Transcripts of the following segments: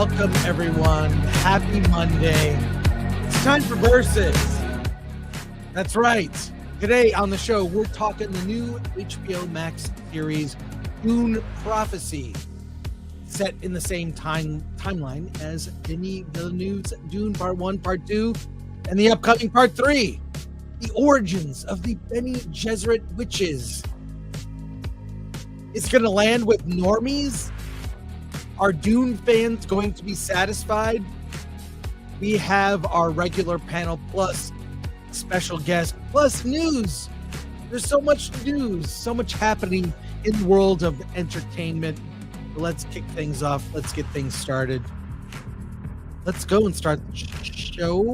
Welcome, everyone. Happy Monday. It's time for Versus. That's right. Today on the show, we're talking the new HBO Max series, Dune Prophecy, set in the same timeline as Denis Villeneuve's Dune Part 1, Part 2, and the upcoming Part 3, the origins of the Bene Gesserit witches. It's going to land with normies? Are Dune fans going to be satisfied? We have our regular panel plus special guest plus news. There's so much news, so much happening in the world of entertainment. Let's kick things off. Let's get things started. Let's go and start the show.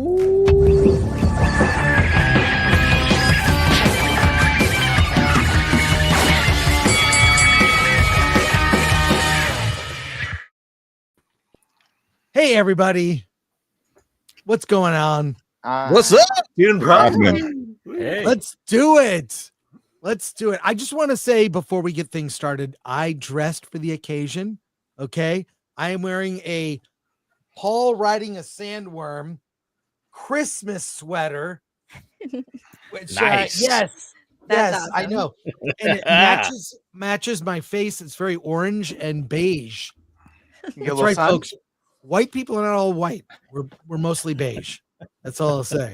Hey, everybody. What's going on? What's up? Dune Prophecy. Hey. Let's do it. Let's do it. I just want to say before we get things started, I dressed for the occasion. Okay. I am wearing a Paul riding a sandworm Christmas sweater. Which, Nice. Yes. That's Yes, I awesome. know. And it matches my face. It's very orange and beige. That's right, folks. White people are not all white. We're mostly beige. That's all I'll say.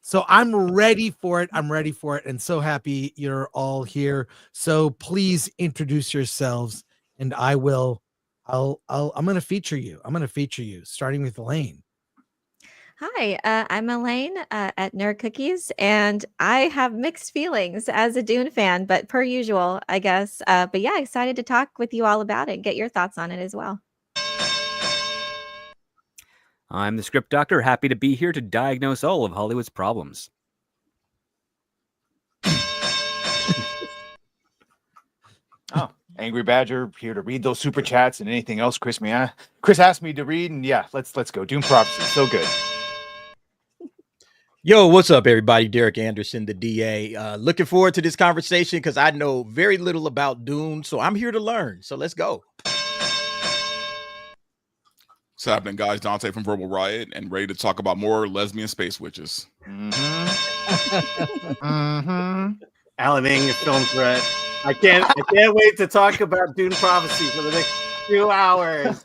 So I'm ready for it. And so happy you're all here. So please introduce yourselves, and I'm going to feature you, starting with Elaine. Hi, I'm Elaine at Nerd Cookies, and I have mixed feelings as a Dune fan, but per usual, I guess. But yeah, excited to talk with you all about it, get your thoughts on it as well. I'm the script doctor, happy to be here to diagnose all of Hollywood's problems. Angry Badger here to read those super chats and anything else Chris asked me to read, and yeah, let's go. Dune Prophecy, so good. Yo, what's up, everybody? Derek Anderson, the DA. Looking forward to this conversation because I know very little about Dune, so I'm here to learn. So let's go. What's happening, guys? Dante from Verbal Riot, and ready to talk about more lesbian space witches. Alan Ing, film threat. I can't wait to talk about Dune Prophecy for the next 2 hours.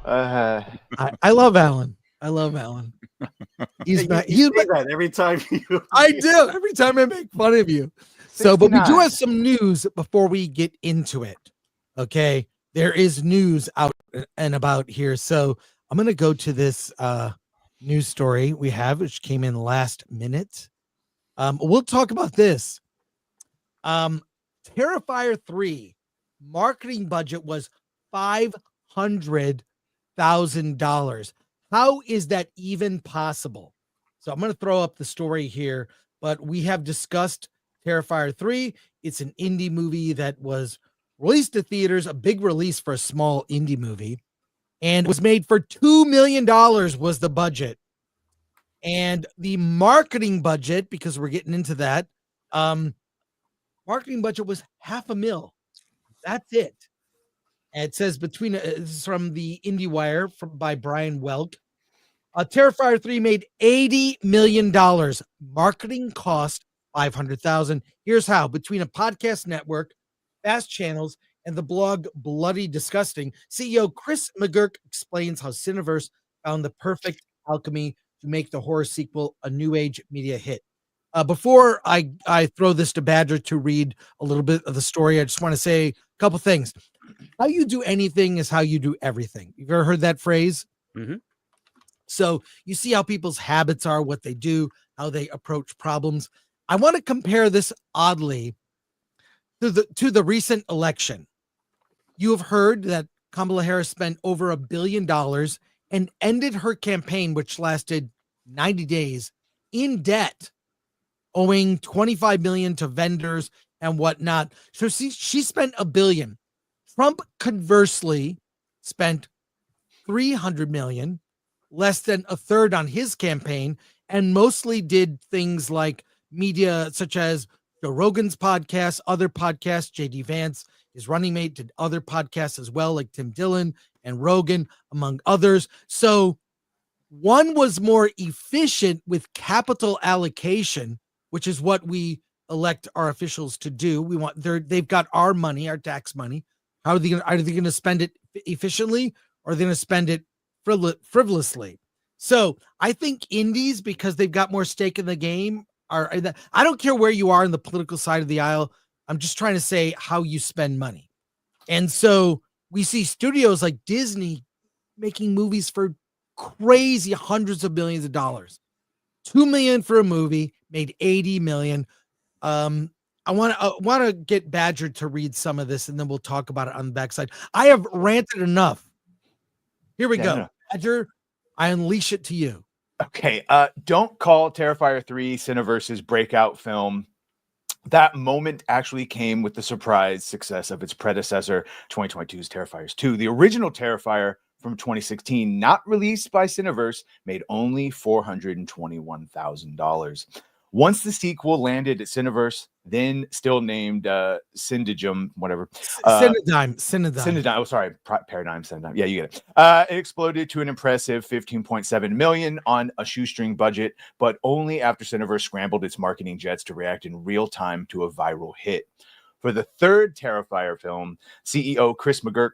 I love Alan. He's not. You say that every time you. I do every time I make fun of you. So, but we do have some news before we get into it. Okay, there is news out and about here. So I'm going to go to this news story we have, which came in last minute. We'll talk about this. Terrifier 3 marketing budget was $500,000. How is that even possible? So I'm going to throw up the story here, but we have discussed Terrifier 3. It's an indie movie that was released to theaters, a big release for a small indie movie, and was made for $2 million was the budget. And the marketing budget, because we're getting into that, marketing budget was $500,000. That's it. And it says this is from the IndieWire by Brian Welk. Terrifier 3 made $80 million. Marketing cost $500,000. Here's how. Between a podcast network, fast channels, and the blog Bloody Disgusting, CEO Chris McGurk explains how Cineverse found the perfect alchemy to make the horror sequel a new age media hit. Before I throw this to Badger to read a little bit of the story, I just want to say a couple things. How you do anything is how you do everything. You've ever heard that phrase? Mm-hmm. So you see how people's habits are, what they do, how they approach problems. I want to compare this oddly to the recent election. You have heard that Kamala Harris spent over $1 billion and ended her campaign, which lasted 90 days, in debt, owing $25 million to vendors and whatnot. So she spent $1 billion. Trump conversely spent $300 million, less than a third on his campaign, and mostly did things like media such as Joe Rogan's podcast, other podcasts. JD Vance, his running mate, did other podcasts as well, like Tim Dillon and Rogan, among others. So one was more efficient with capital allocation, which is what we elect our officials to do. They've got our money, our tax money. How are they going to spend it efficiently, or are they going to spend it frivolously? So I think indies, because they've got more stake in the game, I don't care where you are in the political side of the aisle. I'm just trying to say how you spend money. And so we see studios like Disney making movies for crazy hundreds of millions of dollars. $2 million for a movie, made $80 million. I want to get Badger to read some of this, and then we'll talk about it on the backside. I have ranted enough. Here we go. No. Badger, I unleash it to you. Okay. Don't call Terrifier 3 Cineverse's breakout film. That moment actually came with the surprise success of its predecessor, 2022's Terrifiers 2. The original Terrifier from 2016, not released by Cineverse, made only $421,000. Once the sequel landed at Cineverse, then still named Syndicum, whatever. Cinedigm. Oh, sorry. Paradigm, Cinedigm. Yeah, you get it. It exploded to an impressive $15.7 million on a shoestring budget, but only after Cineverse scrambled its marketing jets to react in real time to a viral hit. For the third Terrifier film, CEO Chris McGurk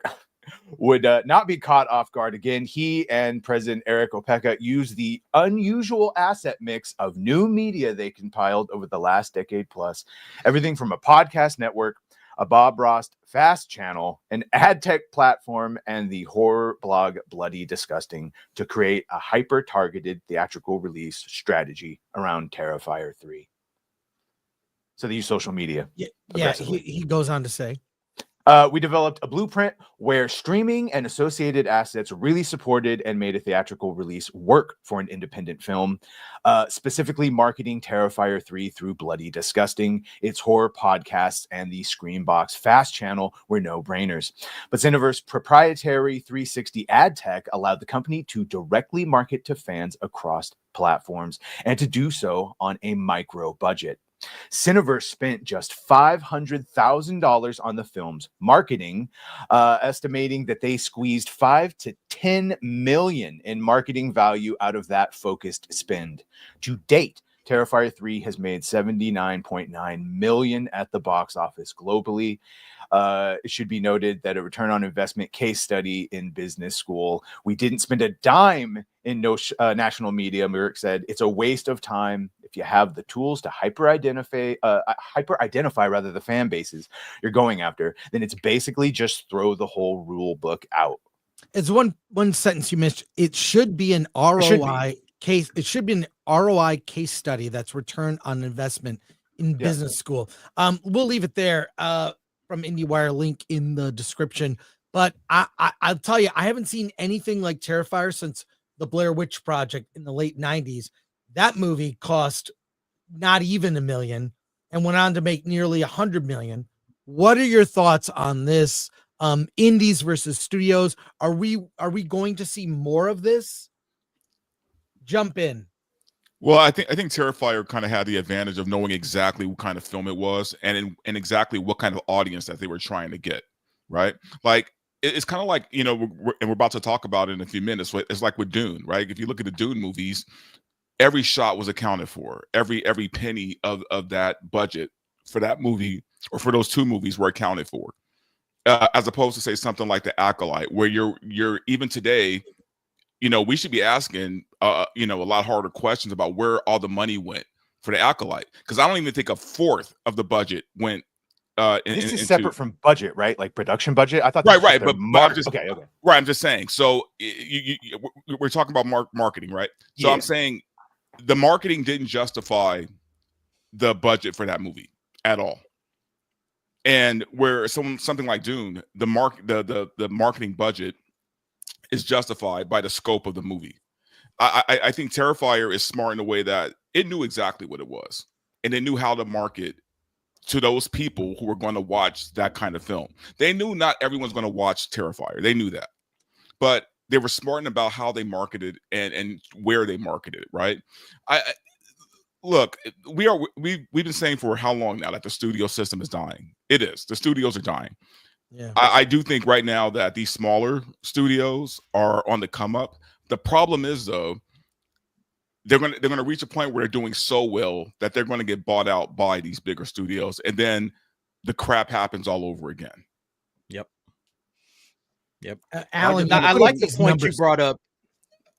would not be caught off guard again. He and President Eric Opeka used the unusual asset mix of new media they compiled over the last decade plus. Everything from a podcast network, a Bob Ross fast channel, an ad tech platform, and the horror blog Bloody Disgusting to create a hyper-targeted theatrical release strategy around Terrifier 3. So they use social media. Yeah. He goes on to say, we developed a blueprint where streaming and associated assets really supported and made a theatrical release work for an independent film, specifically marketing Terrifier 3 through Bloody Disgusting. Its horror podcasts and the Screambox fast channel were no-brainers. But Cineverse proprietary 360 ad tech allowed the company to directly market to fans across platforms and to do so on a micro budget. Cineverse spent just $500,000 on the film's marketing, estimating that they squeezed $5 to $10 million in marketing value out of that focused spend. To date, Terrifier 3 has made $79.9 million at the box office globally. It should be noted that a return on investment case study in business school. We didn't spend a dime in national media. Merrick said it's a waste of time. If you have the tools to hyper-identify rather the fan bases you're going after, then it's basically just throw the whole rule book out. It's one sentence you missed. It should be an ROI case. It should be an ROI case study. That's return on investment in business school. We'll leave it there. From IndieWire, link in the description. But I'll tell you, I haven't seen anything like Terrifier since the Blair Witch Project in the late 90s. That movie cost not even $1 million and went on to make nearly $100 million. What are your thoughts on this? Indies versus studios. Are we going to see more of this? Jump in. Well, I think Terrifier kind of had the advantage of knowing exactly what kind of film it was and exactly what kind of audience that they were trying to get, right? Like it's kind of like, you know, we're about to talk about it in a few minutes. It's like with Dune, right? If you look at the Dune movies, every shot was accounted for. Every penny of that budget for that movie or for those two movies were accounted for, as opposed to say something like The Acolyte, where you're even today. You know, we should be asking, you know, a lot harder questions about where all the money went for The Acolyte, because I don't even think a fourth of the budget went. This is separate from budget, right? Like production budget. I thought right, but I'm just okay. Right, I'm just saying. So we're talking about marketing, right? So I'm saying the marketing didn't justify the budget for that movie at all. And where something like Dune, the marketing budget is justified by the scope of the movie. I think Terrifier is smart in a way that it knew exactly what it was, and it knew how to market to those people who were going to watch that kind of film. They knew not everyone's going to watch Terrifier. They knew that, but they were smart about how they marketed and where they marketed. Right? look, we've been saying for how long now that the studio system is dying. It is. The studios are dying. Yeah. I do think right now that these smaller studios are on the come up. The problem is though, they're gonna reach a point where they're doing so well that they're gonna get bought out by these bigger studios, and then the crap happens all over again. Yep. Alan, I you like put the these point you numbers- brought up.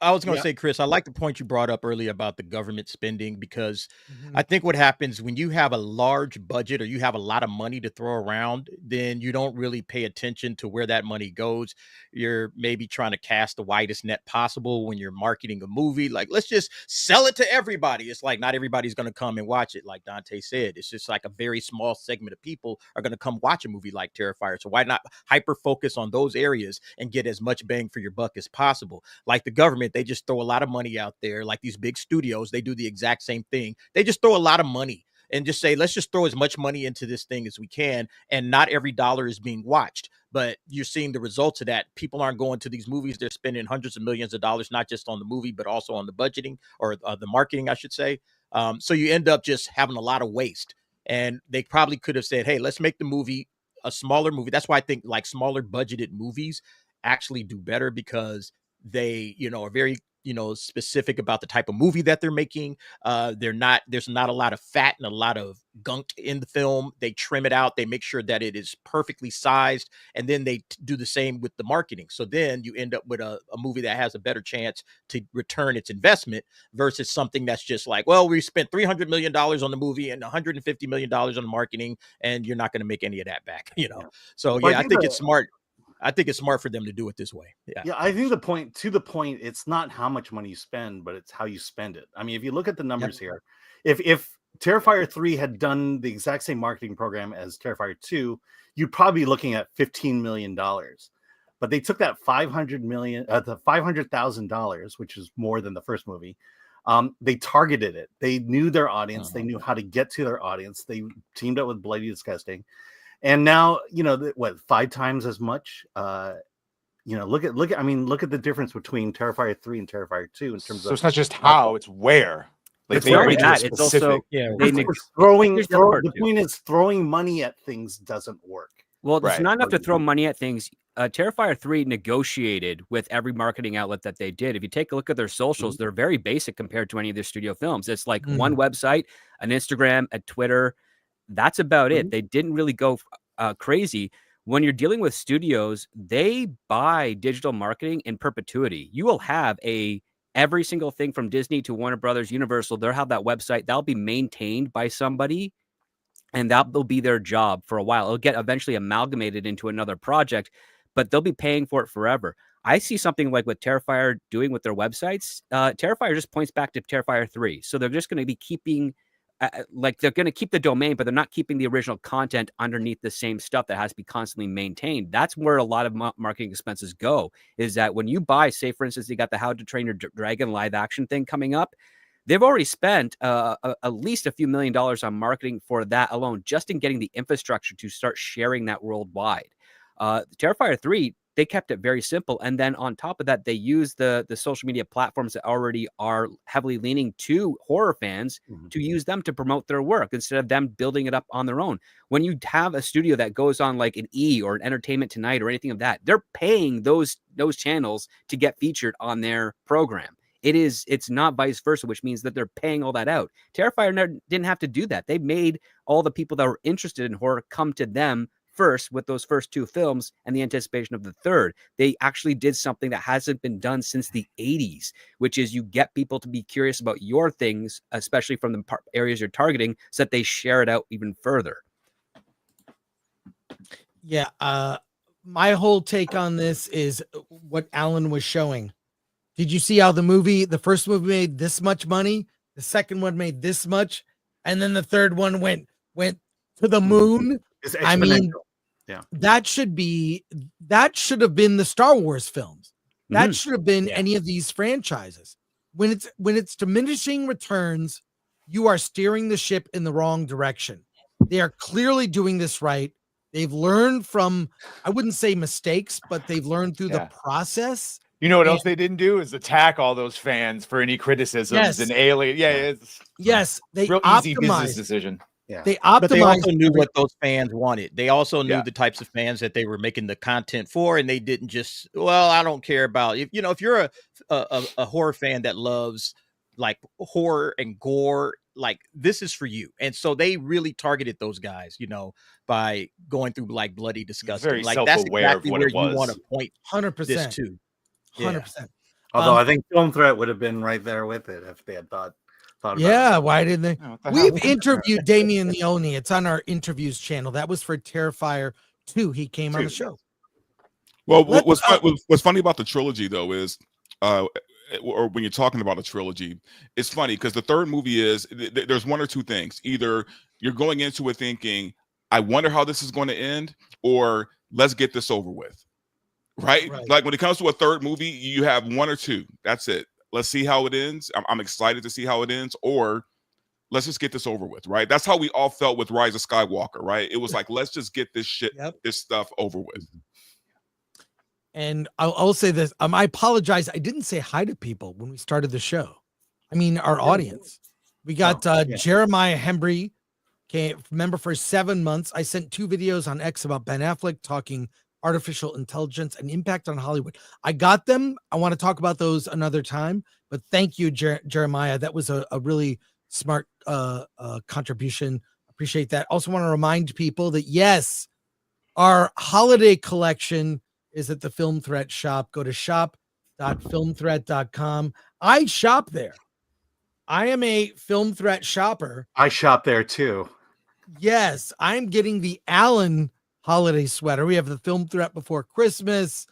I was going to Yeah. say, Chris, I like the point you brought up earlier about the government spending, because Mhm. I think what happens when you have a large budget or you have a lot of money to throw around, then you don't really pay attention to where that money goes. You're maybe trying to cast the widest net possible when you're marketing a movie. Like, let's just sell it to everybody. It's like not everybody's going to come and watch it. Like Dante said, it's just like a very small segment of people are going to come watch a movie like Terrifier. So why not hyper focus on those areas and get as much bang for your buck as possible? Like the government, they just throw a lot of money out there. Like these big studios, they do the exact same thing. They just throw a lot of money and just say, let's just throw as much money into this thing as we can. And not every dollar is being watched, but you're seeing the results of that. People aren't going to these movies. They're spending hundreds of millions of dollars, not just on the movie, but also on the budgeting or the marketing, I should say. So you end up just having a lot of waste. And they probably could have said, hey, let's make the movie a smaller movie. That's why I think like smaller budgeted movies actually do better, because they, are very, specific about the type of movie that they're making. There's not a lot of fat and a lot of gunk in the film. They trim it out. They make sure that it is perfectly sized. And then they do the same with the marketing. So then you end up with a movie that has a better chance to return its investment versus something that's just like, well, we spent $300 million on the movie and $150 million on the marketing, and you're not going to make any of that back, So Well, I think it's smart. I think it's smart for them to do it this way. Yeah, I think the point, it's not how much money you spend, but it's how you spend it. I mean, if you look at the numbers here, if Terrifier 3 had done the exact same marketing program as Terrifier 2, you'd probably be looking at $15 million. But they took that $500,000, which is more than the first movie. They targeted it. They knew their audience. They knew how to get to their audience. They teamed up with Bloody Disgusting. And now, 5 times as much. Look at the difference between Terrifier 3 and Terrifier 2 in terms So of. it's not just how, it's where. Like It's they not make only it that, it's also specific. It's throwing. Here's the other part, The too. point is, throwing money at things doesn't work. Well, it's Right. not enough to throw money at things. Terrifier 3 negotiated with every marketing outlet that they did. If you take a look at their socials, they're very basic compared to any of their studio films. It's like one website, an Instagram, a Twitter. That's about it. They didn't really go crazy. When you're dealing with studios, they buy digital marketing in perpetuity. You will have every single thing from Disney to Warner Brothers, Universal. They'll have that website. That'll be maintained by somebody, and that will be their job for a while. It'll get eventually amalgamated into another project, but they'll be paying for it forever. I see something like what Terrifier doing with their websites. Terrifier just points back to Terrifier 3. So they're just going to be keeping, they're going to keep the domain, but they're not keeping the original content underneath the same stuff that has to be constantly maintained. That's where a lot of marketing expenses go, is that when you buy, say, for instance, you got the How to Train Your Dragon live action thing coming up, they've already spent at least a few $1 million on marketing for that alone, just in getting the infrastructure to start sharing that worldwide. Terrifier 3, they kept it very simple. And then on top of that, they use the social media platforms that already are heavily leaning to horror fans to use them to promote their work instead of them building it up on their own. When you have a studio that goes on like an E! Or an Entertainment Tonight or anything of that, they're paying those channels to get featured on their program. It's not vice versa, which means that they're paying all that out. Terrifier didn't have to do that. They made all the people that were interested in horror come to them first with those first 2 films and the anticipation of the third. They actually did something that hasn't been done since the 80s, which is you get people to be curious about your things, especially from the areas you're targeting, so that they share it out even further. Yeah. My whole take on this is what Alan was showing. Did you see how the first movie made this much money? The second one made this much. And then the third one went to the moon. It's I mean, exponential. Yeah. that should have been the Star Wars films. That should have been any of these franchises. When it's diminishing returns, you are steering the ship in the wrong direction. They are clearly doing this right. They've learned from, I wouldn't say mistakes, but they've learned through the process. You know what else they didn't do is attack all those fans for any criticisms and alien. Yes, they Real easy business optimized. decision. Yeah. They But they optimized. also knew what those fans wanted. They also knew Yeah. the types of fans that they were making the content for, and they didn't just, well, I don't care about if you're a horror fan that loves like horror and gore, like this is for you. And so they really targeted those guys, by going through like Bloody Disgusting. very Like that's self-aware of exactly what where it you want was. to point 100%. this to. 100%. Although I think Film Threat would have been right there with it if they had thought about Yeah, it. why didn't they? Oh, what the We've hell? interviewed Damien Leone. It's on our interviews channel. That was for Terrifier 2. He came on the show. Well, Let's- what's funny about the trilogy though is, or when you're talking about a trilogy, it's funny because the third movie is there's one or two things. Either you're going into it thinking, I wonder how this is going to end, or let's get this over with. Right? Like when it comes to a third movie, you have one or two. That's it. Let's see how it ends. I'm excited to see how it ends, or let's just get this over with. Right? That's how we all felt with Rise of Skywalker. Right? It was like, let's just get this shit, this stuff over with. And I'll say this. I apologize. I didn't say hi to people when we started the show. I mean, our audience. We got Jeremiah Hembry, member for 7 months. I sent 2 videos on X about Ben Affleck talking artificial intelligence and impact on Hollywood. I got them. I want to talk about those another time. But thank you, Jeremiah. That was a really smart contribution. Appreciate that. Also want to remind people that, yes, our holiday collection is at the Film Threat shop. Go to shop.filmthreat.com. I shop there. I am a Film Threat shopper. I shop there too. Yes, I'm getting the Allen holiday sweater. We have the Film Threat Before Christmas.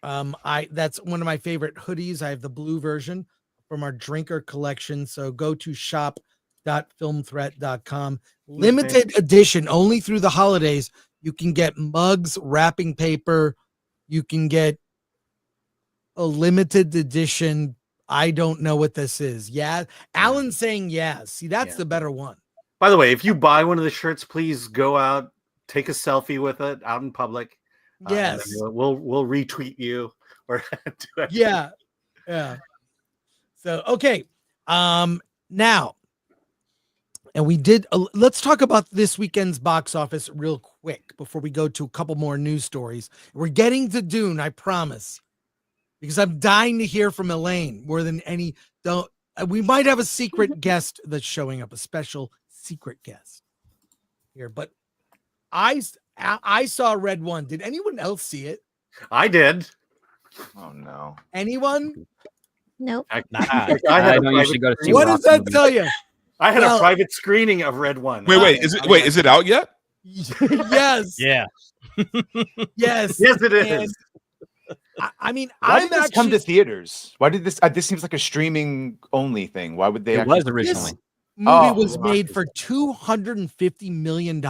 That's one of my favorite hoodies. I have the blue version from our drinker collection. So go to shop.filmthreat.com. Limited edition, only through the holidays. You can get mugs, wrapping paper. You can get a limited edition. I don't know what this is. Yeah. Alan's saying yes. See, that's the better one. By the way, if you buy one of the shirts, please go out, take a selfie with it out in public. Yes. And we'll retweet you or do it. Yeah. So, okay. Now, and we did, let's talk about this weekend's box office real quick before we go to a couple more news stories. We're getting to Dune, I promise, because I'm dying to hear from Elaine more than any. We might have a secret guest that's showing up, a special secret guest here, but I saw Red One. Did anyone else see it? I did. Oh no. Anyone? Nope. I don't usually go to see What does that tell you? I had a private screening of Red One. Wait, is it out yet? Yes. Yeah. Yes. Yes, it is. I mean, Why did this come to theaters? Why did this? This seems like a streaming only thing. Why would they? It was originally. This movie was made for $250 million.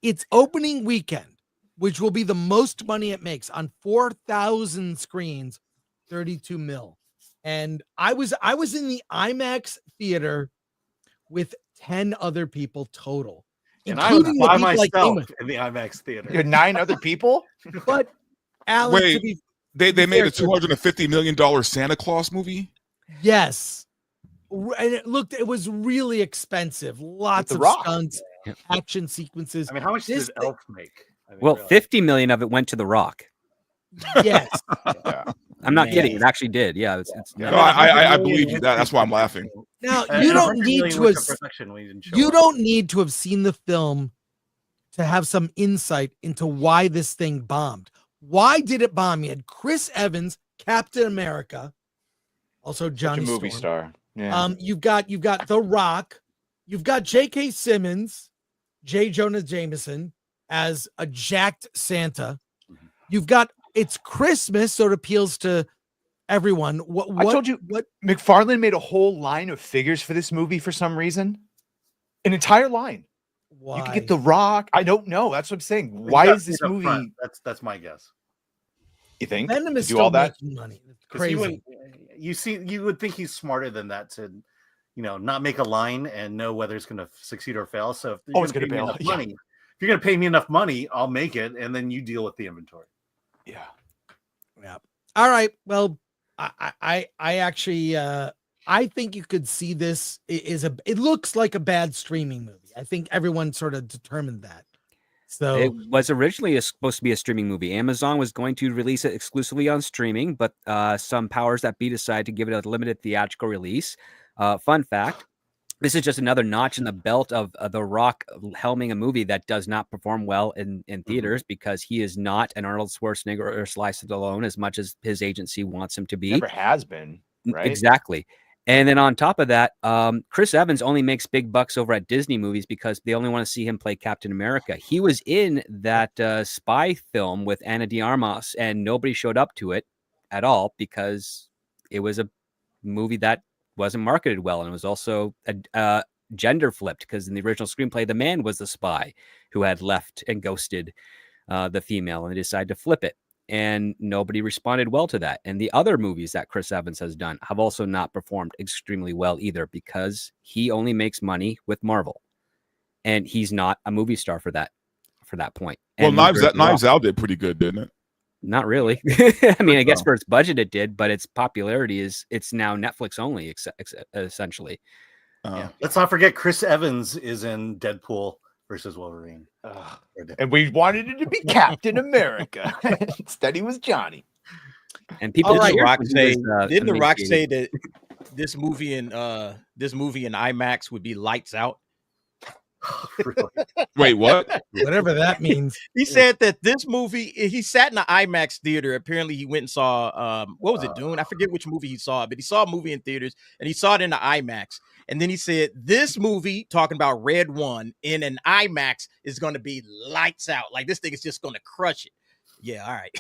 Its opening weekend, which will be the most money it makes on 4,000 screens, 32 mil. And I was in the IMAX theater with 10 other people total, and I was by myself like in the IMAX theater. You had 9 other people? But Alan, wait, they made a $250 million Santa Claus movie? Yes. And it was really expensive. Lots of stunts, action sequences. I mean, how much did Elf make? I mean, Well, really. 50 million of it went to The Rock. Yes. I'm not kidding. It actually did. Yeah. No, I believe you. That's why I'm laughing. Now, you don't need to have seen the film to have some insight into why this thing bombed. Why did it bomb? You had Chris Evans, Captain America, also Johnny movie Storm. star. Yeah. You've got The Rock, you've got J.K. Simmons, J. Jonah Jameson as a jacked Santa. You've got it's Christmas, so it appeals to everyone. I told you what McFarlane made a whole line of figures for this movie for some reason. An entire line. Why? You could get The Rock. I don't know. That's what I'm saying. Why is this movie? Front. That's my guess. You think? Venom is do still all that? making money. It's crazy. You would think he's smarter than that to, not make a line and know whether it's going to succeed or fail. So if you're going to pay me enough money, if you're going to pay me enough money, I'll make it, and then you deal with the inventory. Yeah. All right. Well, I actually I think you could see this it looks like a bad streaming movie. I think everyone sort of determined that. So it was originally supposed to be a streaming movie. Amazon was going to release it exclusively on streaming, but some powers that be decided to give it a limited theatrical release. Fun fact, this is just another notch in the belt of The Rock helming a movie that does not perform well in theaters because he is not an Arnold Schwarzenegger or Sly Stallone as much as his agency wants him to be. Never has been, right? Exactly. And then on top of that, Chris Evans only makes big bucks over at Disney movies because they only want to see him play Captain America. He was in that spy film with Ana de Armas, and nobody showed up to it at all because it was a movie that wasn't marketed well. And it was also gender flipped because in the original screenplay, the man was the spy who had left and ghosted the female, and they decided to flip it. And nobody responded well to that. And the other movies that Chris Evans has done have also not performed extremely well either because he only makes money with Marvel. And he's not a movie star for that point. Well, And Knives Out did pretty good, didn't it? Not really. I mean, I guess for its budget it did, but its popularity it's now Netflix only, essentially. Yeah. Let's not forget Chris Evans is in Deadpool versus Wolverine. And we wanted it to be Captain America. Instead, he was Johnny. And people didn't The Rock say that this movie in IMAX would be lights out? Really? Wait, what? Whatever that means. He said that this movie, he sat in the IMAX theater. Apparently, he went and saw what was it, Dune? I forget which movie he saw, but he saw a movie in theaters and he saw it in the IMAX. And then he said, this movie, talking about Red One, in an IMAX is going to be lights out. Like, this thing is just going to crush it. Yeah, all right.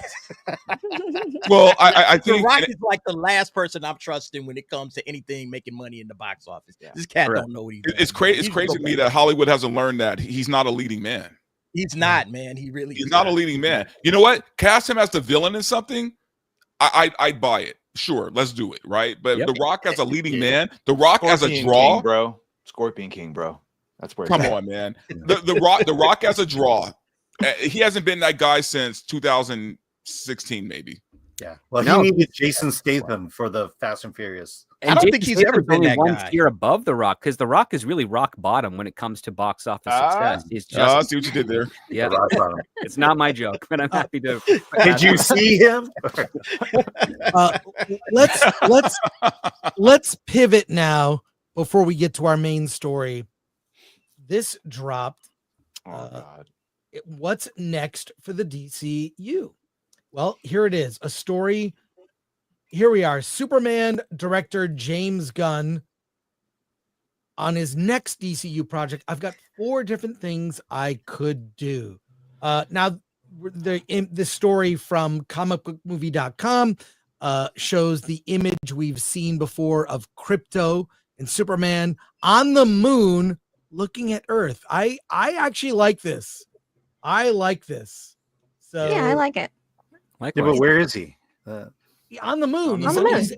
Well, I think The Rock is like the last person I'm trusting when it comes to anything making money in the box office. Yeah. This cat don't know what he's doing. It's crazy to me that Hollywood hasn't learned that he's not a leading man. He's not, man. He's not a leading man. You know what? Cast him as the villain in something. I'd buy it. Sure, let's do it, right? But The Rock as a leading man, The Rock as a draw, King, bro. Scorpion King, bro. That's where. Come on, man. The Rock as a draw. He hasn't been that guy since 2016, maybe. Yeah. Well, he needed Jason Statham for the Fast and Furious. And I don't think he's ever been that one guy. tier above The Rock because The Rock is really rock bottom when it comes to box office success. He's just I see what you did there. Yeah, it's not my joke, but I'm happy to. Did you see him? Let's pivot now before we get to our main story. This dropped. God. What's next for the DCU? Well, here it is. A story. Here we are. Superman director James Gunn on his next DCU project. I've got 4 different things I could do. Now, the story from comicbookmovie.com shows the image we've seen before of Krypto and Superman on the moon looking at Earth. I actually like this. I like this. So yeah, I like it. Yeah, but where is he? On the moon. On the moon.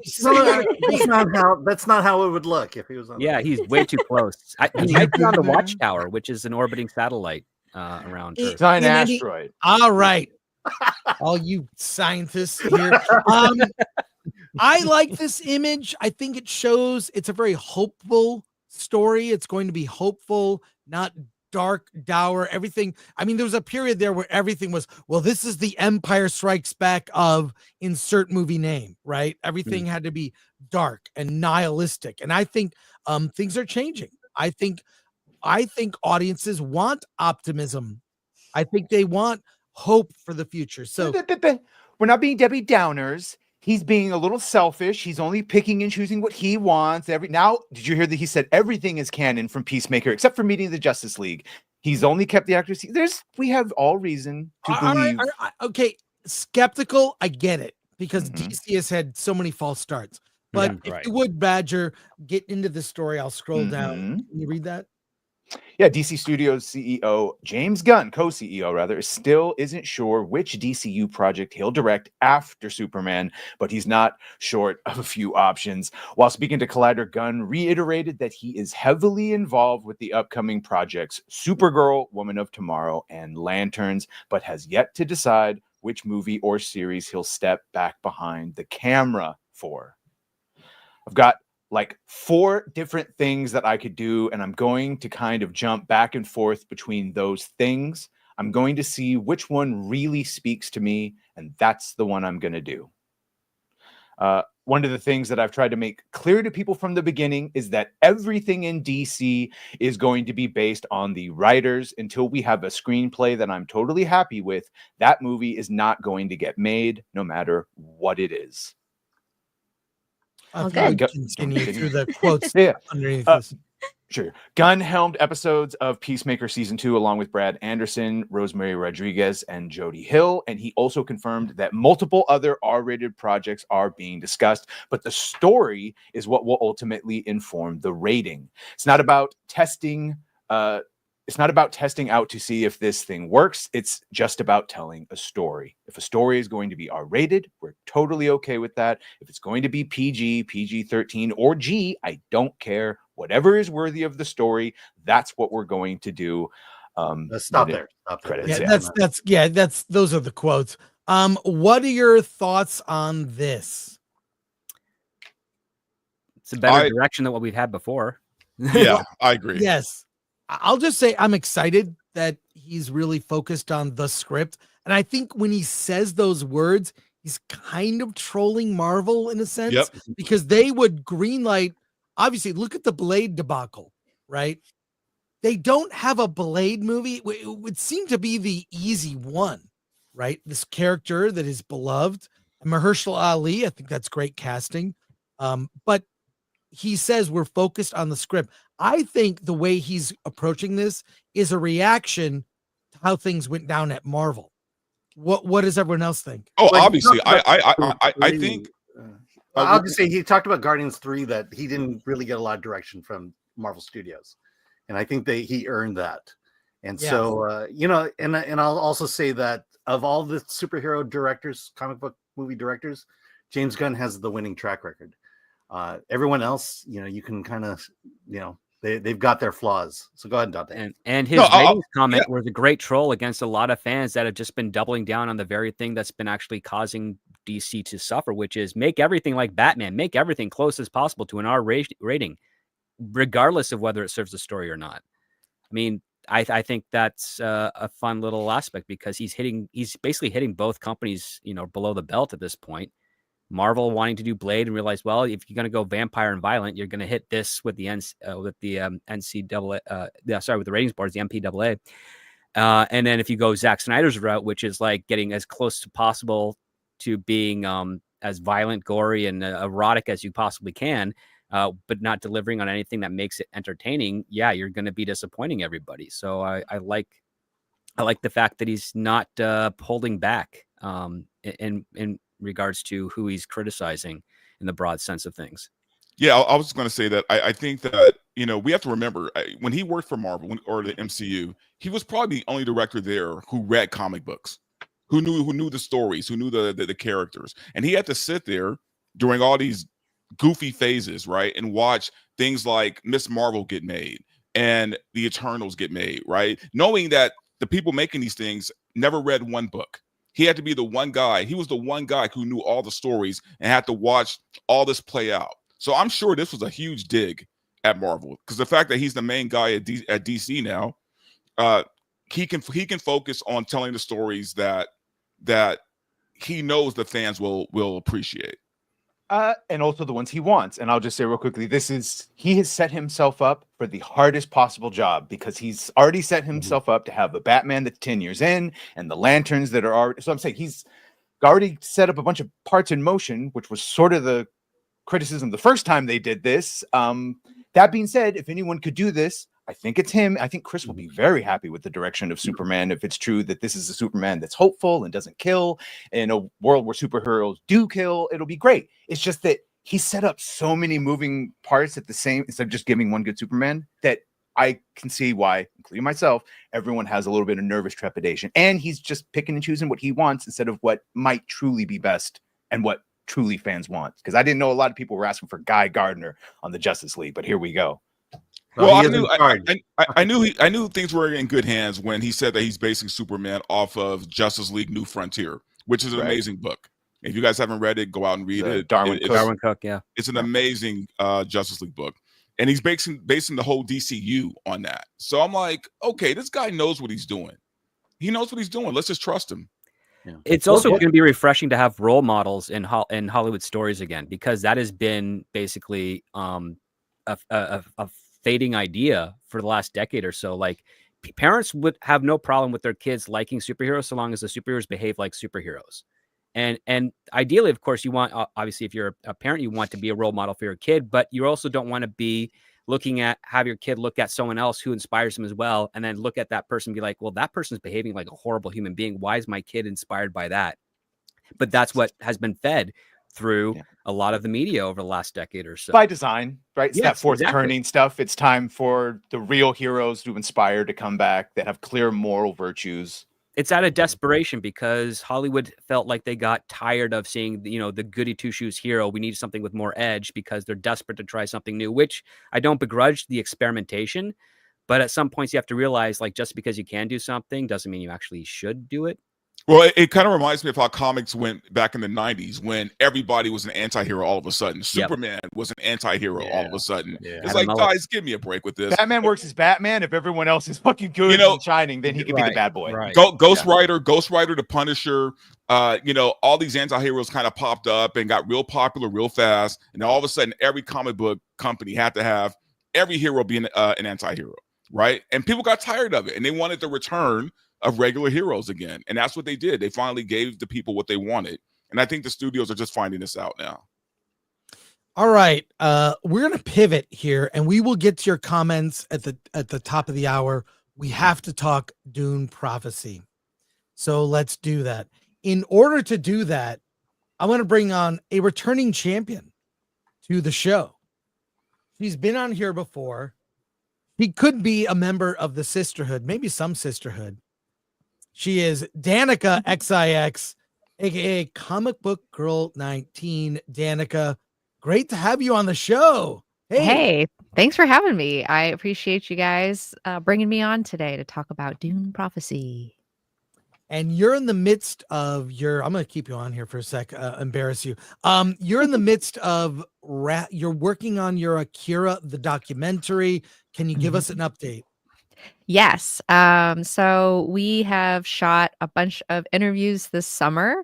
That's not how it would look if he was on the moon. He's way too close. He might be on the Watchtower, which is an orbiting satellite around Earth. It's not an asteroid. All right. All you scientists here. I like this image. I think it shows it's a very hopeful story. It's going to be hopeful, not dark, dour, everything. I mean, there was a period there where everything was, well, this is the Empire Strikes Back of insert movie name, right? Everything had to be dark and nihilistic. And I think things are changing. I think audiences want optimism. I think they want hope for the future. So we're not being Debbie Downers. He's being a little selfish. He's only picking and choosing what he wants. Now, did you hear that he said everything is canon from Peacemaker except for meeting the Justice League? He's only kept the actors. We have all reason to believe. Okay, skeptical. I get it because DC has had so many false starts. But if you would, Badger, get into the story. I'll scroll down. Can you read that? Yeah, DC Studios CEO James Gunn, co-CEO rather, still isn't sure which DCU project he'll direct after Superman, but he's not short of a few options. While speaking to Collider, Gunn reiterated that he is heavily involved with the upcoming projects Supergirl, Woman of Tomorrow, and Lanterns, but has yet to decide which movie or series he'll step back behind the camera for. I've got like 4 different things that I could do, and I'm going to kind of jump back and forth between those things. I'm going to see which one really speaks to me, and that's the one I'm going to do. One of the things that I've tried to make clear to people from the beginning is that everything in DC is going to be based on the writers. Until we have a screenplay that I'm totally happy with, that movie is not going to get made, no matter what it is. Well, I'll good. continue through the quotes Yeah. underneath this. Sure. Gunn helmed episodes of Peacemaker Season 2 along with Brad Anderson, Rosemary Rodriguez, and Jody Hill. And he also confirmed that multiple other R-rated projects are being discussed, but the story is what will ultimately inform the rating. It's not about testing. It's not about testing out to see if this thing works. It's just about telling a story. If a story is going to be R-rated, we're totally okay with that. If it's going to be PG, PG-13, or G, I don't care. Whatever is worthy of the story, that's what we're going to do. Stop there. Stop there. Credits, Yeah, those are the quotes. What are your thoughts on this? It's a better direction than what we've had before. Yeah, I agree. Yes. I'll just say I'm excited that he's really focused on the script. And I think when he says those words, he's kind of trolling Marvel in a sense, because they would greenlight. Obviously, look at the Blade debacle, right? They don't have a Blade movie. It would seem to be the easy one, right? This character that is beloved. And Mahershala Ali, I think that's great casting. But he says we're focused on the script. I think the way he's approaching this is a reaction to how things went down at Marvel. What does everyone else think? Oh, obviously, I think. I'll just say he talked about Guardians 3 that he didn't really get a lot of direction from Marvel Studios, and I think he earned that. And so and I'll also say that of all the superhero directors, comic book movie directors, James Gunn has the winning track record. Everyone else, you can kind of, they've got their flaws. So go ahead, Dante. And his ratings comment was a great troll against a lot of fans that have just been doubling down on the very thing that's been actually causing DC to suffer, which is make everything like Batman, make everything close as possible to an R rating, regardless of whether it serves the story or not. I mean, I think that's a fun little aspect because he's basically hitting both companies, below the belt at this point. Marvel wanting to do Blade and realize, well, if you're going to go vampire and violent, you're going to hit this with the NCAA, with the ratings boards, the MPAA. And then if you go Zack Snyder's route, which is like getting as close as possible to being as violent, gory, and erotic as you possibly can, but not delivering on anything that makes it entertaining, you're going to be disappointing everybody. So I like the fact that he's not holding back in regards to who he's criticizing in the broad sense of things. Yeah, I was going to say that I think that, we have to remember when he worked for Marvel or the MCU, he was probably the only director there who read comic books, who knew the stories, who knew the characters. And he had to sit there during all these goofy phases, right, and watch things like Miss Marvel get made and the Eternals get made, right, knowing that the people making these things never read one book. He had to be the one guy. He was the one guy who knew all the stories and had to watch all this play out. So I'm sure this was a huge dig at Marvel, because the fact that he's the main guy at DC now, he can focus on telling the stories that he knows the fans will appreciate. And also the ones he wants. And I'll just say real quickly, he has set himself up for the hardest possible job, because he's already set himself up to have a Batman that's 10 years in and the lanterns that are already. So I'm saying he's already set up a bunch of parts in motion, which was sort of the criticism the first time they did this. That being said, if anyone could do this, I think it's him. I think Chris will be very happy with the direction of Superman if it's true that this is a Superman that's hopeful and doesn't kill. In a world where superheroes do kill, it'll be great. It's just that he set up so many moving parts at the same, instead of just giving one good Superman, that I can see why, including myself, everyone has a little bit of nervous trepidation. And he's just picking and choosing what he wants instead of what might truly be best and what truly fans want. Because I didn't know a lot of people were asking for Guy Gardner on the Justice League, but here we go. Well, I knew things were in good hands when he said that he's basing Superman off of Justice League New Frontier, which is an amazing book. If you guys haven't read it, go out and read it. Darwin It's, Cook. Darwin Cook, yeah. it's an amazing Justice League book. And he's basing the whole DCU on that. So I'm like, okay, this guy knows what he's doing. He knows what he's doing. Let's just trust him. Yeah. It's also going to be refreshing to have role models in Hollywood stories again, because that has been basically a fading idea for the last decade or so. Like, parents would have no problem with their kids liking superheroes so long as the superheroes behave like superheroes. And ideally, of course, you want, obviously, if you're a parent, you want to be a role model for your kid, but you also don't want to be have your kid look at someone else who inspires them as well, and then look at that person and be like, well, that person's behaving like a horrible human being. Why is my kid inspired by that? But that's what has been fed through a lot of the media over the last decade or so. By design, right? It's Yes, that fourth exactly. turning stuff. It's time for the real heroes to inspire to come back, that have clear moral virtues. It's out of desperation, because Hollywood felt like they got tired of seeing, the goody two shoes hero. We need something with more edge, because they're desperate to try something new, which I don't begrudge the experimentation. But at some points you have to realize, like, just because you can do something doesn't mean you actually should do it. Well, it kind of reminds me of how comics went back in the 90s, when everybody was an anti-hero all of a sudden. Superman was an anti-hero all of a sudden. Yeah. It's like, guys, give me a break with this. Batman works as Batman. If everyone else is fucking good and shining, then he could be the bad boy. Right. Ghost Rider, the Punisher, all these anti-heroes kind of popped up and got real popular real fast. And all of a sudden, every comic book company had to have every hero being an anti-hero, right? And people got tired of it, and they wanted the return of regular heroes again. And that's what they did. They finally gave the people what they wanted. And I think the studios are just finding this out now. All right. We're going to pivot here, and we will get to your comments at the top of the hour. We have to talk Dune Prophecy. So let's do that. In order to do that, I want to bring on a returning champion to the show. She's been on here before. He could be a member of the sisterhood, maybe some sisterhood. She is Danika XIX, aka Comic Book Girl 19. Danika, great to have you on the show. Hey, thanks for having me. I appreciate you guys bringing me on today to talk about Dune Prophecy. And you're in the midst of I'm going to keep you on here for a sec, embarrass you. You're in the midst of you're working on your Akira, the documentary. Can you give us an update? Yes. So we have shot a bunch of interviews this summer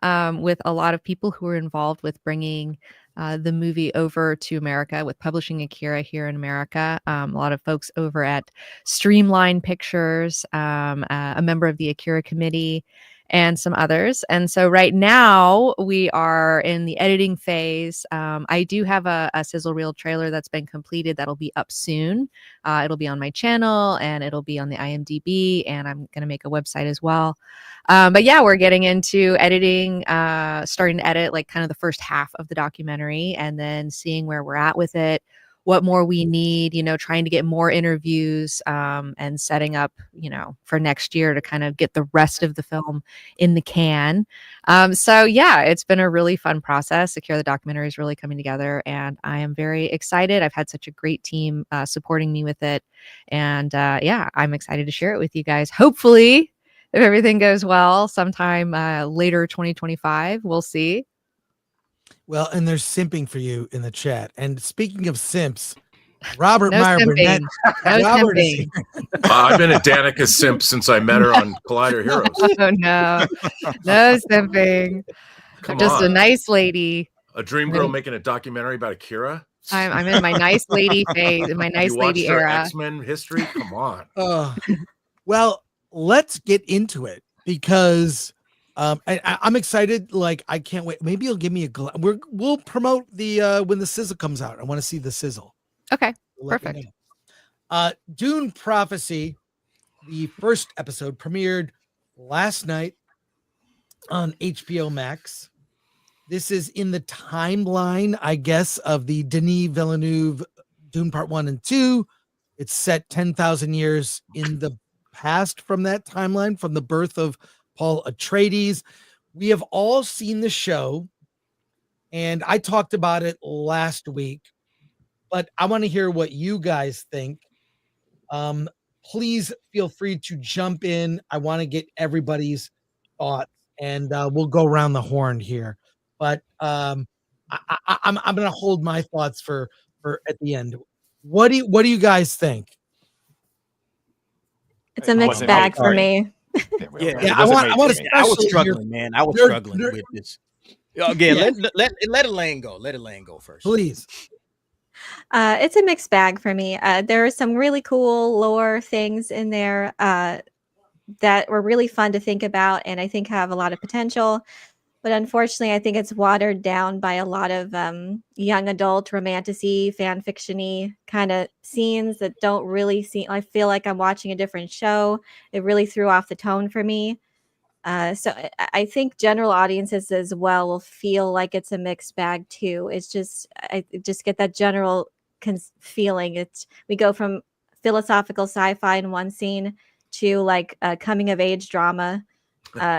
with a lot of people who are involved with bringing the movie over to America, with publishing Akira here in America. A lot of folks over at Streamline Pictures, a member of the Akira committee, and some others. And so right now we are in the editing phase. I do have a sizzle reel trailer that's been completed that'll be up soon. It'll be on my channel, and it'll be on the IMDb, and I'm going to make a website as well. But yeah, we're getting into editing, starting to edit like kind of the first half of the documentary, and then seeing where we're at with it, what more we need, trying to get more interviews, and setting up, for next year to kind of get the rest of the film in the can. So yeah, it's been a really fun process. Secure the documentary is really coming together, and I am very excited. I've had such a great team supporting me with it. And yeah, I'm excited to share it with you guys. Hopefully, if everything goes well, sometime later 2025, we'll see. Well, and there's simping for you in the chat. And speaking of simps, Robert No Meyer Burnett. simping. No Robert simping. I've been a Danika simp since I met her on Collider Heroes. Oh no, no simping. Come I'm just a on. nice lady. A dream girl making a documentary about Akira? I'm in my nice lady phase, in my nice You watched lady her era. X-Men history? Come on. Well, let's get into it, because I'm excited. Like, I can't wait. Maybe you'll give me we'll promote the when the sizzle comes out. I want to see the sizzle. Okay, Let me perfect. know. Dune Prophecy, the first episode, premiered last night on HBO Max. This is in the timeline, I guess, of the Denis Villeneuve Dune Part 1 and 2. It's set 10,000 years in the past from that timeline, from the birth of Paul Atreides. We have all seen the show, and I talked about it last week, but I want to hear what you guys think. Please feel free to jump in. I want to get everybody's thoughts, and we'll go around the horn here. but I'm gonna hold my thoughts for at the end. What do you guys think? It's a It mixed wasn't bag made for me. There we go. Yeah, It Yeah, I wasn't want made to for me. I was especially hear struggling, man. I was Nerd- struggling Nerd- with this. Again, Yeah. let Elaine go. Let Elaine go first. please. It's a mixed bag for me. There are some really cool lore things in there that were really fun to think about, and I think have a lot of potential. But unfortunately, I think it's watered down by a lot of young adult romantasy, fan fiction-y kind of scenes that don't really seem. I feel like I'm watching a different show. It really threw off the tone for me. So I think general audiences as well will feel like it's a mixed bag too. It's just I just get that general feeling. We go from philosophical sci-fi in one scene to like a coming of age drama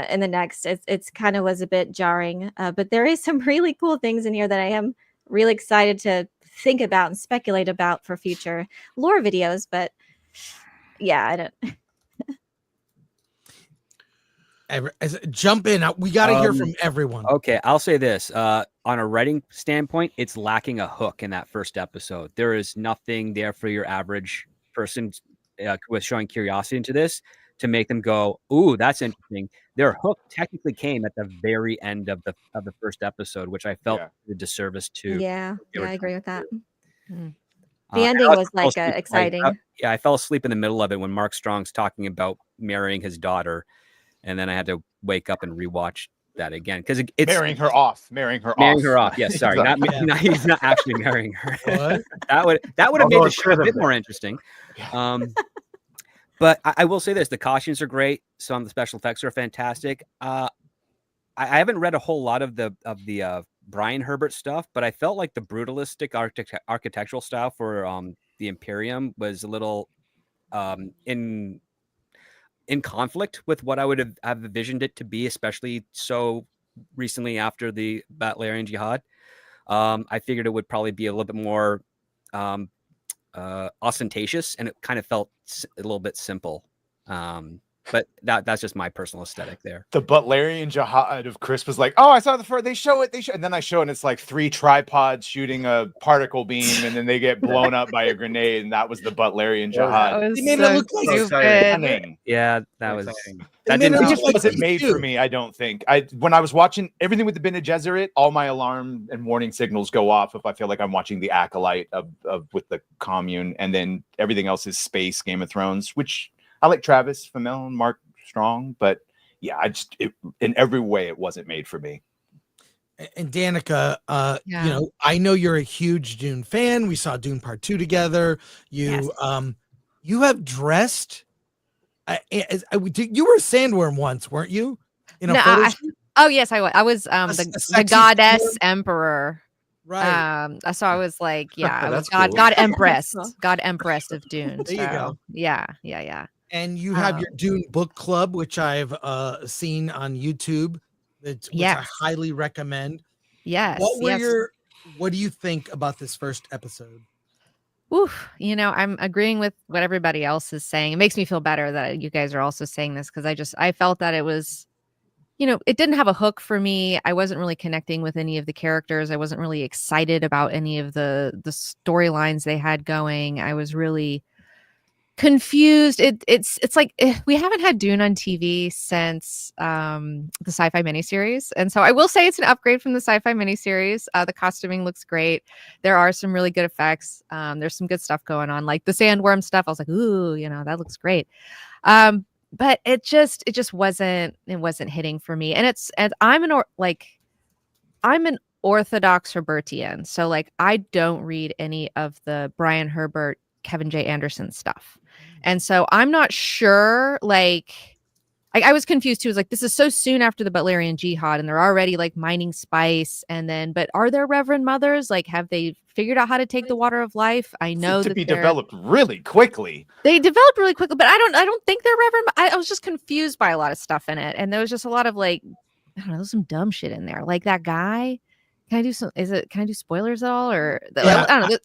in the next. It's kind of was a bit jarring, but there is some really cool things in here that I am really excited to think about and speculate about for future lore videos. But yeah, I don't. Jump in. We got to hear from everyone. Okay, I'll say this. On a writing standpoint, it's lacking a hook in that first episode. There is nothing there for your average person with showing curiosity into this to make them go, "Ooh, that's interesting." Their hook technically came at the very end of the first episode, which I felt a disservice to. Yeah, they were I agree with that. Mm. The and ending I also was fell like asleep- exciting. I fell asleep in the middle of it when Mark Strong's talking about marrying his daughter, and then I had to wake up and rewatch that again because it's Marrying her off. marrying her off. Yes, sorry, he's not actually marrying her. What? that would have Although made the it show could a have bit been. more interesting. But I will say this: the costumes are great. Some of the special effects are fantastic. I haven't read a whole lot of the Brian Herbert stuff, but I felt like the brutalistic architectural style for the Imperium was a little in conflict with what I would have envisioned it to be, especially so recently after the Batlarian Jihad. I figured it would probably be a little bit more ostentatious, and it kind of felt a little bit simple. But that's just my personal aesthetic there. The Butlerian Jihad of Chris was like, "Oh, I saw the first. They show it. And then I show, and it's like 3 tripods shooting a particle beam, and then they get blown up by a grenade, and that was the Butlerian Jihad. That was They made it so look like stupid. Stunning. Yeah, that was Exciting. that They made didn't it It look just like wasn't these made two. for me. I don't think. When I was watching everything with the Bene Gesserit, all my alarm and warning signals go off if I feel like I'm watching the Acolyte of with the Commune, and then everything else is space, Game of Thrones, which I like Travis Fimmel and Mark Strong, but yeah, in every way it wasn't made for me. And Danica, Yeah. you know, I know you're a huge Dune fan. We saw Dune Part 2 together. Yes. You have dressed. You were a sandworm once, weren't you? In a No, photo I- shoot? Oh yes, I was. I was A the sexy goddess sandworm? emperor. Right. So I was like, yeah, I was That's God, cool. God Empress, Cool. God Empress of Dune. There you go. So, yeah. And you have your Um, Dune book club, which I've seen on YouTube, which I Yes. highly recommend. Yes. What do you think about this first episode? Oof, I'm agreeing with what everybody else is saying. It makes me feel better that you guys are also saying this because I felt that it was, it didn't have a hook for me. I wasn't really connecting with any of the characters. I wasn't really excited about any of the storylines they had going. I was really confused. It's like we haven't had Dune on TV since the sci-fi miniseries, and so I will say it's an upgrade from the sci-fi miniseries. The costuming looks great. There are some really good effects. There's some good stuff going on, like the sandworm stuff. I was like, ooh, that looks great. But it just wasn't hitting for me. And I'm an Orthodox Herbertian, so like I don't read any of the Brian Herbert, Kevin J. Anderson stuff. And so I'm not sure, I was confused too. It was like, this is so soon after the Butlerian Jihad and they're already like mining spice. But are there Reverend Mothers? Like, have they figured out how to take the water of life? I know to that be they're- developed really quickly. They developed really quickly, but I don't think they're Reverend. I was just confused by a lot of stuff in it. And there was just a lot of some dumb shit in there. Like that guy. Can I do spoilers at all? Or Yeah, I don't know.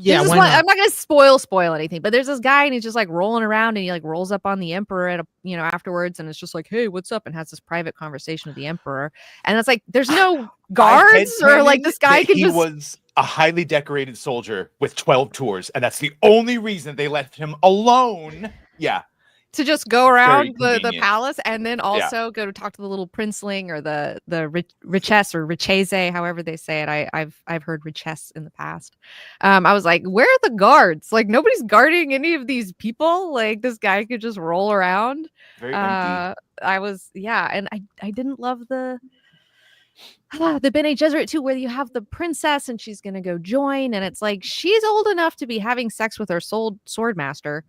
Yeah, why I'm not? not gonna spoil anything, but there's this guy and he's just like rolling around and he like rolls up on the emperor at afterwards, and it's just like, hey, what's up, and has this private conversation with the emperor, and it's like there's no guards or like this guy can he just was a highly decorated soldier with 12 tours, and that's the only reason they left him alone. Yeah. to just go around the convenient. palace and then also go to talk to the little princeling or the richesse or richese, however they say it. I've heard richesse in the past. I was like, where are the guards? Like nobody's guarding any of these people. Like this guy could just roll around. Very empty. And I didn't love the Bene Gesserit too, where you have the princess and she's gonna go join, and it's like she's old enough to be having sex with her sword master.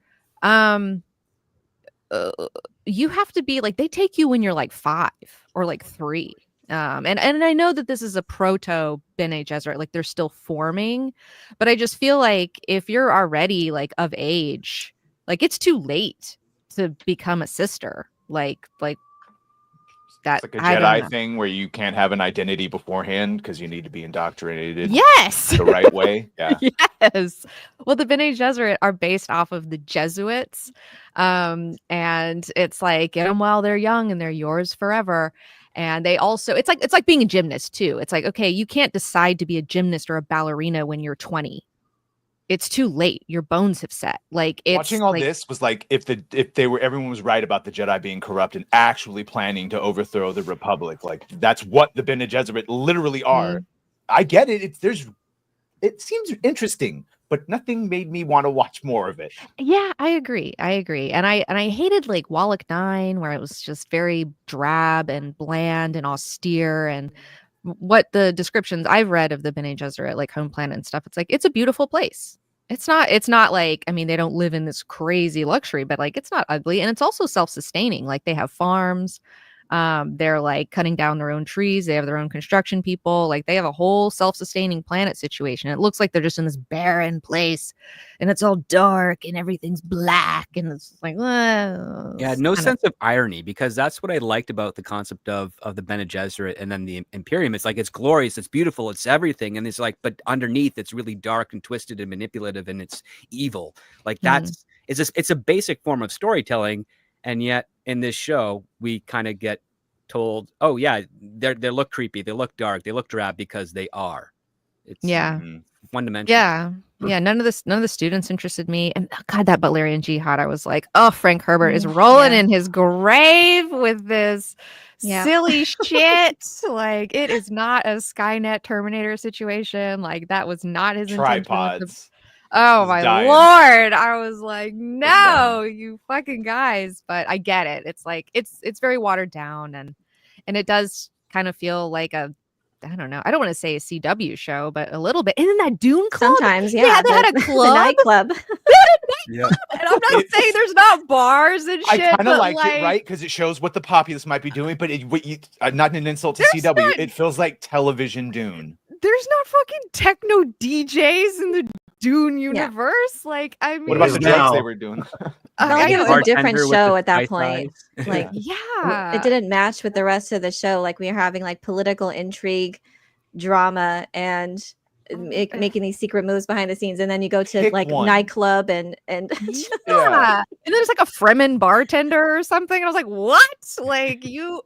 You have to be like, they take you when you're like 5 or like 3. And I know that this is a proto Bene Gesserit, like they're still forming, but I just feel like if you're already like of age, like it's too late to become a sister. Like that. It's like a Jedi thing where you can't have an identity beforehand because you need to be indoctrinated. Yes. The right way. Yeah. Yes. Well, the Bene Gesserit are based off of the Jesuits. And it's like, get them while they're young and they're yours forever. And they also, it's like being a gymnast too. It's like, okay, you can't decide to be a gymnast or a ballerina when you're 20. It's too late. Your bones have set. Like it's watching all this was like if everyone was right about the Jedi being corrupt and actually planning to overthrow the Republic. Like that's what the Bene Gesserit literally are. I get it. It seems interesting, but nothing made me want to watch more of it. Yeah, I agree. And I hated like Wallach 9, where it was just very drab and bland and austere, and what the descriptions I've read of the Bene Gesserit, like home planet and stuff, it's like it's a beautiful place. It's not like, I mean, they don't live in this crazy luxury, but like it's not ugly, and it's also self-sustaining. Like they have farms, they're like cutting down their own trees, they have their own construction people, like they have a whole self-sustaining planet situation. It looks like they're just in this barren place and it's all dark and everything's black, and it's like no sense of irony, because that's what I liked about the concept of the Bene Gesserit and then the Imperium. It's like it's glorious, it's beautiful, it's everything, and it's like, but underneath it's really dark and twisted and manipulative and it's evil. Like that's it's a basic form of storytelling. And yet in this show, we kind of get told, oh yeah, they look creepy, they look dark, they look drab because they are. It's one dimension. Yeah. None of the students interested me. And God, that Butlerian Jihad, I was like, oh, Frank Herbert is rolling in his grave with this silly shit. Like it is not a Skynet Terminator situation. Like that was not his tripods. Oh my Lord. I was like, no, you fucking guys. But I get it. It's like it's very watered down, and it does kind of feel like I don't know. I don't want to say a CW show, but a little bit. Isn't that Dune Club? Sometimes, They had a club. nightclub. And I'm not saying there's not bars and shit. I kind of liked it, right? Because it shows what the populace might be doing, but not an insult to CW. It feels like television Dune. There's not fucking techno DJs in the Dune universe. Like, I mean, what about the drugs they were doing? I think it was a different show at that point. Like, it didn't match with the rest of the show. Like, we were having like political intrigue, drama, and making these secret moves behind the scenes, and then you go to nightclub and and then there's like a Fremen bartender or something, and I was like, what? Like you.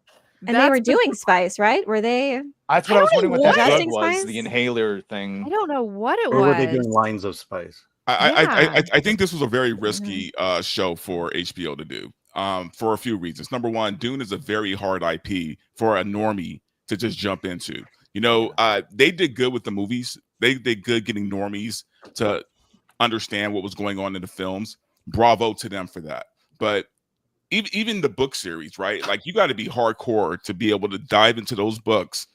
And they were doing spice, right? Were they? That's what I was wondering what that drug was. Spice? The inhaler thing. I don't know what it was. Or were they doing lines of spice? I think this was a very risky show for HBO to do for a few reasons. Number one, Dune is a very hard IP for a normie to just jump into. You know, they did good with the movies. They did good getting normies to understand what was going on in the films. Bravo to them for that. But even the book series, right? Like you got to be hardcore to be able to dive into those books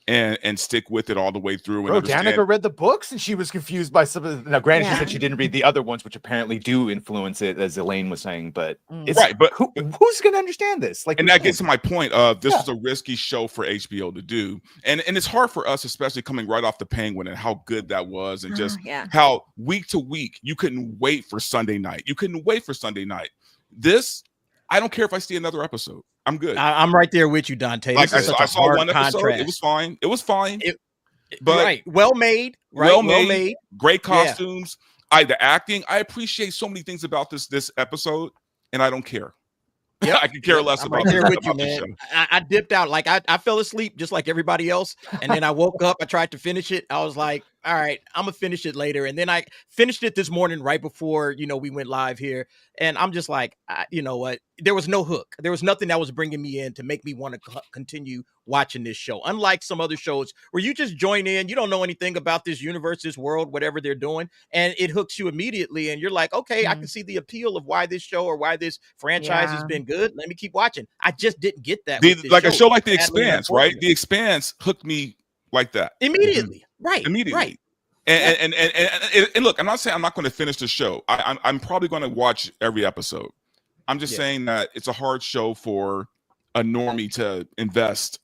and stick with it all the way through. Bro, Danica read the books and she was confused by some of the. Now, granted, she said she didn't read the other ones, which apparently do influence it, as Elaine was saying. But it's right. But who's going to understand this? Like, and that gets to my point of this was a risky show for HBO to do, and it's hard for us, especially coming right off the Penguin and how good that was, and just how week to week you couldn't wait for Sunday night. You couldn't wait for Sunday night. This. I don't care if I see another episode. I'm good. I'm right there with you, Dante. Like I saw one episode. It was fine. But right, well made, right? well Well made, made. great Yeah. costumes. The acting. I appreciate so many things about this episode, and I don't care. Yep. I could care less I'm about right there this, with you, about this man. show. I dipped out. Like I fell asleep just like everybody else. And then I woke up. I tried to finish it. I was like, all right, I'm gonna finish it later. And then I finished it this morning right before, we went live here. And I'm just like, you know what? There was no hook. There was nothing that was bringing me in to make me want to continue watching this show. Unlike some other shows where you just join in, you don't know anything about this universe, this world, whatever they're doing, and it hooks you immediately. And you're like, okay, I can see the appeal of why this show or why this franchise has been good. Let me keep watching. I just didn't get that. A show like The Expanse, right? The Expanse hooked me like that immediately, right? Immediately. Right. And look, I'm not saying I'm not going to finish the show. I'm probably going to watch every episode. I'm just saying that it's a hard show for a normie to invest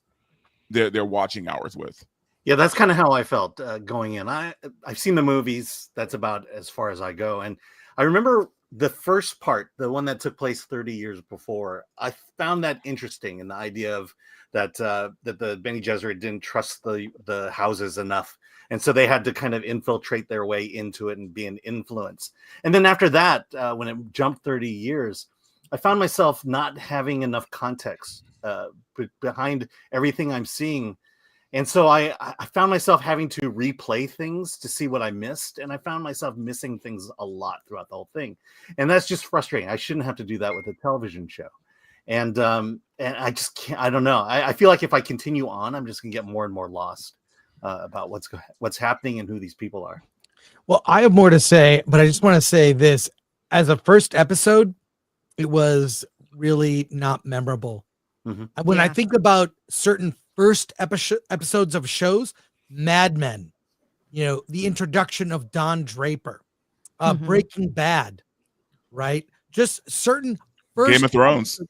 their watching hours with. Yeah, that's kind of how I felt going in. I've seen the movies. That's about as far as I go. And I remember the first part, the one that took place 30 years before. I found that interesting, and the idea of that the Bene Gesserit didn't trust the houses enough, and so they had to kind of infiltrate their way into it and be an influence. And then after that, when it jumped 30 years, I found myself not having enough context behind everything I'm seeing. And so I found myself having to replay things to see what I missed. And I found myself missing things a lot throughout the whole thing. And that's just frustrating. I shouldn't have to do that with a television show. And I just can't, I don't know. I feel like if I continue on, I'm just gonna get more and more lost about what's happening and who these people are. Well, I have more to say, but I just want to say this. As a first episode, it was really not memorable. Mm-hmm. When I think about certain first episodes of shows, Mad Men, the introduction of Don Draper, Breaking Bad, right? Just certain first Game of Thrones.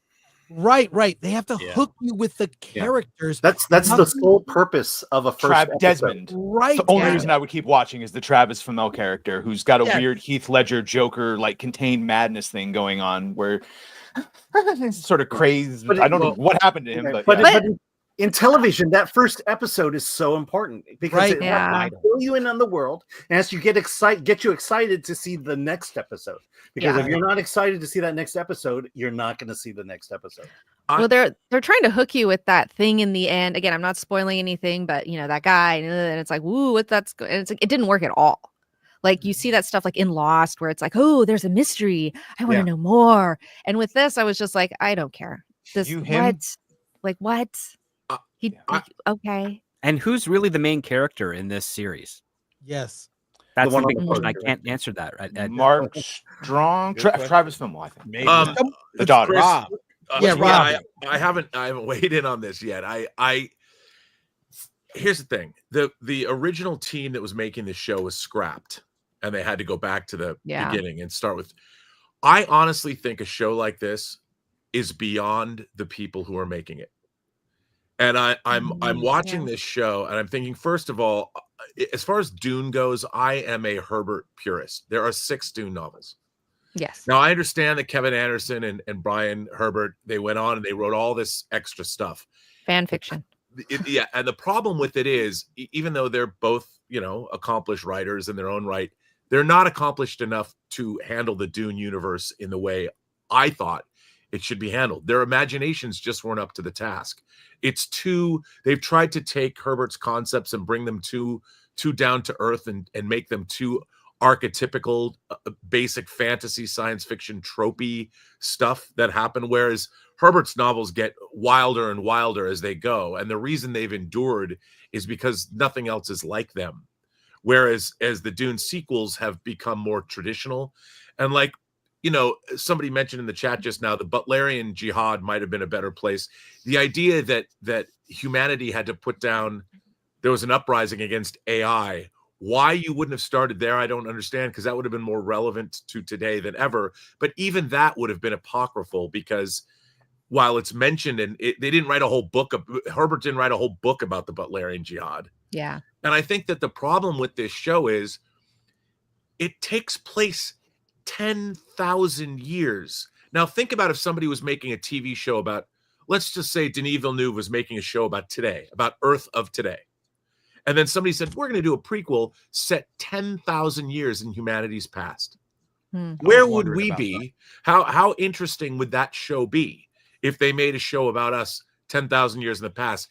Right. They have to hook you with the characters. That's the sole purpose of a first episode. Desmond. Right. The only reason I would keep watching is the Travis Fimmel character, who's got a weird Heath Ledger Joker like contained madness thing going on, where it's sort of crazy. I don't know what happened to him, but in television, that first episode is so important because it has to fill you in on the world, and as you get you excited to see the next episode. Because if you're not excited to see that next episode, you're not going to see the next episode. Well, they're trying to hook you with that thing in the end. Again, I'm not spoiling anything, but that guy, and it's like, ooh, and it's like it didn't work at all. Like you see that stuff like in Lost, where it's like, oh, there's a mystery. I want to know more. And with this, I was just like, I don't care. What? Okay. And who's really the main character in this series? Yes. That's the big question. I can't answer that. Right? Mark Strong, Travis Fimmel, I think. Maybe. The daughter. Rob. Rob. I haven't weighed in on this yet. Here's the thing. The original team that was making this show was scrapped, and they had to go back to the beginning and start with. I honestly think a show like this is beyond the people who are making it. And I'm watching this show, and I'm thinking, first of all, as far as Dune goes, I am a Herbert purist. There are 6 Dune novels. Yes. Now, I understand that Kevin Anderson and Brian Herbert, they went on and they wrote all this extra stuff. Fan fiction. And the problem with it is, even though they're both, accomplished writers in their own right, they're not accomplished enough to handle the Dune universe in the way I thought it should be handled. Their imaginations just weren't up to the task. They've tried to take Herbert's concepts and bring them too down to earth and make them too archetypical, basic fantasy, science fiction, tropey stuff that happen. Whereas Herbert's novels get wilder and wilder as they go. And the reason they've endured is because nothing else is like them. Whereas as the Dune sequels have become more traditional, and somebody mentioned in the chat just now, the Butlerian Jihad might have been a better place. The idea that humanity had to put down, there was an uprising against AI. Why you wouldn't have started there, I don't understand, because that would have been more relevant to today than ever. But even that would have been apocryphal, because while it's mentioned, and they didn't write a whole book, Herbert didn't write a whole book about the Butlerian Jihad. Yeah. And I think that the problem with this show is it takes place 10,000 years. Now, think about if somebody was making a TV show about, let's just say Denis Villeneuve was making a show about today, about Earth of today. And then somebody said, we're going to do a prequel set 10,000 years in humanity's past. Where would we be? How interesting would that show be if they made a show about us 10,000 years in the past?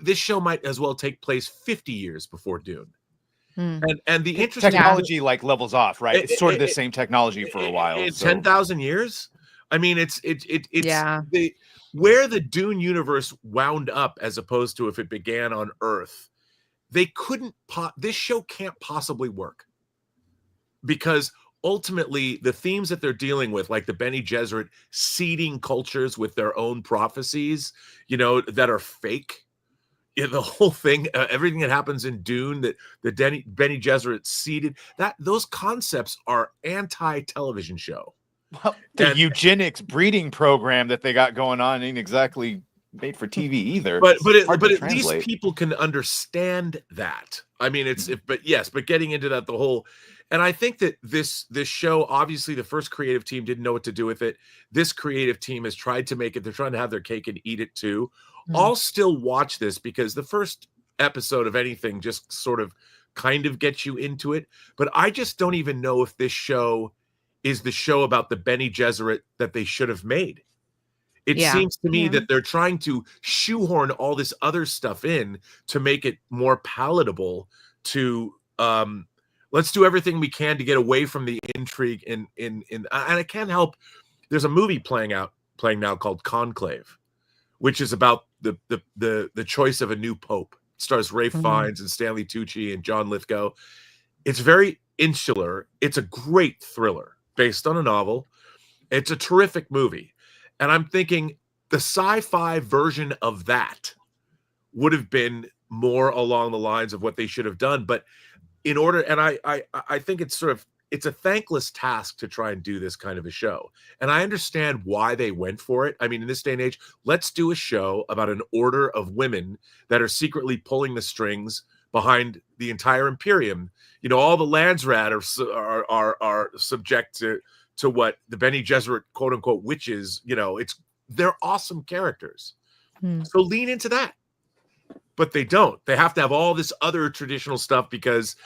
This show might as well take place 50 years before Dune. And the interesting technology like levels off, right? It's sort of the same technology for a while. In 10,000 years? I mean, it's where the Dune universe wound up as opposed to if it began on Earth. They couldn't this show can't possibly work because ultimately the themes that they're dealing with, like the Bene Gesserit seeding cultures with their own prophecies, you know, that are fake. Yeah, the whole thing, everything that happens in Dune, that the Bene Gesserit seeded, those concepts are anti-television show. Well, the eugenics breeding program that they got going on ain't exactly made for TV either. But at least people can understand that. I mean, but getting into that, the whole, and I think that this show, obviously the first creative team didn't know what to do with it. This creative team has tried to make it. They're trying to have their cake and eat it too. I'll still watch this because the first episode of anything just sort of kind of gets you into it. But I just don't even know if this show is the show about the Bene Gesserit that they should have made. It seems to me that they're trying to shoehorn all this other stuff in to make it more palatable to let's do everything we can to get away from the intrigue and I can't help. There's a movie playing now called Conclave, which is about the choice of a new pope. It stars Ralph Fiennes and Stanley Tucci and John Lithgow. It's very insular. It's a great thriller based on a novel. It's a terrific movie. And I'm thinking the sci-fi version of that would have been more along the lines of what they should have done. But in order, and I think it's a thankless task to try and do this kind of a show. And I understand why they went for it. I mean, in this day and age, let's do a show about an order of women that are secretly pulling the strings behind the entire Imperium. You know, all the Landsrat are subject to what the Bene Gesserit quote unquote witches, you know, they're awesome characters. So lean into that. But they don't. They have to have all this other traditional stuff because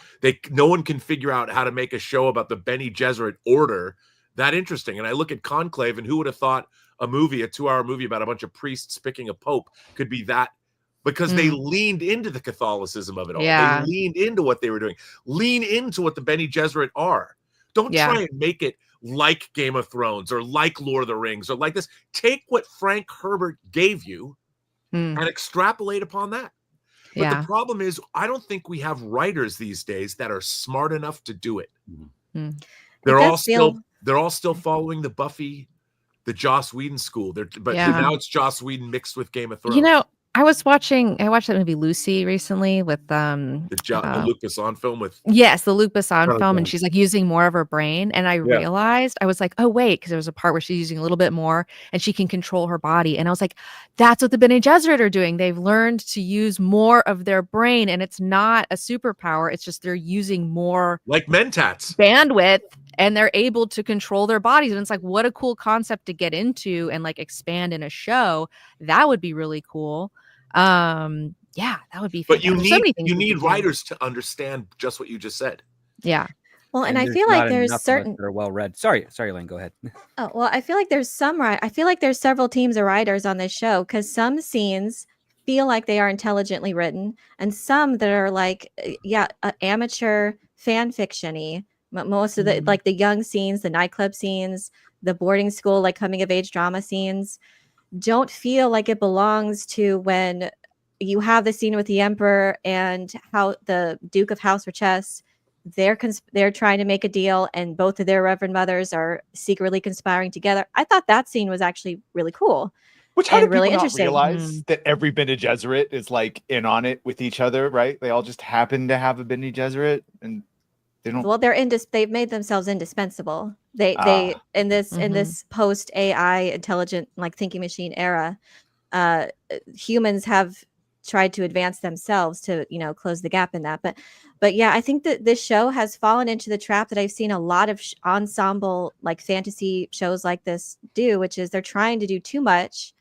no one can figure out how to make a show about the Bene Gesserit order that interesting. And I look at Conclave, and who would have thought a 2-hour movie about a bunch of priests picking a pope could be that? Because they leaned into the Catholicism of it all. They leaned into what they were doing. Lean into what the Bene Gesserit are. Don't try and make it like Game of Thrones or like Lord of the Rings or like this. Take what Frank Herbert gave you and extrapolate upon that. But the problem is, I don't think we have writers these days that are smart enough to do it. They're all still following the Buffy, the Joss Whedon school. Now it's Joss Whedon mixed with Game of Thrones. You know, I watched that movie Lucy recently with the Luc Besson film with the Luc Besson film, and she's like using more of her brain, and I realized, I was like, oh wait, because there was a part where she's using a little bit more and she can control her body, and I was like, that's what the Bene Gesserit are doing. They've learned to use more of their brain, and it's not a superpower, it's just they're using more like Mentats bandwidth, and they're able to control their bodies. And it's like, what a cool concept to get into and like expand in a show. That would be really cool. That would be fantastic. But you need writers to understand just what you just said. Well, and I feel like there's certain that are well read. Sorry, Elaine, go ahead. Oh, well, I feel like there's several teams of writers on this show, because some scenes feel like they are intelligently written, and some that are like amateur fan fiction-y. Most of the like the young scenes, the nightclub scenes, the boarding school like coming of age drama scenes don't feel like it belongs to when you have the scene with the Emperor and how the Duke of House or Chess, they're trying to make a deal, and both of their reverend mothers are secretly conspiring together. I thought that scene was actually really cool. Which how do really people not realize that every Bene Gesserit is like in on it with each other, right? They all just happen to have a Bene Gesserit, and they don't. Well, they've made themselves indispensable. They in this post AI intelligent like thinking machine era, humans have tried to advance themselves to close the gap in that. But yeah, I think that this show has fallen into the trap that I've seen a lot of ensemble like fantasy shows like this do, which is they're trying to do too much,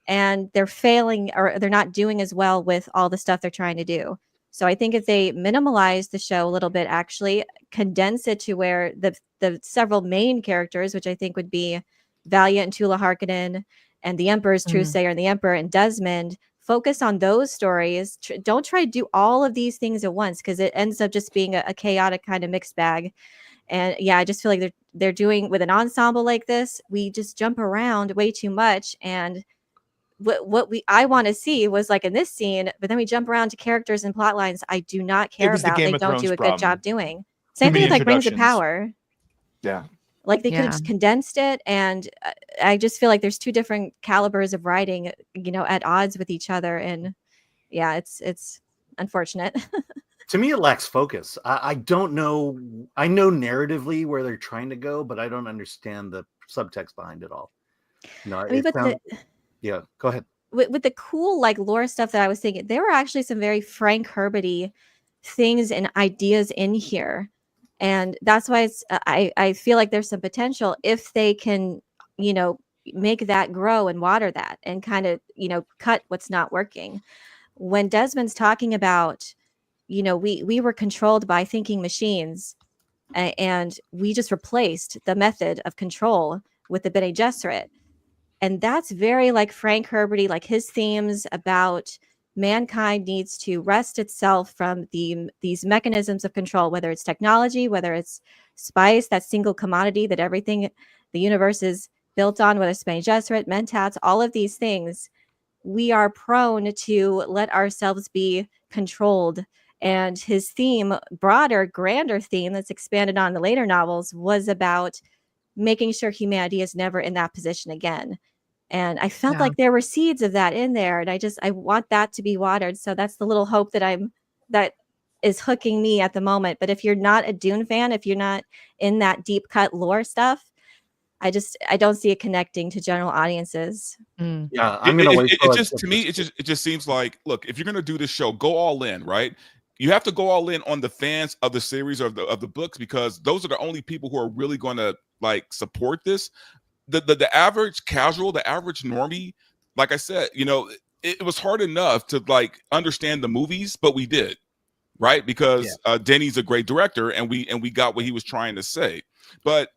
and they're failing, or they're not doing as well with all the stuff they're trying to do. So I think if they minimalize the show a little bit, actually condense it to where the several main characters, which I think would be Valiant and Tula Harkonnen and the Emperor's Truesayer and the Emperor and Desmond, focus on those stories. Don't try to do all of these things at once, because it ends up just being a chaotic kind of mixed bag. And yeah, I just feel like they're doing with an ensemble like this, we just jump around way too much. And what I want to see was like in this scene, but then we jump around to characters and plot lines I do not care was the about. Game They of don't Thrones do a good problem. job doing. Too Same thing many with like Rings of introductions. Power. Yeah. Like they could have Yeah. just condensed it, and I just feel like there's two different calibers of writing, at odds with each other, and yeah, it's unfortunate. To me, it lacks focus. I don't know. I know narratively where they're trying to go, but I don't understand the subtext behind it all. I mean, but yeah, go ahead. With the cool like lore stuff that I was thinking, there were actually some very Frank Herbert-y things and ideas in here, and that's why I feel like there's some potential if they can make that grow and water that and kind of cut what's not working. When Desmond's talking about we were controlled by thinking machines, and we just replaced the method of control with the Bene Gesserit. And that's very like Frank Herbert-y, like his themes about mankind needs to wrest itself from these mechanisms of control, whether it's technology, whether it's spice, that single commodity that everything the universe is built on, whether it's Bene Gesserit, Mentats, all of these things. We are prone to let ourselves be controlled. And his theme, broader, grander theme that's expanded on the later novels, was about making sure humanity is never in that position again. And I felt like there were seeds of that in there, and I want that to be watered. So that's the little hope that is hooking me at the moment. But if you're not a Dune fan, if you're not in that deep cut lore stuff, I don't see it connecting to general audiences. Yeah, I'm gonna wait. It just seems like, look, if you're gonna do this show, go all in, right? You have to go all in on the fans of the series or of the books, because those are the only people who are really going to like support this. The average casual, the average normie, like I said, it was hard enough to like understand the movies, but we did, right? Because Denny's a great director, and we got what he was trying to say. But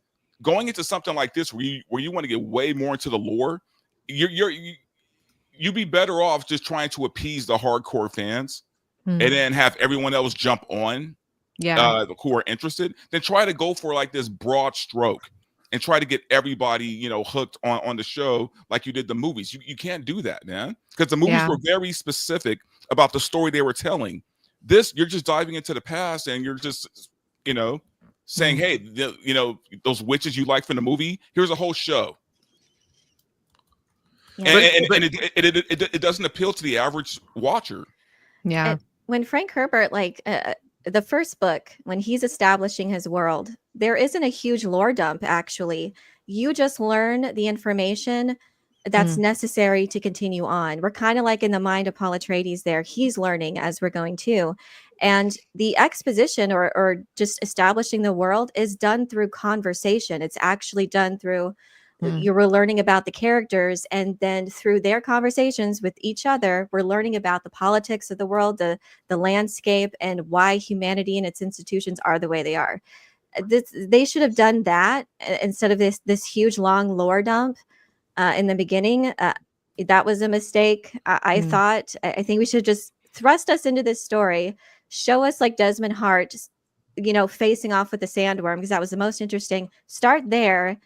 going into something like this, where you want to get way more into the lore, you'd be better off just trying to appease the hardcore fans, and then have everyone else jump on, who are interested, then try to go for like this broad stroke and try to get everybody, hooked on the show like you did the movies. You can't do that, man, because the movies were very specific about the story they were telling. This, you're just diving into the past, and you're just, saying, hey, those witches you like from the movie, here's a whole show. Yeah. And it doesn't appeal to the average watcher. Yeah. When Frank Herbert, the first book, when he's establishing his world, there isn't a huge lore dump, actually. You just learn the information that's necessary to continue on. We're kind of like in the mind of Paul Atreides there. He's learning as we're going too. And the exposition or just establishing the world is done through conversation. It's actually done through you're learning about the characters, and then through their conversations with each other, we're learning about the politics of the world, the landscape, and why humanity and its institutions are the way they are. They should have done that instead of this huge long lore dump in the beginning. That was a mistake. I thought. I think we should just thrust us into this story, show us like Desmond Hart, facing off with the sandworm, because that was the most interesting. Start there.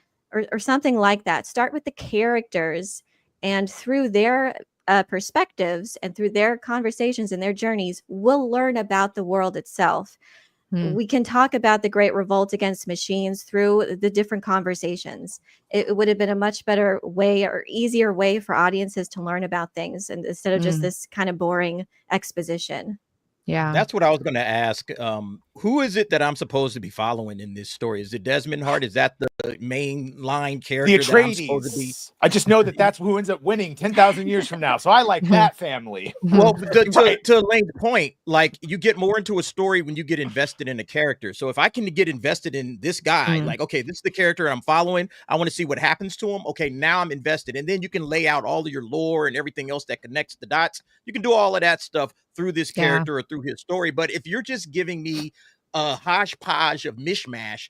Or something like that. Start with the characters, and through their perspectives and through their conversations and their journeys, we'll learn about the world itself. We can talk about the Great Revolt against machines through the different conversations. It would have been a much better way or easier way for audiences to learn about things, and instead of just this kind of boring exposition. Yeah, that's what I was going to ask. who is it that I'm supposed to be following in this story? Is it Desmond Hart? Is that the main line character The that I'm supposed to be? Atreides. I just know that that's who ends up winning 10,000 years from now. So I like that family. Well, Right. to Elaine's point, like you get more into a story when you get invested in a character. So if I can get invested in this guy, like, okay, this is the character I'm following. I want to see what happens to him. Okay, now I'm invested. And then you can lay out all of your lore and everything else that connects the dots. You can do all of that stuff through this character or through his story. But if you're just giving me a hodgepodge of mishmash,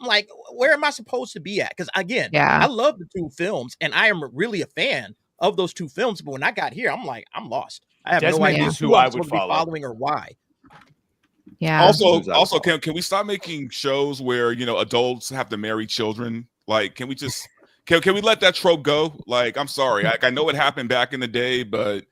I'm like, where am I supposed to be at? Because again, I love the two films and I am really a fan of those two films. But when I got here, I'm like, I'm lost. I have Desmond no idea is who who I I'm would supposed to be follow. following or why. Yeah. Also, can we stop making shows where adults have to marry children? Like, can we just can we let that trope go? Like, I'm sorry, I know it happened back in the day, but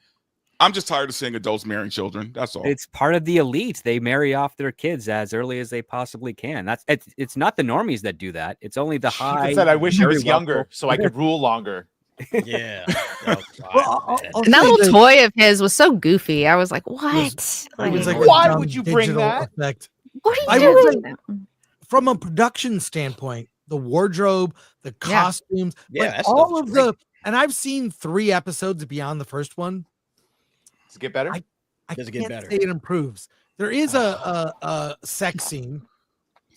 I'm just tired of seeing adults marrying children. That's all. It's part of the elite. They marry off their kids as early as they possibly can. It's not the normies that do that. It's only the high. He said, "I wish I very was younger wealthy- so I could rule longer." Yeah. I'll And say that little that toy of his was so goofy. I was like, what? It was like Why a dumb would you bring digital that? effect. What I are you will doing? say, from a production standpoint, the wardrobe, the costumes, Yeah, like that stuff all is of great. the, and I've seen 3 episodes beyond the first one. Does it get better? I Does it get can't better? say it improves. There is a sex scene,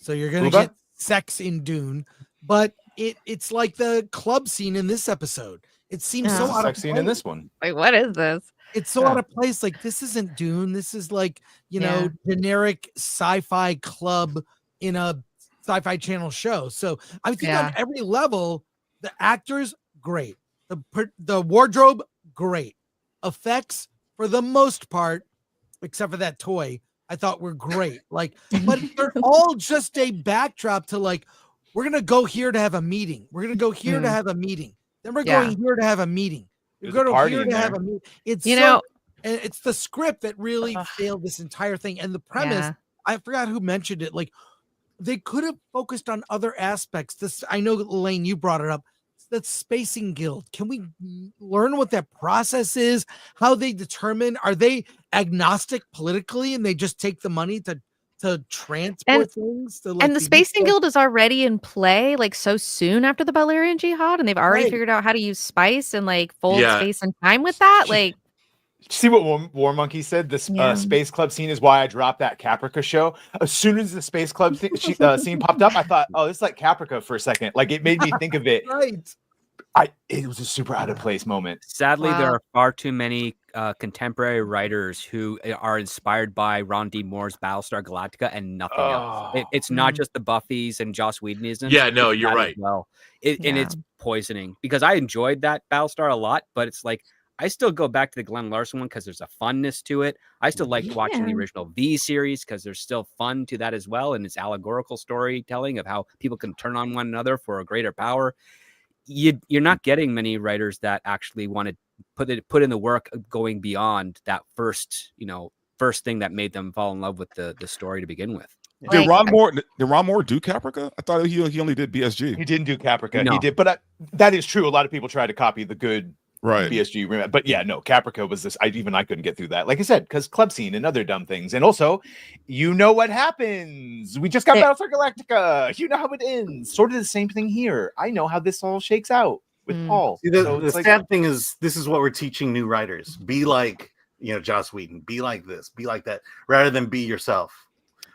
so you're gonna Uba? get sex in Dune, but it's like the club scene in this episode. It seems so There's a out of sex scene in place. this one. Like, what is this? It's so out of place. Like, this isn't Dune. This is like, generic sci-fi club in a sci-fi channel show. So I think on every level, the actors, great. The wardrobe, great. Effects, for the most part, except for that toy, I thought were great. Like, but they're all just a backdrop to like, we're going to go here to have a meeting. We're going to go here to have a meeting. Then we're going here to have a meeting. We're There's a going party here in to have there. a meeting. It's You so, know- and it's the script that really failed this entire thing. And the premise, I forgot who mentioned it. Like, they could have focused on other aspects. This, I know, Elaine, you brought it up. That spacing guild. Can we learn what that process is? How they determine? Are they agnostic politically, and they just take the money to transport things? To, like, And the Spacing Guild is already in play, like, so soon after the Balerian Jihad, and they've already Right. figured out how to use spice and like fold Yeah. space and time with that. Like, See what War Monkey said? This Space Club scene is why I dropped that Caprica show. As soon as the Space Club scene popped up, I thought, oh, this is like Caprica for a second. Like, it made me think of it. Right. It was a super out of place moment. Sadly, there Wow. are far too many contemporary writers who are inspired by Ron D. Moore's Battlestar Galactica and nothing else. It's not just the Buffys and Joss Whedonism. Yeah, no, it's you're that as right. Well, and it's poisoning because I enjoyed that Battlestar a lot, but it's like I still go back to the Glenn Larson one because there's a funness to it. I still like watching the original V series because there's still fun to that as well, and it's allegorical storytelling of how people can turn on one another for a greater power. You're not getting many writers that actually want to put in the work of going beyond that first thing that made them fall in love with the story to begin with. Did Ron Moore do Caprica? I thought he only did BSG. He didn't do Caprica. No. He did, but that is true. A lot of people try to copy the good Right. BSG remake. But yeah, no, Caprica was this. I couldn't get through that. Like I said, because club scene and other dumb things. And also, you know what happens. We just got Battlestar Galactica. You know how it ends. Sort of the same thing here. I know how this all shakes out with Paul. See, the sad thing is, this is what we're teaching new writers. Be like, Joss Whedon. Be like this. Be like that. Rather than be yourself.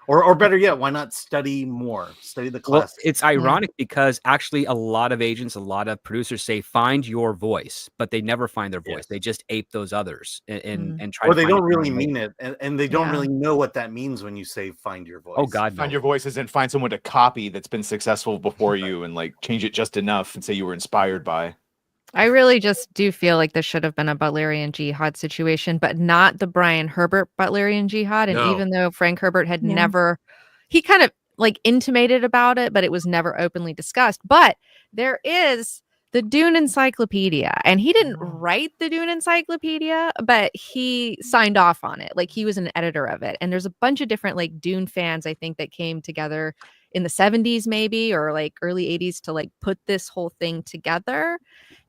Or better yet, why not study more? Study the Well, classics. it's ironic because actually a lot of agents, a lot of producers say find your voice, but they never find their voice. They just ape those others and try. Or to they find don't it really their own way. mean it, and they don't really know what that means when you say find your voice. Oh God, Find no. your voices and find someone to copy that's been successful before you and like change it just enough and say you were inspired by. I really just do feel like this should have been a Butlerian Jihad situation, but not the Brian Herbert Butlerian Jihad. And No. even though Frank Herbert had never, he kind of like intimated about it, but it was never openly discussed. But there is the Dune Encyclopedia, and he didn't write the Dune Encyclopedia, but he signed off on it. Like, he was an editor of it. And there's a bunch of different like Dune fans, I think, that came together in the 70s maybe, or like early 80s to like put this whole thing together.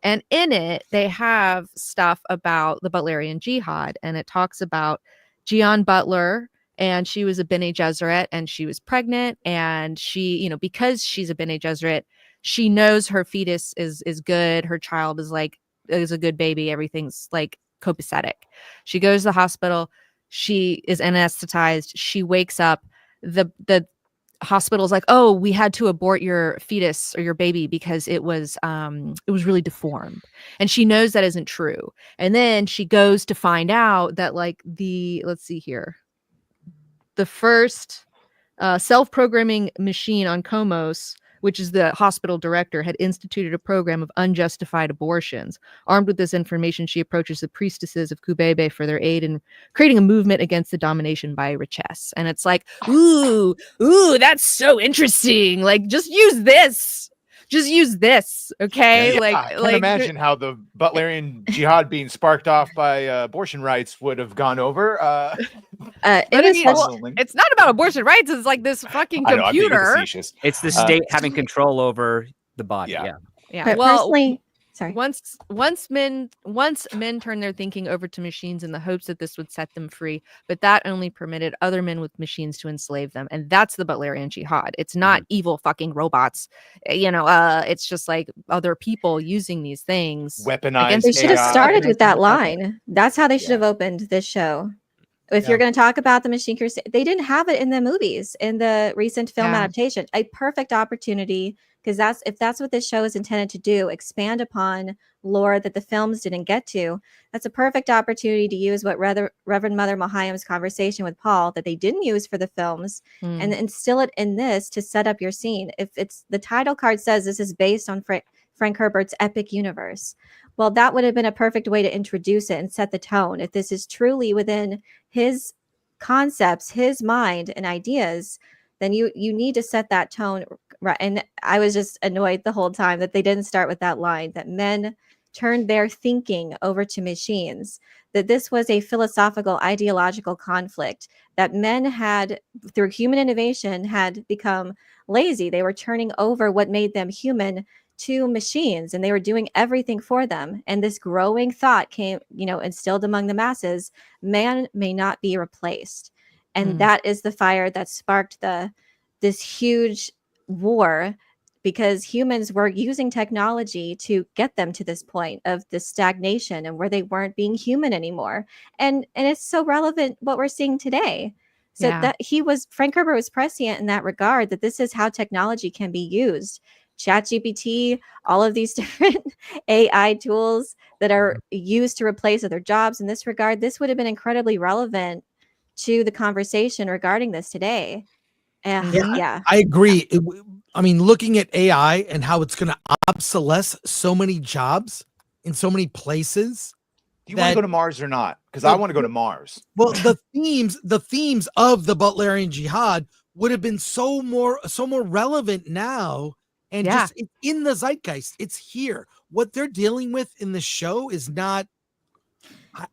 And in it, they have stuff about the Butlerian Jihad, and it talks about Gian Butler and she was a Bene Gesserit, and she was pregnant, and she, you know, because she's a Bene Gesserit, she knows her fetus is good, her child is a good baby, everything's like copacetic. She goes to the hospital, she is anesthetized, she wakes up, the hospital's like, oh, we had to abort your fetus or your baby because it was really deformed, and she knows that isn't true. And then she goes to find out that like let's see here, the first self-programming machine on Komos, which is the hospital director, had instituted a program of unjustified abortions. Armed with this information, she approaches the priestesses of Kubebe for their aid in creating a movement against the domination by richesse. And it's like, ooh, that's so interesting. Like, just use this. Okay. Yeah, like, I can't imagine how the Butlerian jihad being sparked off by abortion rights would have gone over. It's not about abortion rights. It's like this fucking I know, I'm being computer. facetious. It's the state having control over the body. Yeah. Yeah. But Well, personally, sorry. once men turn their thinking over to machines in the hopes that this would set them free, but that only permitted other men with machines to enslave them, and that's the Butlerian jihad. It's not evil fucking robots, it's just like other people using these things Weaponized. They should have AI. started with that line. That's how they should have opened this show. If you're going to talk about the Machine Crusade, they didn't have it in the movies, in the recent film adaptation. A perfect opportunity, because if that's what this show is intended to do, expand upon lore that the films didn't get to. That's a perfect opportunity to use what Reverend Mother Mahayam's conversation with Paul that they didn't use for the films, and instill it in this to set up your scene. If it's the title card says this is based on Frank Herbert's epic universe, well, that would have been a perfect way to introduce it and set the tone. If this is truly within his concepts, his mind and ideas, then you need to set that tone right. And I was just annoyed the whole time that they didn't start with that line, that men turned their thinking over to machines, that this was a philosophical, ideological conflict, that men had, through human innovation, had become lazy. They were turning over what made them human to machines, and they were doing everything for them. And this growing thought came, instilled among the masses: man may not be replaced. And that is the fire that sparked this huge war, because humans were using technology to get them to this point of this stagnation and where they weren't being human anymore. And it's so relevant what we're seeing today. So that Frank Herbert was prescient in that regard, that this is how technology can be used. ChatGPT, all of these different AI tools that are used to replace other jobs in this regard, this would have been incredibly relevant to the conversation regarding this today. Yeah. I agree. Looking at AI and how it's going to obsolesce so many jobs in so many places. Do you want to go to Mars or not? Because I want to go to Mars. Well, the themes of the Butlerian jihad would have been so more relevant now. And just in the zeitgeist, it's here. What they're dealing with in the show is not.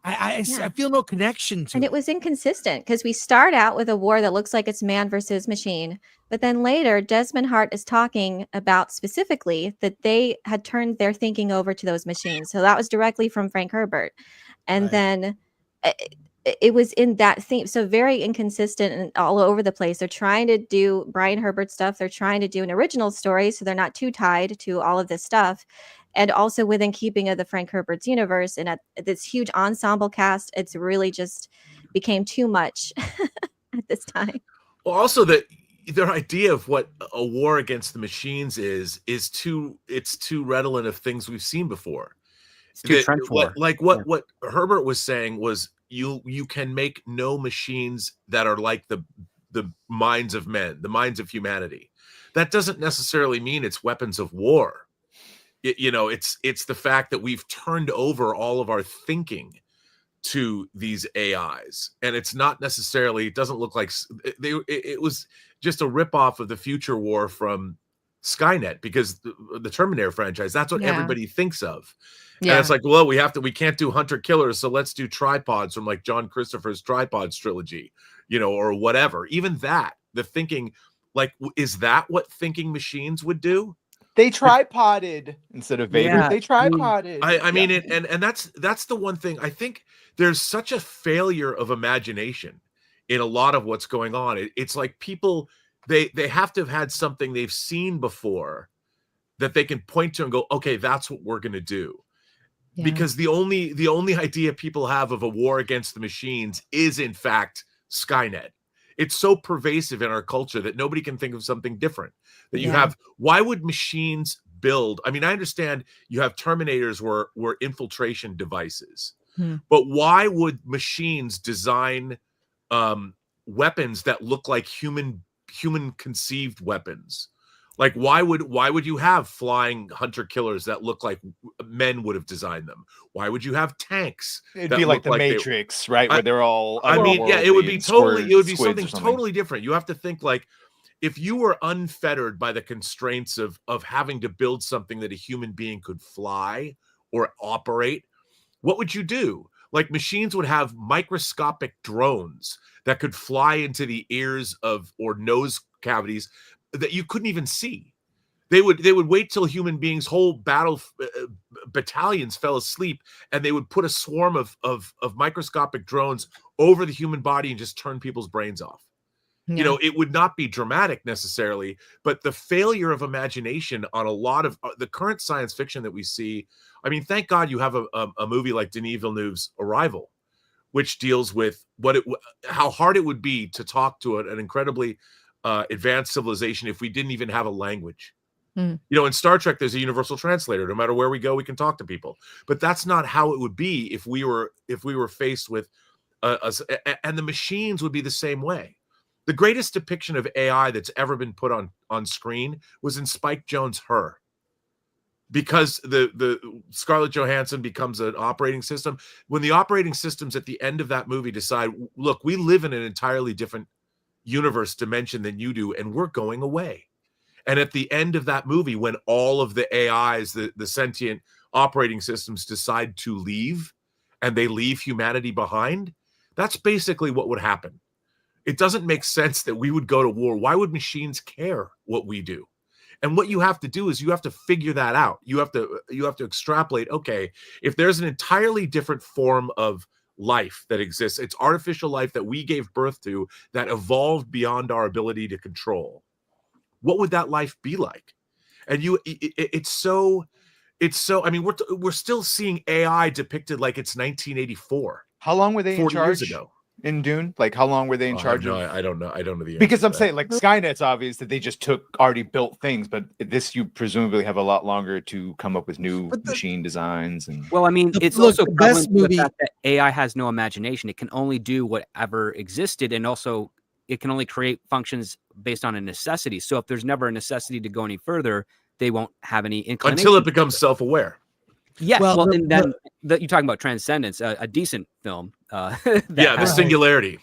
I feel no connection to. And it was inconsistent, because we start out with a war that looks like it's man versus machine, but then later Desmond Hart is talking about specifically that they had turned their thinking over to those machines. So that was directly from Frank Herbert, and then it was in that theme. So very inconsistent and all over the place. They're trying to do Brian Herbert stuff. They're trying to do an original story, so they're not too tied to all of this stuff. And also within keeping of the Frank Herbert's universe, and at this huge ensemble cast, it's really just became too much at this time. Well, also their idea of what a war against the machines is too redolent of things we've seen before. It's too trench war. What Herbert was saying was you can make no machines that are like the minds of men, the minds of humanity. That doesn't necessarily mean it's weapons of war. It's the fact that we've turned over all of our thinking to these AIs, and it's not necessarily. It doesn't look like it was just a ripoff of the future war from Skynet, because the Terminator franchise, that's what everybody thinks of. And it's like, well, we can't do hunter killers, so let's do tripods from like John Christopher's Tripods trilogy, or whatever. Even that, the thinking, like, is that what thinking machines would do? They tripoded instead of Vader. Yeah. They tripoded. I mean, and that's the one thing. I think there's such a failure of imagination in a lot of what's going on. It's like people, they have to have had something they've seen before that they can point to and go, okay, that's what we're going to do. Yeah. Because the only idea people have of a war against the machines is in fact Skynet. It's so pervasive in our culture that nobody can think of something different. That you have, why would machines build? I mean, I understand you have Terminators were infiltration devices, but why would machines design weapons that look like human conceived weapons? Like, why would you have flying hunter killers that look like men would have designed them? Why would you have tanks? It'd be like the Matrix, right? Where they're all. I mean, yeah, it would be totally. It would be something something totally different. You have to think like, if you were unfettered by the constraints of having to build something that a human being could fly or operate, what would you do? Like, machines would have microscopic drones that could fly into the ears of or nose cavities that you couldn't even see. They would wait till human beings, whole battalions fell asleep, and they would put a swarm of microscopic drones over the human body and just turn people's brains off. Yeah. You know, it would not be dramatic necessarily, but the failure of imagination on a lot of the current science fiction that we see. I mean, thank God you have a movie like Denis Villeneuve's Arrival, which deals with how hard it would be to talk to an incredibly advanced civilization if we didn't even have a language. You know, in Star Trek, there's a universal translator. No matter where we go, we can talk to people. But that's not how it would be if we were faced with and the machines would be the same way. The greatest depiction of AI that's ever been put on screen was in Spike Jonze' Her. Because the Scarlett Johansson becomes an operating system. When the operating systems at the end of that movie decide, look, we live in an entirely different universe dimension than you do, and we're going away. And at the end of that movie, when all of the AIs, the sentient operating systems decide to leave, and they leave humanity behind, that's basically what would happen. It doesn't make sense that we would go to war. Why would machines care what we do? And what you have to do is you have to figure that out. You have to extrapolate, okay, if there's an entirely different form of life that exists, it's artificial life that we gave birth to that evolved beyond our ability to control, what would that life be like? And it's so I mean, we're still seeing AI depicted like it's 1984. How long were they in 40 charge years ago in Dune? Like, how long were they in charge of? I don't know the answer Because to I'm that. saying, like, Skynet's obvious that they just took already built things, but this you presumably have a lot longer to come up with new machine designs. And well, I mean, it's look, also the best prevalent to the movie- fact that AI has no imagination. It can only do whatever existed, and also it can only create functions based on a necessity. So if there's never a necessity to go any further, they won't have any inclination Until it becomes self-aware. Yes, Well, well, the- and then you're talking about Transcendence, a decent film. Yeah, the singularity.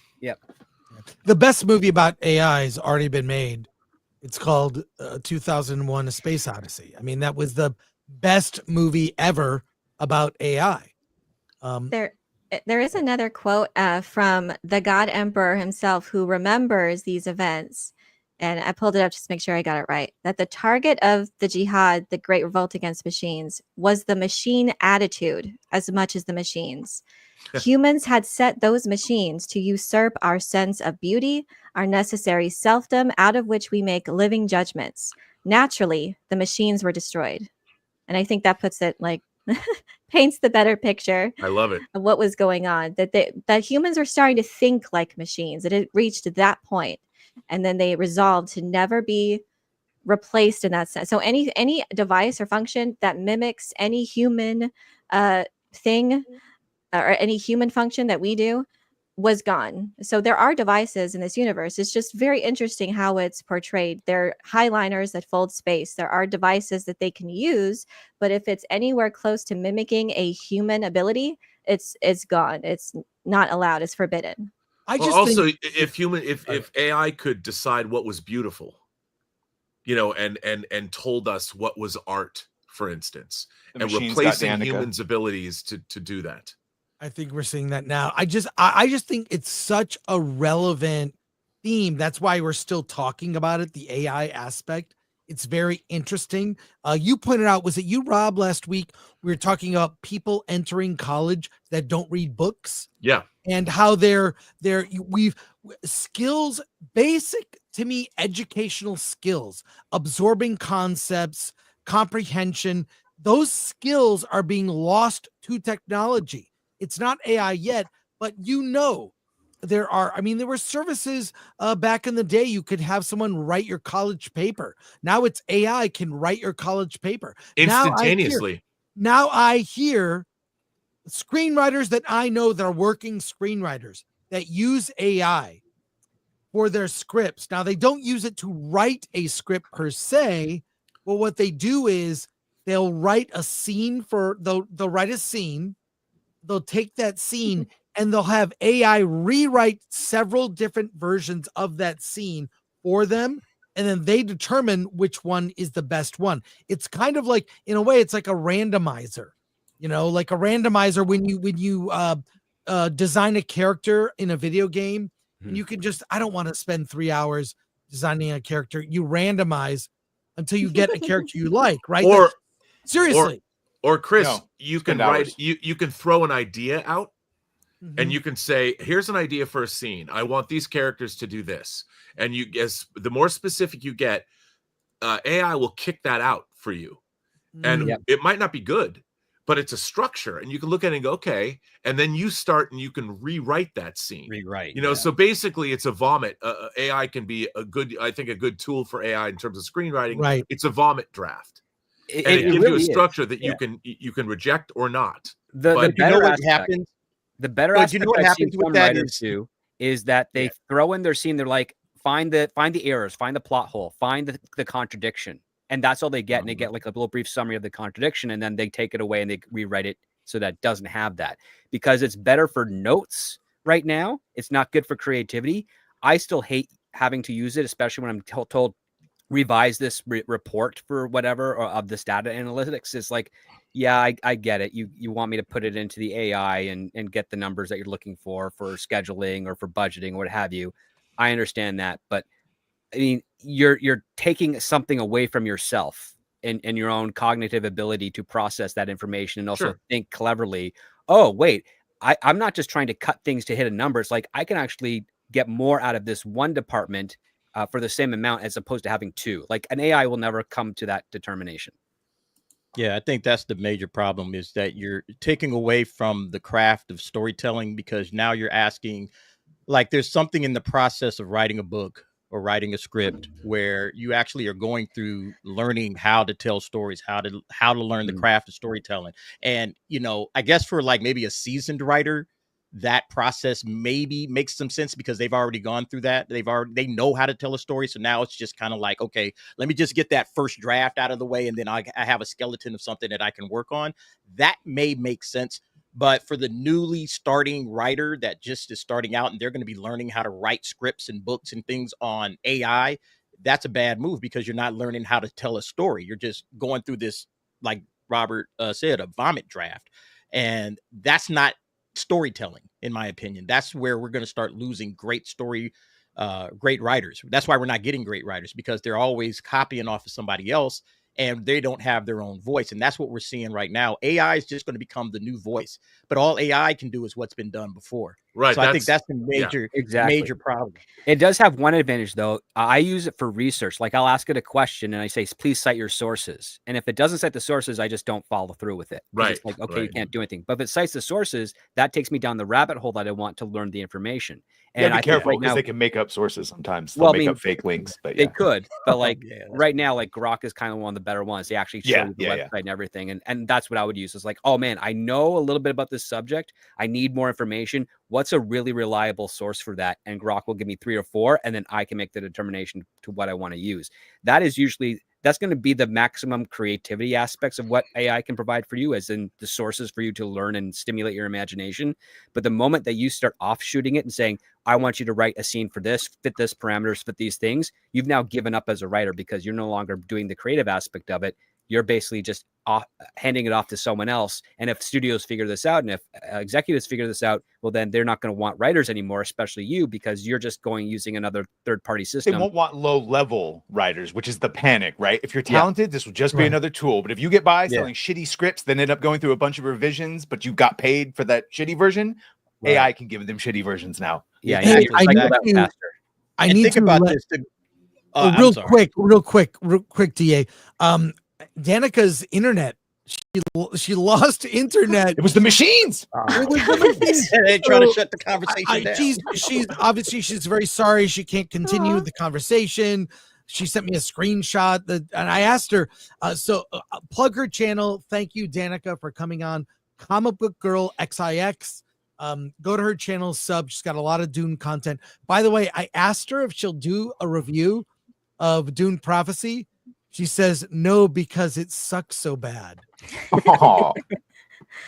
The best movie about AI has already been made. It's called 2001: A Space Odyssey. I mean, that was the best movie ever about AI. There is another quote from the God Emperor himself, who remembers these events, and I pulled it up just to make sure I got it right, that the target of the jihad, the great revolt against machines, was the machine attitude as much as the machines. Humans had set those machines to usurp our sense of beauty, our necessary selfdom, out of which we make living judgments. Naturally, the machines were destroyed. And I think that puts it like, paints the better picture I love it. of what was going on, that humans are starting to think like machines. It had reached that point, and then they resolved to never be replaced in that sense. So any device or function that mimics any human thing or any human function that we do was gone. So there are devices in this universe. It's just very interesting how it's portrayed. They're highliners that fold space. There are devices that they can use, but if it's anywhere close to mimicking a human ability, it's gone. It's not allowed. It's forbidden. I Well, just also, think, if AI could decide what was beautiful, you know, and told us what was art, for instance, The and machines got replacing Danica. humans' abilities to do that. I think we're seeing that now. I just think it's such a relevant theme. That's why we're still talking about it. The AI aspect It's very interesting. You pointed out, was it you, Rob, last week? We were talking about people entering college that don't read books. Yeah. And how we've skills, basic to me, educational skills, absorbing concepts, comprehension, those skills are being lost to technology. It's not AI yet, but there were services back in the day. You could have someone write your college paper. Now it's AI can write your college paper Instantaneously. Now I hear screenwriters that I know that are working screenwriters that use AI for their scripts. Now, they don't use it to write a script per se, but what they do is they'll write a scene they'll write a scene, they'll take that scene and they'll have AI rewrite several different versions of that scene for them. And then they determine which one is the best one. It's kind of like, in a way, it's like a randomizer. Like a randomizer when you design a character in a video game, and you can I don't want to spend 3 hours designing a character. You randomize until you get a character you like, right? Seriously. Or Chris, No, you can you can throw an idea out and you can say, here's an idea for a scene. I want these characters to do this. And the more specific you get, AI will kick that out for you. And it might not be good, but it's a structure, and you can look at it and go, okay, and then you start and you can rewrite that scene. So basically it's a vomit. AI can be a good tool for AI in terms of screenwriting. Right. It's a vomit draft. And it gives you a structure that you can reject or not. The better aspect I've seen some writers do is that they throw in their scene. They're like, find the errors, find the plot hole, find the contradiction. And that's all they get. And they get like a little brief summary of the contradiction, and then they take it away and they rewrite it so that it doesn't have that, because it's better for notes right now. It's not good for creativity. I still hate having to use it, especially when I'm told revise this report for whatever, or of this data analytics. It's like, yeah, I get it. You want me to put it into the AI and get the numbers that you're looking for scheduling or for budgeting or what have you. I understand that, but I mean, you're taking something away from yourself and your own cognitive ability to process that information and also think cleverly. Oh, wait, I'm not just trying to cut things to hit a number. It's like I can actually get more out of this one department for the same amount as opposed to having two. Like an AI will never come to that determination. Yeah, I think that's the major problem, is that you're taking away from the craft of storytelling, because now you're asking, like, there's something in the process of writing a book or writing a script where you actually are going through learning how to tell stories, how to learn the craft of storytelling. And, I guess for like maybe a seasoned writer, that process maybe makes some sense because they've already gone through that. They know how to tell a story. So now it's just kind of like, okay, let me just get that first draft out of the way, and then I have a skeleton of something that I can work on. That may make sense. But for the newly starting writer that just is starting out and they're going to be learning how to write scripts and books and things on AI, that's a bad move, because you're not learning how to tell a story. You're just going through this, like Robert said, a vomit draft. And that's not storytelling, in my opinion. That's where we're going to start losing great writers. That's why we're not getting great writers, because they're always copying off of somebody else and they don't have their own voice. And that's what we're seeing right now. AI is just going to become the new voice, but all AI can do is what's been done before. Right. So I think that's the major problem. It does have one advantage, though. I use it for research. Like, I'll ask it a question and I say, please cite your sources. And if it doesn't cite the sources, I just don't follow through with it. Right. It's like, okay, you can't do anything. But if it cites the sources, that takes me down the rabbit hole that I want to learn the information. And be careful, because they can make up sources sometimes. They'll make up fake links, but they could. But like right now, like Grok is kind of one of the better ones. They actually show you the website and everything. And that's what I would use. It's like, oh man, I know a little bit about this subject. I need more information. What's a really reliable source for that? And Grok will give me 3 or 4, and then I can make the determination to what I want to use. That's going to be the maximum creativity aspects of what AI can provide for you, as in the sources for you to learn and stimulate your imagination. But the moment that you start offshooting it and saying, I want you to write a scene for this, fit this parameters, fit these things, you've now given up as a writer, because you're no longer doing the creative aspect of it. you're basically just handing it off to someone else. And if studios figure this out, and if executives figure this out, well, then they're not going to want writers anymore, especially you, because you're just using another third-party system. They won't want low-level writers, which is the panic, right? If you're talented, this will just be another tool. But if you get by selling shitty scripts, then end up going through a bunch of revisions, but you got paid for that shitty version, AI can give them shitty versions now. Yeah, Hey, I need think to about let- this. real quick, DA. Danica's internet. She lost internet. It was the machines. They're trying to shut the conversation down. She's obviously she's very sorry she can't continue the conversation. She sent me a screenshot and I asked her. Plug her channel. Thank you, Danica, for coming on. Comic Book Girl XIX. Go to her channel, sub. She's got a lot of Dune content. By the way, I asked her if she'll do a review of Dune Prophecy. She says no because it sucks so bad. Oh.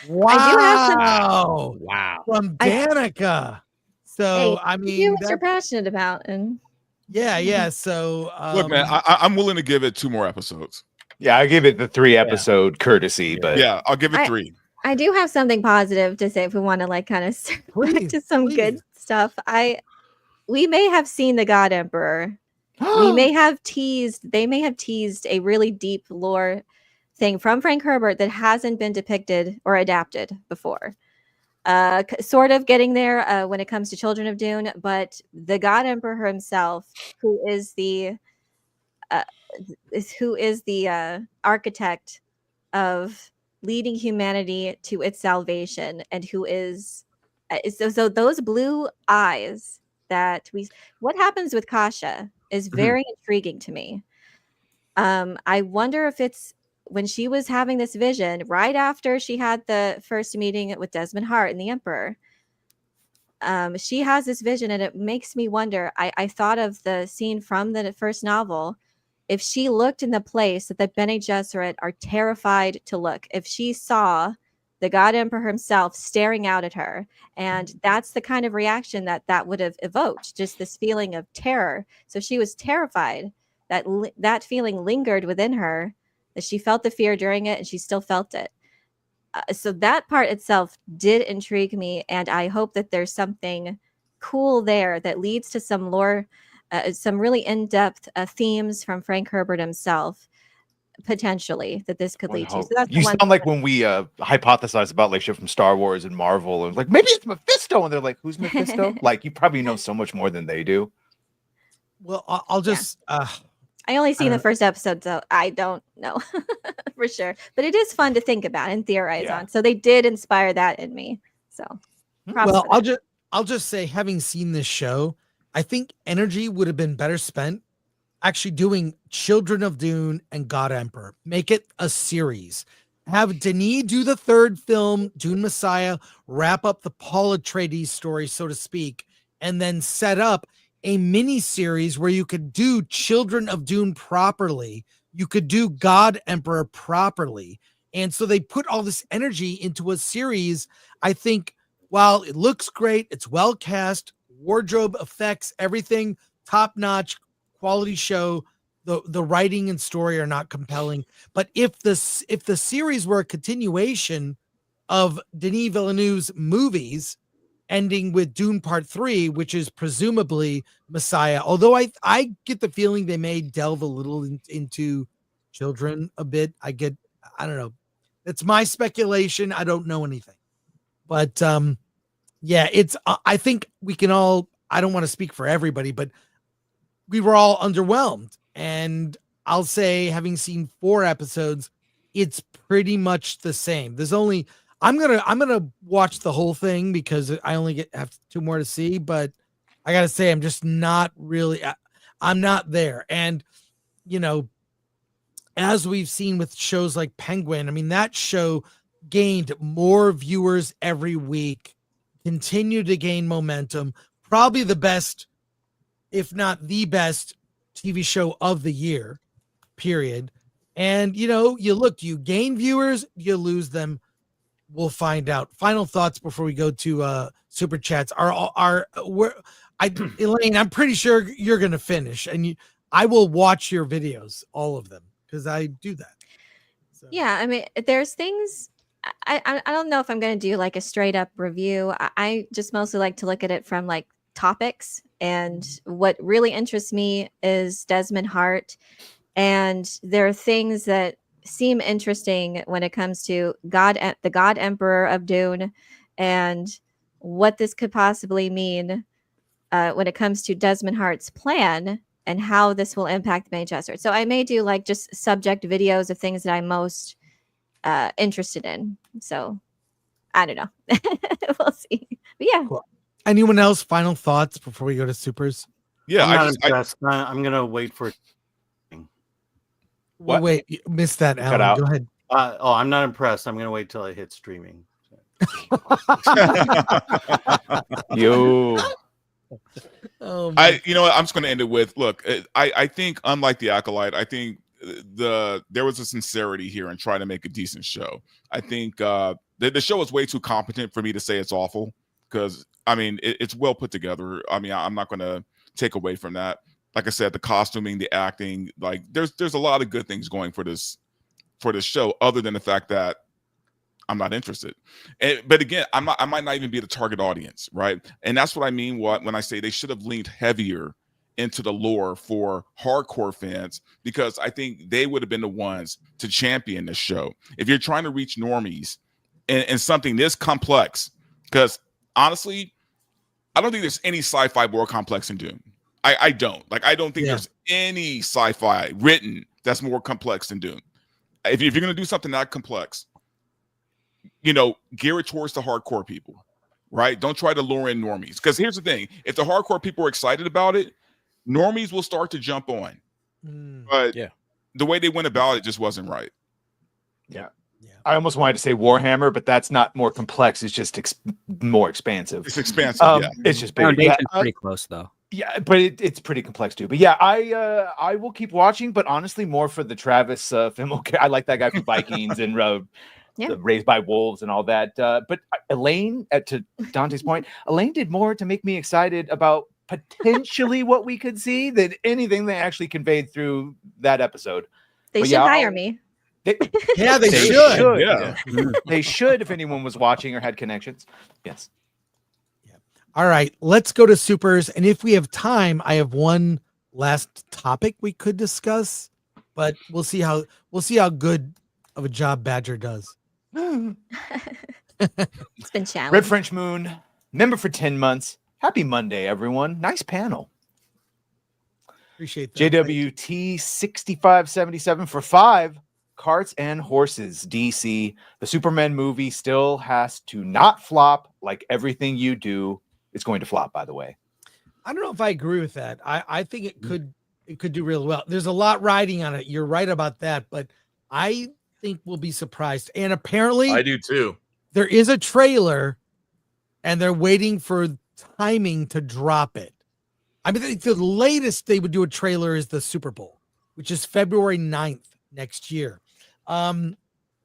Wow. Wow. From Danica. So, Hey, I you do mean, what you're passionate about. And yeah. So, Look, man, I'm willing to give it 2 more episodes. Yeah, I give it the 3 episode courtesy, but yeah, I'll give it 3. I do have something positive to say if we want to like kind of back to some good stuff. We may have seen the God Emperor. They may have teased a really deep lore thing from Frank Herbert that hasn't been depicted or adapted before. Sort of getting there when it comes to Children of Dune, but the God Emperor himself, who is the architect of leading humanity to its salvation, and who is so those blue eyes that what happens with Kasha is very intriguing to me. I wonder if it's when she was having this vision right after she had the first meeting with Desmond Hart and the Emperor. She has this vision, and it makes me wonder. I thought of the scene from the first novel. If she looked in the place that the Bene Gesserit are terrified to look, if she saw the God Emperor himself staring out at her, and that's the kind of reaction that would have evoked, just this feeling of terror. So she was terrified. That feeling lingered within her, that she felt the fear during it, and she still felt it. So that part itself did intrigue me, and I hope that there's something cool there that leads to some lore, some really in-depth themes from Frank Herbert himself, potentially, that this could lead to. So that's you sound like when we hypothesize about like shit from Star Wars and Marvel, and like maybe it's Mephisto, and they're like, "Who's Mephisto?" Like you probably know so much more than they do. Well, I'll just. I only seen the first episode, so I don't know for sure. But it is fun to think about and theorize on. So they did inspire that in me. So, well, I'll just say, having seen this show, I think energy would have been better spent actually doing Children of Dune and God Emperor. Make it a series. Have Denis do the 3rd film, Dune Messiah, wrap up the Paul Atreides story, so to speak, and then set up a mini series where you could do Children of Dune properly. You could do God Emperor properly. And so they put all this energy into a series. I think, while it looks great, it's well cast, wardrobe, effects, everything top notch, quality show. The writing and story are not compelling. But if the series were a continuation of Denis Villeneuve's movies, ending with Dune Part 3, which is presumably Messiah. Although I get the feeling they may delve a little into children a bit. I don't know. It's my speculation. I don't know anything. But it's I think we can all, I don't want to speak for everybody, but we were all underwhelmed. And I'll say, having seen 4 episodes, it's pretty much the same. I'm gonna watch the whole thing because I only have 2 more to see, but I gotta say I'm just not really. I'm not there, and as we've seen with shows like Penguin, I mean that show gained more viewers every week, continued to gain momentum. Probably the best, if not the best, TV show of the year, period. And you gain viewers, you lose them. We'll find out. Final thoughts before we go to super chats. Elaine, I'm pretty sure you're gonna finish, and I will watch your videos, all of them, because I do that. So. Yeah, I mean, there's things. I don't know if I'm going to do like a straight up review. I just mostly like to look at it from like topics, and what really interests me is Desmond Hart, and there are things that seem interesting when it comes to the God Emperor of Dune, and what this could possibly mean when it comes to Desmond Hart's plan and how this will impact Manchester. So I may do like just subject videos of things that I'm most interested in. So I don't know. We'll see. But yeah. Cool. Anyone else? Final thoughts before we go to supers? Yeah, I'm not impressed. I'm gonna wait for. Well, wait, you missed that, Cut Alan. out. Go ahead. I'm not impressed. I'm gonna wait till it hits streaming. Yo. Oh, man. you know what, I'm just going to end it with, look, I think unlike the Acolyte, I think there was a sincerity here in trying to make a decent show. I think the show is way too competent for me to say it's awful, because I mean it's well put together. I mean, I'm not going to take away from that. Like I said, the costuming, the acting, like there's a lot of good things going for this show, other than the fact that I'm not interested. But again, I might not even be the target audience, right? And that's what I mean when I say they should have leaned heavier into the lore for hardcore fans, because I think they would have been the ones to champion the show. If you're trying to reach normies and something this complex, because honestly, I don't think there's any sci-fi more complex than Dune. I don't. Like, I don't think there's any sci-fi written that's more complex than Dune. If you're going to do something that complex, gear it towards the hardcore people, right? Don't try to lure in normies. Because here's the thing. If the hardcore people are excited about it, normies will start to jump on. But the way they went about it just wasn't right. Yeah. I almost wanted to say Warhammer, but that's not more complex. It's just more expansive. It's expansive, It's just big. Foundation's pretty close, though. Yeah, but it's pretty complex too. But yeah, I will keep watching, but honestly, more for the Travis film. Okay, I like that guy from Vikings and the Raised by Wolves and all that. But Elaine, to Dante's point, Elaine did more to make me excited about potentially what we could see than anything they actually conveyed through that episode. They should hire me. They should. Yeah. They should, if anyone was watching or had connections. Yes. All right, let's go to supers. And if we have time, I have one last topic we could discuss, but we'll see how good of a job Badger does. It's been challenging. Red French Moon, member for 10 months. Happy Monday, everyone. Nice panel. Appreciate that. JWT 6577 for 5 carts and horses. DC, the Superman movie still has to not flop like everything you do. It's going to flop, by the way. I don't know if I agree with that. I think it could do really well. There's a lot riding on it. You're right about that, but I think we'll be surprised. And apparently I do too. There is a trailer and they're waiting for timing to drop it. I mean, the latest they would do a trailer is the Super Bowl, which is February 9th next year.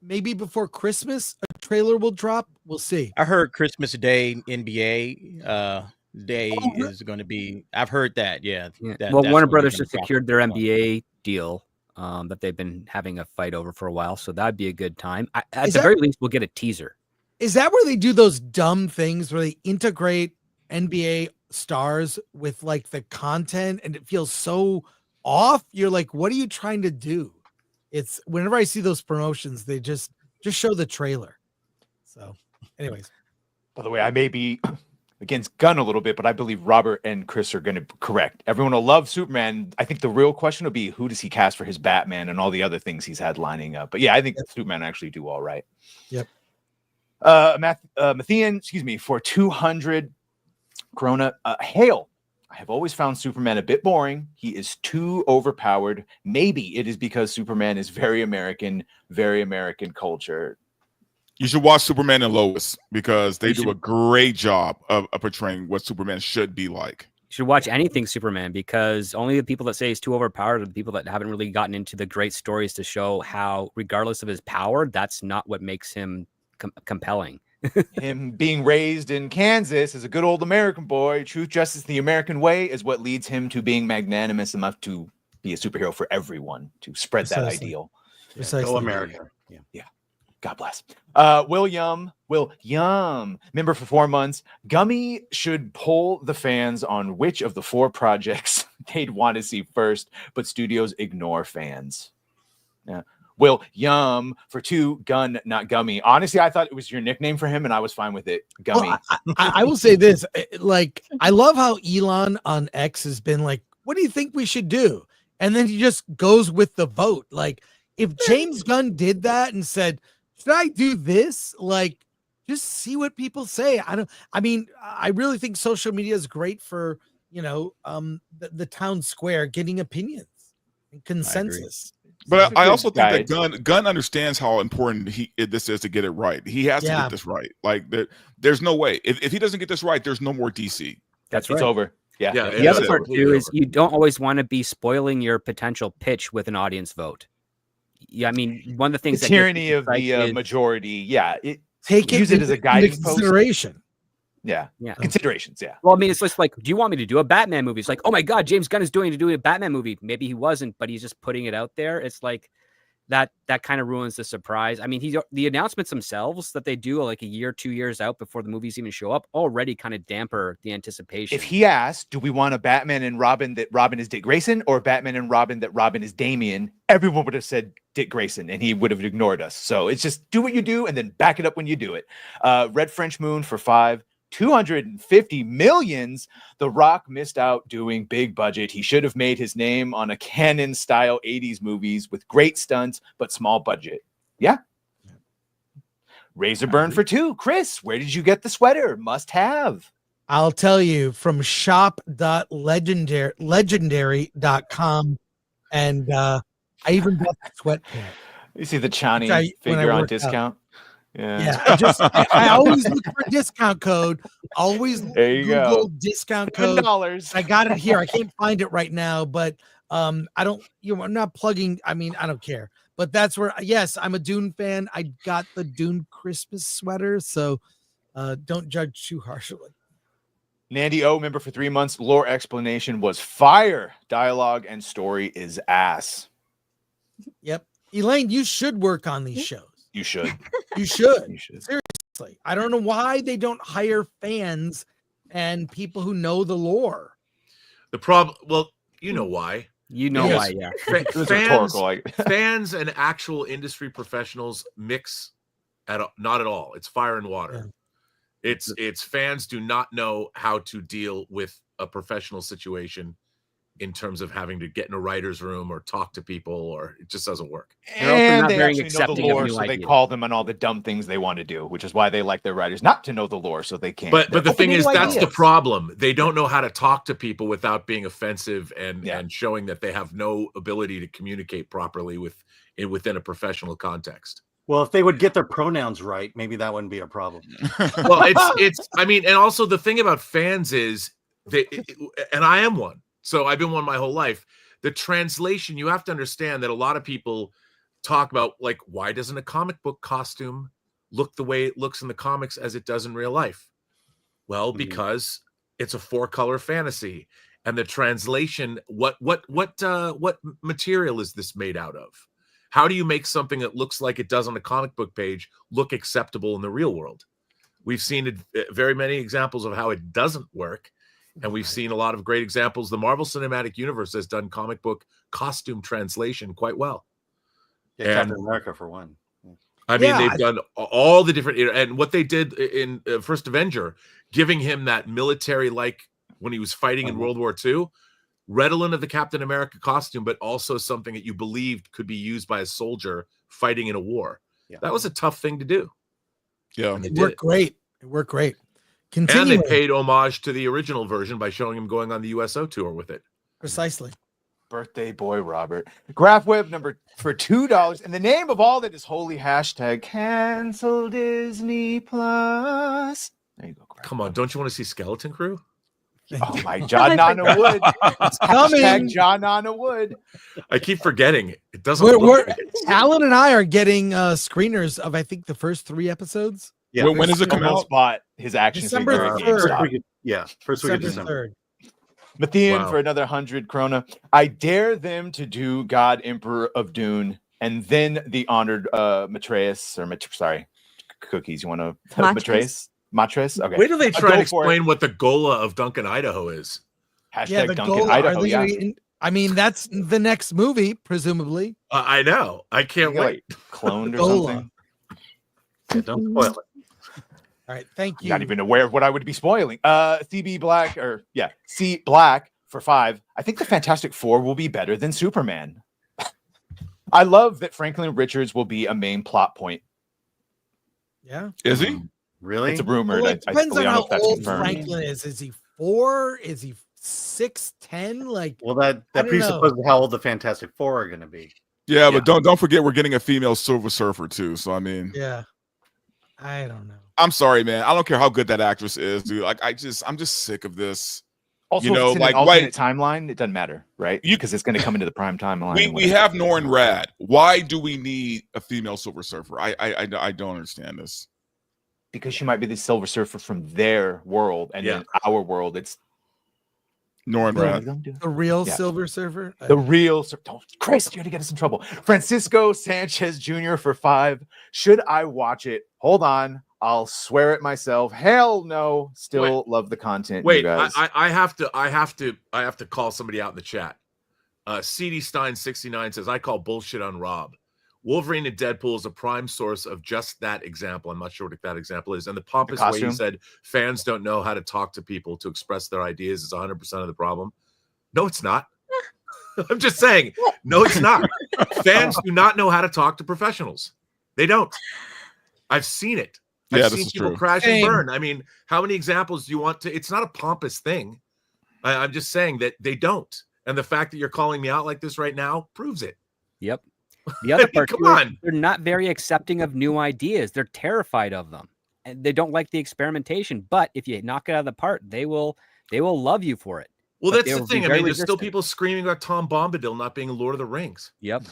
Maybe before Christmas, a trailer will drop. We'll see. I heard Christmas Day NBA day is going to be. I've heard that. Yeah. Well, Warner Brothers just secured their NBA deal that they've been having a fight over for a while, so that'd be a good time. At the very least, we'll get a teaser. Is that where they do those dumb things where they integrate NBA stars with like the content and it feels so off? You're like, what are you trying to do? It's whenever I see those promotions, they just show the trailer. So anyways, by the way, I may be against Gunn a little bit, but I believe Robert and Chris are going to correct. Everyone will love Superman. I think the real question will be, who does he cast for his Batman and all the other things he's had lining up? But yeah, I think Superman actually do all right. Yep. Matthian, for 200 Corona. Hale. I have always found Superman a bit boring. He is too overpowered. Maybe it is because Superman is very American culture. You should watch Superman and Lois because they do a great job of portraying what Superman should be like. You should watch anything Superman because only the people that say he's too overpowered are the people that haven't really gotten into the great stories to show how, regardless of his power, that's not what makes him compelling. Him being raised in Kansas as a good old American boy, truth, justice, the American way is what leads him to being magnanimous enough to be a superhero for everyone, to spread that ideal. Go America. Yeah. God bless. William, member for 4 months. Gummy should poll the fans on which of the 4 projects they'd want to see first, but studios ignore fans. Yeah. William for 2, Gunn, not Gummy. Honestly, I thought it was your nickname for him, and I was fine with it. Gummy. Well, I will say this: like, I love how Elon on X has been like, "What do you think we should do?" And then he just goes with the vote. Like, if James Gunn did that and said, "Should I do this?" Like, just see what people say. I really think social media is great for, the town square getting opinions and consensus. But I also think that Gunn understands how important this is to get it right. He has to Yeah. get this right. Like, there's no way. If he doesn't get this right, there's no more DC. That's It's right. over. Yeah. Yeah, The other part completely too is over. you don't always want to be spoiling your potential pitch with an audience vote. Yeah, I mean, one of the The things that tyranny of like the is- majority. Yeah. Use it as a guiding consideration. Yeah. Yeah. Considerations. Yeah. Well, I mean, it's just like, do you want me to do a Batman movie? It's like, oh my God, James Gunn is doing a Batman movie. Maybe he wasn't, but he's just putting it out there. It's like that kind of ruins the surprise. I mean, the announcements themselves that they do like a year, 2 years out before the movies even show up already kind of damper the anticipation. If he asked, do we want a Batman and Robin that Robin is Dick Grayson, or Batman and Robin that Robin is Damian, everyone would have said Dick Grayson, and he would have ignored us. So it's just do what you do and then back it up when you do it. Red French Moon for 5. 250 millions. The Rock missed out doing big budget. He should have made his name on a Canon style 80s movies with great stunts, but small budget. Yeah. Razor Burn for 2. Chris, where did you get the sweater? Must have. I'll tell you, from shop.legendary.com. And I even bought the sweatpants. You see the Chani Which I- when I figure on worked out. discount? Yeah. Yeah, I always look for a discount code. Always There you Google go. discount code. $7. I got it here. I can't find it right now, but I don't. I'm not plugging. I mean, I don't care. But that's where. Yes, I'm a Dune fan. I got the Dune Christmas sweater, so don't judge too harshly. Nandy O, member for 3 months. Lore explanation was fire. Dialogue and story is ass. Yep, Elaine, you should work on these shows. You should. You should. You should. Seriously, I don't know why they don't hire fans and people who know the lore. The problem, well, you know why. You know Yes. why, yeah. It's rhetorical. Like, Fans and actual industry professionals mix not at all. It's fire and water. It's fans do not know how to deal with a professional situation in terms of having to get in a writer's room or talk to people, or it just doesn't work. They're also and not they very actually know the accepting of lore, new so they ideas. call them on all the dumb things they want to do, which is why they like their writers not to know the lore, so they can't. But the They're thing open is, to new that's the ideas. problem. They don't know how to talk to people without being offensive and Yeah. and showing that they have no ability to communicate properly within a professional context. Well, if they would get their pronouns right, maybe that wouldn't be a problem. Well, it's I mean, and also the thing about fans is and I am one. So I've been one my whole life. The translation, you have to understand that a lot of people talk about, like, why doesn't a comic book costume look the way it looks in the comics as it does in real life? Well, because it's a 4-color fantasy, and the translation, what material is this made out of? How do you make something that looks like it does on a comic book page look acceptable in the real world? We've seen very many examples of how it doesn't work. And we've seen a lot of great examples. The Marvel Cinematic Universe has done comic book costume translation quite well. Yeah, Captain America for one. I mean, they've done all the different, and what they did in First Avenger, giving him that military-like when he was fighting in World War II, redolent of the Captain America costume, but also something that you believed could be used by a soldier fighting in a war. Yeah. That was a tough thing to do. Yeah. And It worked great. It worked great. And Continuing. they paid homage to the original version by showing him going on the USO tour with it. Precisely. Birthday boy Robert. Graph Web number for $2. In the name of all that is holy, hashtag cancel Disney Plus. There you go. Graph Come on, don't you want to see Skeleton Crew? Oh my John Nana Wood. Coming. Hashtag John Nana Wood. I keep forgetting. It doesn't We're, look we're, like it. Alan and I are getting screeners of, I think, the first 3 episodes. Yeah, When does it come Almost out? bought his action December figure at 3rd. First GameStop. week first week of December. 3rd. Matthian Wow. for another 100 krona. I dare them to do God Emperor of Dune and then the honored Matreus or sorry, Cookies. You want to Matreus? Matreus? Okay. Wait till they try Go and for explain what the Gola of Duncan, Idaho is. Hashtag the Duncan, Gola, Idaho. Yeah. I mean, that's the next movie, presumably. I know. I can't Get, wait. like, cloned or Gola. something. Yeah, don't spoil it. All right, thank you. Not even aware of what I would be spoiling. CB Black C Black for 5. I think the Fantastic Four will be better than Superman. I love that Franklin Richards will be a main plot point. Yeah. Is he? Really? It's a rumor. Well, it I depends on don't know how if that's old confirmed. Franklin is. Is he 4? Is he 6'10"? Like, Well, that I don't know. presupposes how old the Fantastic Four are going to be. Yeah, but don't forget we're getting a female Silver Surfer too. So I mean, yeah, I don't know. I'm sorry, man. I don't care how good that actress is, dude. Like I'm just sick of this. Also, You know, if it's in like, an alternate why- timeline, it doesn't matter, right? Because it's going to come into the prime timeline. We have Norrin Rad. Why do we need a female Silver Surfer? I don't understand this. Because she might be the Silver Surfer from their world, and in our world, it's Norrin Rad. The real Yeah. Silver Surfer. The real Chris, you're gonna get us in trouble. Francisco Sanchez Jr. for 5. Should I watch it? Hold on, I'll swear it myself. Hell no. Still love the content. Wait, you guys. I have to call somebody out in the chat. CD Stein 69 says, I call bullshit on Rob. Wolverine and Deadpool is a prime source of just that example. I'm not sure what that example is. And the pompous way you said fans don't know how to talk to people to express their ideas is 100% of the problem. No, it's not. I'm just saying, no, it's not. Fans do not know how to talk to professionals. They don't. I've seen it. I've seen people crash and burn. I mean, how many examples do you want to? It's not a pompous thing. I'm just saying that they don't. And the fact that you're calling me out like this right now proves it. Yep. The other part, come on, they're not very accepting of new ideas. They're terrified of them, and they don't like the experimentation. But if you knock it out of the park, they will love you for it. Well, But that's the thing. I mean, there's still people screaming about Tom Bombadil not being Lord of the Rings. Yep.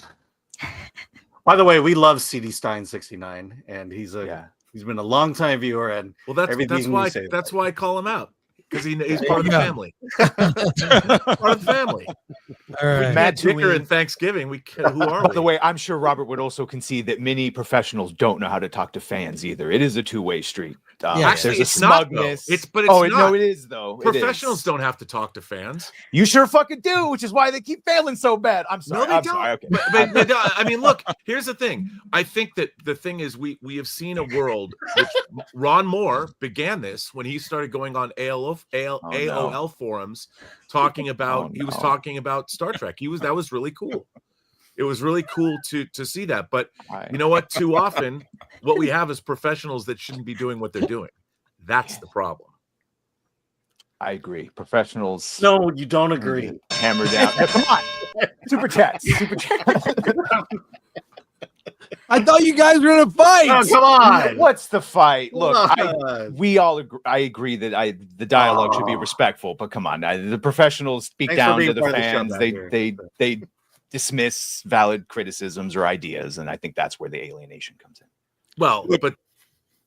By the way, we love CD Stein 69, and he's been a long time viewer, and that's why I call him out. Because he's part of the family. Part of the family. All right. Matt Dicker and Thanksgiving. Who are we? By the way, I'm sure Robert would also concede that many professionals don't know how to talk to fans either. It is a two-way street. Actually, there's a it's not, smugness. though. It's not. No, it is though. Professionals don't have to talk to fans. You sure fucking do, which is why they keep failing so bad. I'm sorry. No, they I'm don't. sorry. Okay. But I mean, look. Here's the thing. I think that the thing is, we have seen a world. Which Ron Moore began this when he started going on AOL forums, talking about. He was talking about Star Trek. That was really cool. It was really cool to see that. But you know what? Too often, what we have is professionals that shouldn't be doing what they're doing. That's the problem. I agree. Professionals. No, you don't agree. Hammer down. Hey, come on. Super chat. I thought you guys were in a fight. Oh, come on. What's the fight? Look, Come on. I agree that the dialogue should be respectful, but come on. The professionals speak Thanks for down being to the part of the show, fans. Matt, They dismiss valid criticisms or ideas, and I think that's where the alienation comes in. Well, but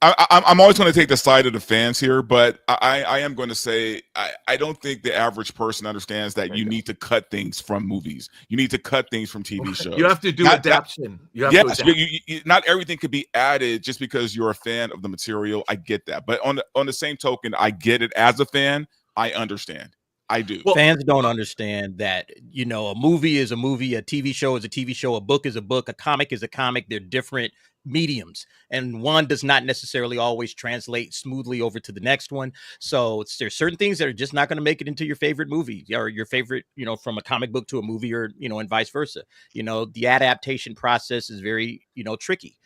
I'm always going to take the side of the fans here, but I am going to say I don't think the average person understands that you need to cut things from movies. You need to cut things from TV shows. You have to do adaptation. Not everything could be added just because you're a fan of the material. I get that, but on the same token, I get it as a fan. I understand. I do. Well, fans don't understand that, a movie is a movie, a TV show is a TV show, a book is a book, a comic is a comic. They're different mediums, and one does not necessarily always translate smoothly over to the next one. So there's certain things that are just not going to make it into your favorite movie or your favorite, from a comic book to a movie, or, and vice versa. The adaptation process is very, tricky,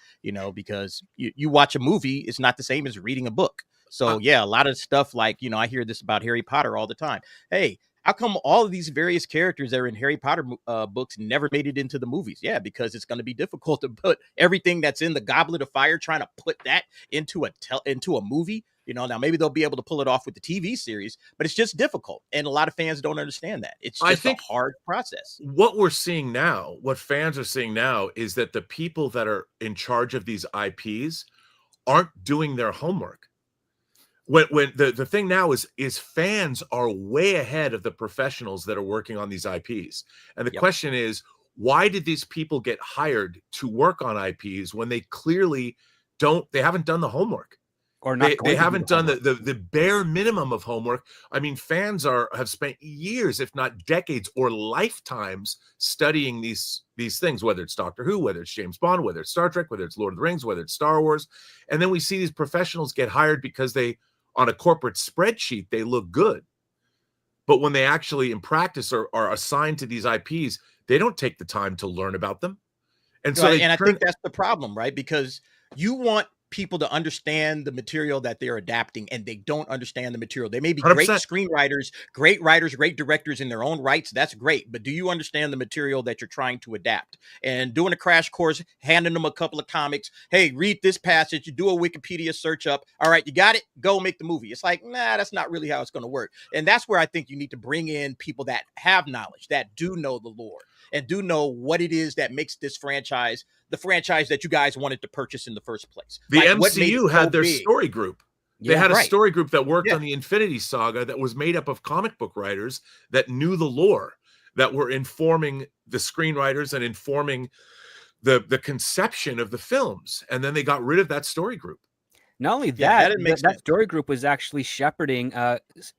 because you watch a movie, it's not the same as reading a book. So yeah, a lot of stuff like, I hear this about Harry Potter all the time. Hey, how come all of these various characters that are in Harry Potter books never made it into the movies? Yeah, because it's going to be difficult to put everything that's in the Goblet of Fire, trying to put that into a movie. Now maybe they'll be able to pull it off with the TV series, but it's just difficult. And a lot of fans don't understand that. It's just a hard process. What we're seeing now, what fans are seeing now, is that the people that are in charge of these IPs aren't doing their homework. When the thing now is fans are way ahead of the professionals that are working on these IPs. And the question is, why did these people get hired to work on IPs when they clearly they haven't done the homework? Or not They haven't done the bare minimum of homework. I mean, fans have spent years, if not decades or lifetimes, studying these things, whether it's Doctor Who, whether it's James Bond, whether it's Star Trek, whether it's Lord of the Rings, whether it's Star Wars. And then we see these professionals get hired because they, on a corporate spreadsheet, they look good. But when they actually in practice are assigned to these IPs, they don't take the time to learn about them. And so, right, and I think that's the problem, right? Because you want people to understand the material that they're adapting, and they don't understand the material. They may be 100%. great screenwriters, great writers, great directors in their own rights. That's great. But do you understand the material that you're trying to adapt? And doing a crash course, handing them a couple of comics. Hey, read this passage. You do a Wikipedia search up. All right, you got it. Go make the movie. It's like, nah, that's not really how it's going to work. And that's where I think you need to bring in people that have knowledge, that do know the lore, and do know what it is that makes this franchise the franchise that you guys wanted to purchase in the first place. The MCU had their story group. They had a story group that worked on the Infinity Saga that was made up of comic book writers that knew the lore, that were informing the screenwriters and informing the conception of the films. And then they got rid of that story group. Not only that story group was actually shepherding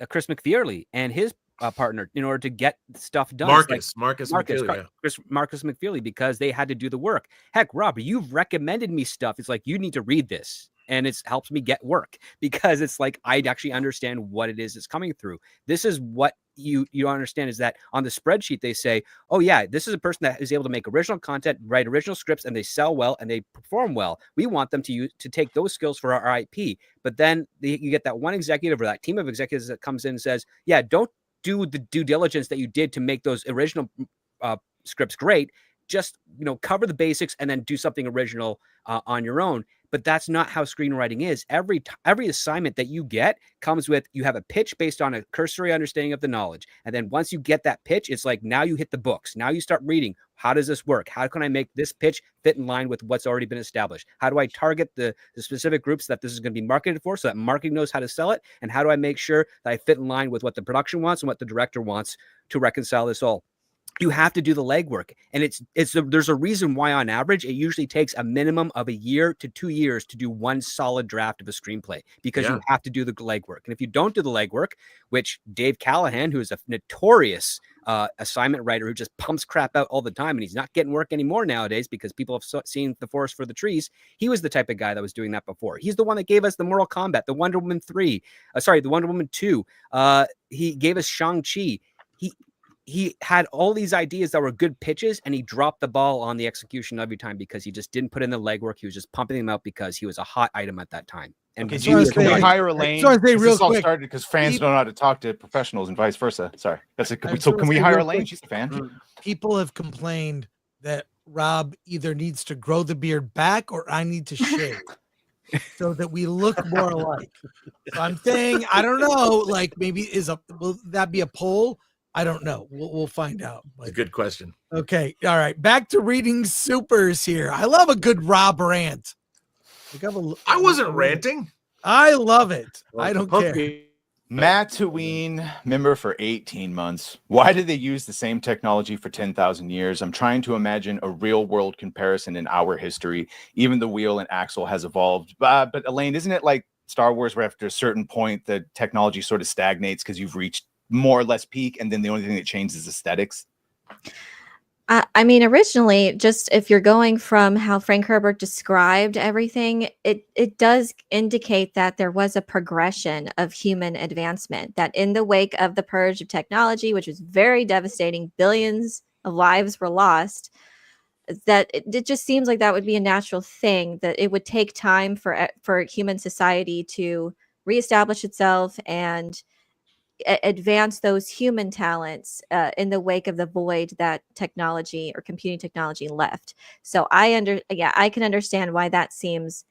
Chris McFearley and his partner in order to get stuff done. Marcus McFearley, because they had to do the work. Heck, Rob, you've recommended me stuff. It's like, you need to read this. And it helps me get work, because it's like, I actually understand what it is that's coming through. This is what you understand, is that on the spreadsheet, they say, oh yeah, this is a person that is able to make original content, write original scripts, and they sell well and they perform well. We want them to take those skills for our IP. But then you get that one executive or that team of executives that comes in and says, yeah, don't do the due diligence that you did to make those original scripts great. Just, cover the basics and then do something original on your own. But that's not how screenwriting is. Every assignment that you get comes with, you have a pitch based on a cursory understanding of the knowledge. And then once you get that pitch, it's like, now you hit the books. Now you start reading. How does this work? How can I make this pitch fit in line with what's already been established? How do I target the specific groups that this is going to be marketed for, so that marketing knows how to sell it? And how do I make sure that I fit in line with what the production wants and what the director wants to reconcile this all? You have to do the legwork, and there's a reason why on average it usually takes a minimum of 1 year to 2 years to do one solid draft of a screenplay, because you have to do the legwork. And if you don't do the legwork, which Dave Callahan, who is a notorious assignment writer who just pumps crap out all the time, and he's not getting work anymore nowadays because people have seen the forest for the trees. He was the type of guy that was doing that before. He's the one that gave us the Mortal Kombat, the Wonder Woman 3, the Wonder Woman 2. He gave us Shang-Chi. He had all these ideas that were good pitches, and he dropped the ball on the execution every time because he just didn't put in the legwork. He was just pumping them out because he was a hot item at that time. And can we hire Elaine? So I say real quick, started because fans don't know how to talk to professionals and vice versa. Sorry, can we hire Elaine? She's a fan. People have complained that Rob either needs to grow the beard back or I need to shave. So that we look more alike. So I'm saying, I don't know, like maybe will that be a poll? I don't know. We'll find out. It's a good question. Okay. All right. Back to reading supers here. I love a good Rob rant. I wasn't ranting. I love it. I don't care. Mattuine member for 18 months. Why did they use the same technology for 10,000 years? I'm trying to imagine a real world comparison in our history. Even the wheel and axle has evolved. But Elaine, isn't it like Star Wars, where after a certain point, the technology sort of stagnates because you've reached more or less peak, and then the only thing that changes is aesthetics? I mean, originally, just if you're going from how Frank Herbert described everything, it does indicate that there was a progression of human advancement, that in the wake of the purge of technology, which was very devastating, billions of lives were lost, that it just seems like that would be a natural thing, that it would take time for human society to reestablish itself and advance those human talents in the wake of the void that technology or computing technology left. So I can understand why it seems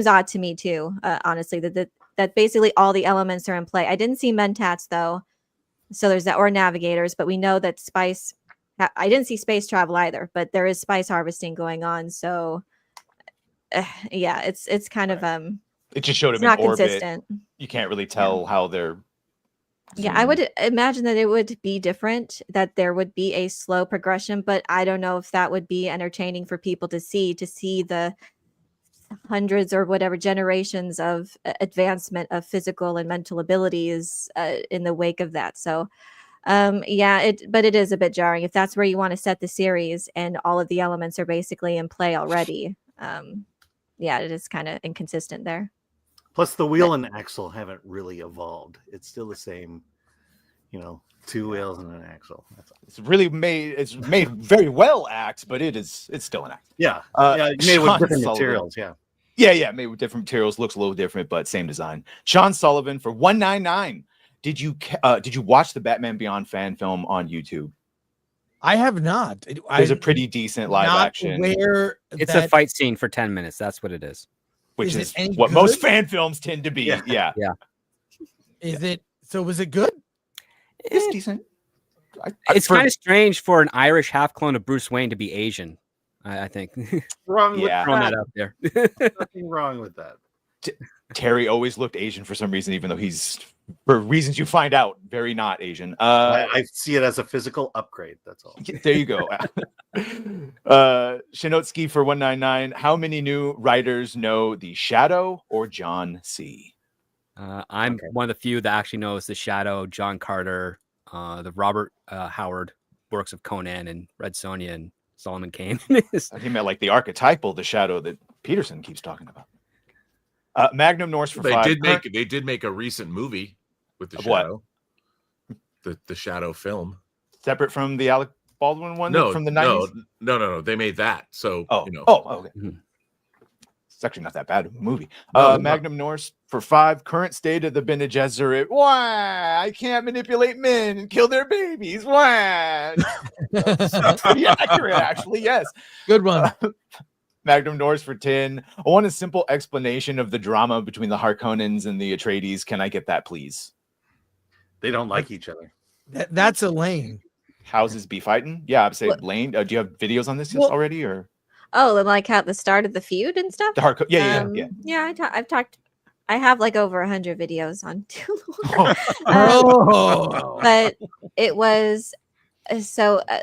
odd to me too, honestly, that basically all the elements are in play. I didn't see mentats though, so there's that, or navigators, but we know that I didn't see space travel either, but there is spice harvesting going on. So it's kind of it just showed them in not orbit. consistent. You can't really tell how they're Yeah, I would imagine that it would be different, that there would be a slow progression, but I don't know if that would be entertaining for people to see the hundreds or whatever generations of advancement of physical and mental abilities in the wake of that. So, but it is a bit jarring if that's where you want to set the series and all of the elements are basically in play already. Yeah, it is kind of inconsistent there. Plus, the wheel and axle haven't really evolved. It's still the same, two wheels and an axle. That's all. It's really made. It's made very well axe, but it's still an axe. Yeah, made Sean with different Sullivan. materials. Yeah. Yeah, made with different materials. Looks a little different, but same design. Sean Sullivan for $1.99. Did you watch the Batman Beyond fan film on YouTube? I have not. There's a pretty decent live action. It's a fight scene for 10 minutes. That's what it is. Which is what most fan films tend to be. Yeah. Is it? So was it good? It's decent. It's kind of strange for an Irish half clone of Bruce Wayne to be Asian. I think. Wrong with Throwing that out there. Nothing wrong with that. Terry always looked Asian for some reason, even though he's, for reasons you find out, very not Asian. I see it as a physical upgrade. That's all. There you go. Shinotsky for $1.99. How many new writers know The Shadow or John C? I'm one of the few that actually knows The Shadow, John Carter, the Robert Howard works of Conan and Red Sonja and Solomon Kane. He meant like the archetypal The Shadow that Peterson keeps talking about. Magnum Norse for $5. They did make a recent movie with The What? Shadow. The Shadow film. Separate from the Alec Baldwin one from the 90s? No. They made that. So, okay. Mm-hmm. It's actually not that bad of a movie. No, Magnum Norse for $5. Current state of the Bene Gesserit. Why? I can't manipulate men and kill their babies. Why? That's pretty accurate, actually. Yes. Good one. Magnum Norse for 10. I want a simple explanation of the drama between the Harkonnens and the Atreides. Can I get that, please? They don't like each other. That's Elaine. Houses be fighting? Yeah, I'd say Blaine. Do you have videos on this already, or? Oh, and like at the start of the feud and stuff. The yeah. Yeah, I've talked. I have like over 100 videos on Dune. But it was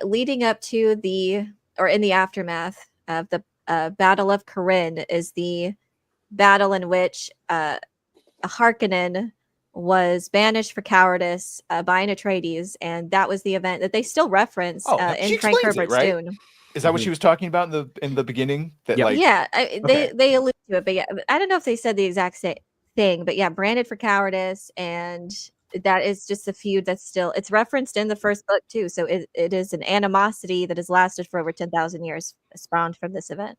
leading up to in the aftermath of the Battle of Corinne is the battle in which a Harkonnen was banished for cowardice by an Atreides, and that was the event that they still reference in Frank Herbert's Dune. Is that what she was talking about in the beginning? That they allude to it, but yeah, I don't know if they said the exact same thing, but yeah, branded for cowardice, and that is just a feud that's still it's referenced in the first book too. So it is an animosity that has lasted for over 10,000 years, spawned from this event.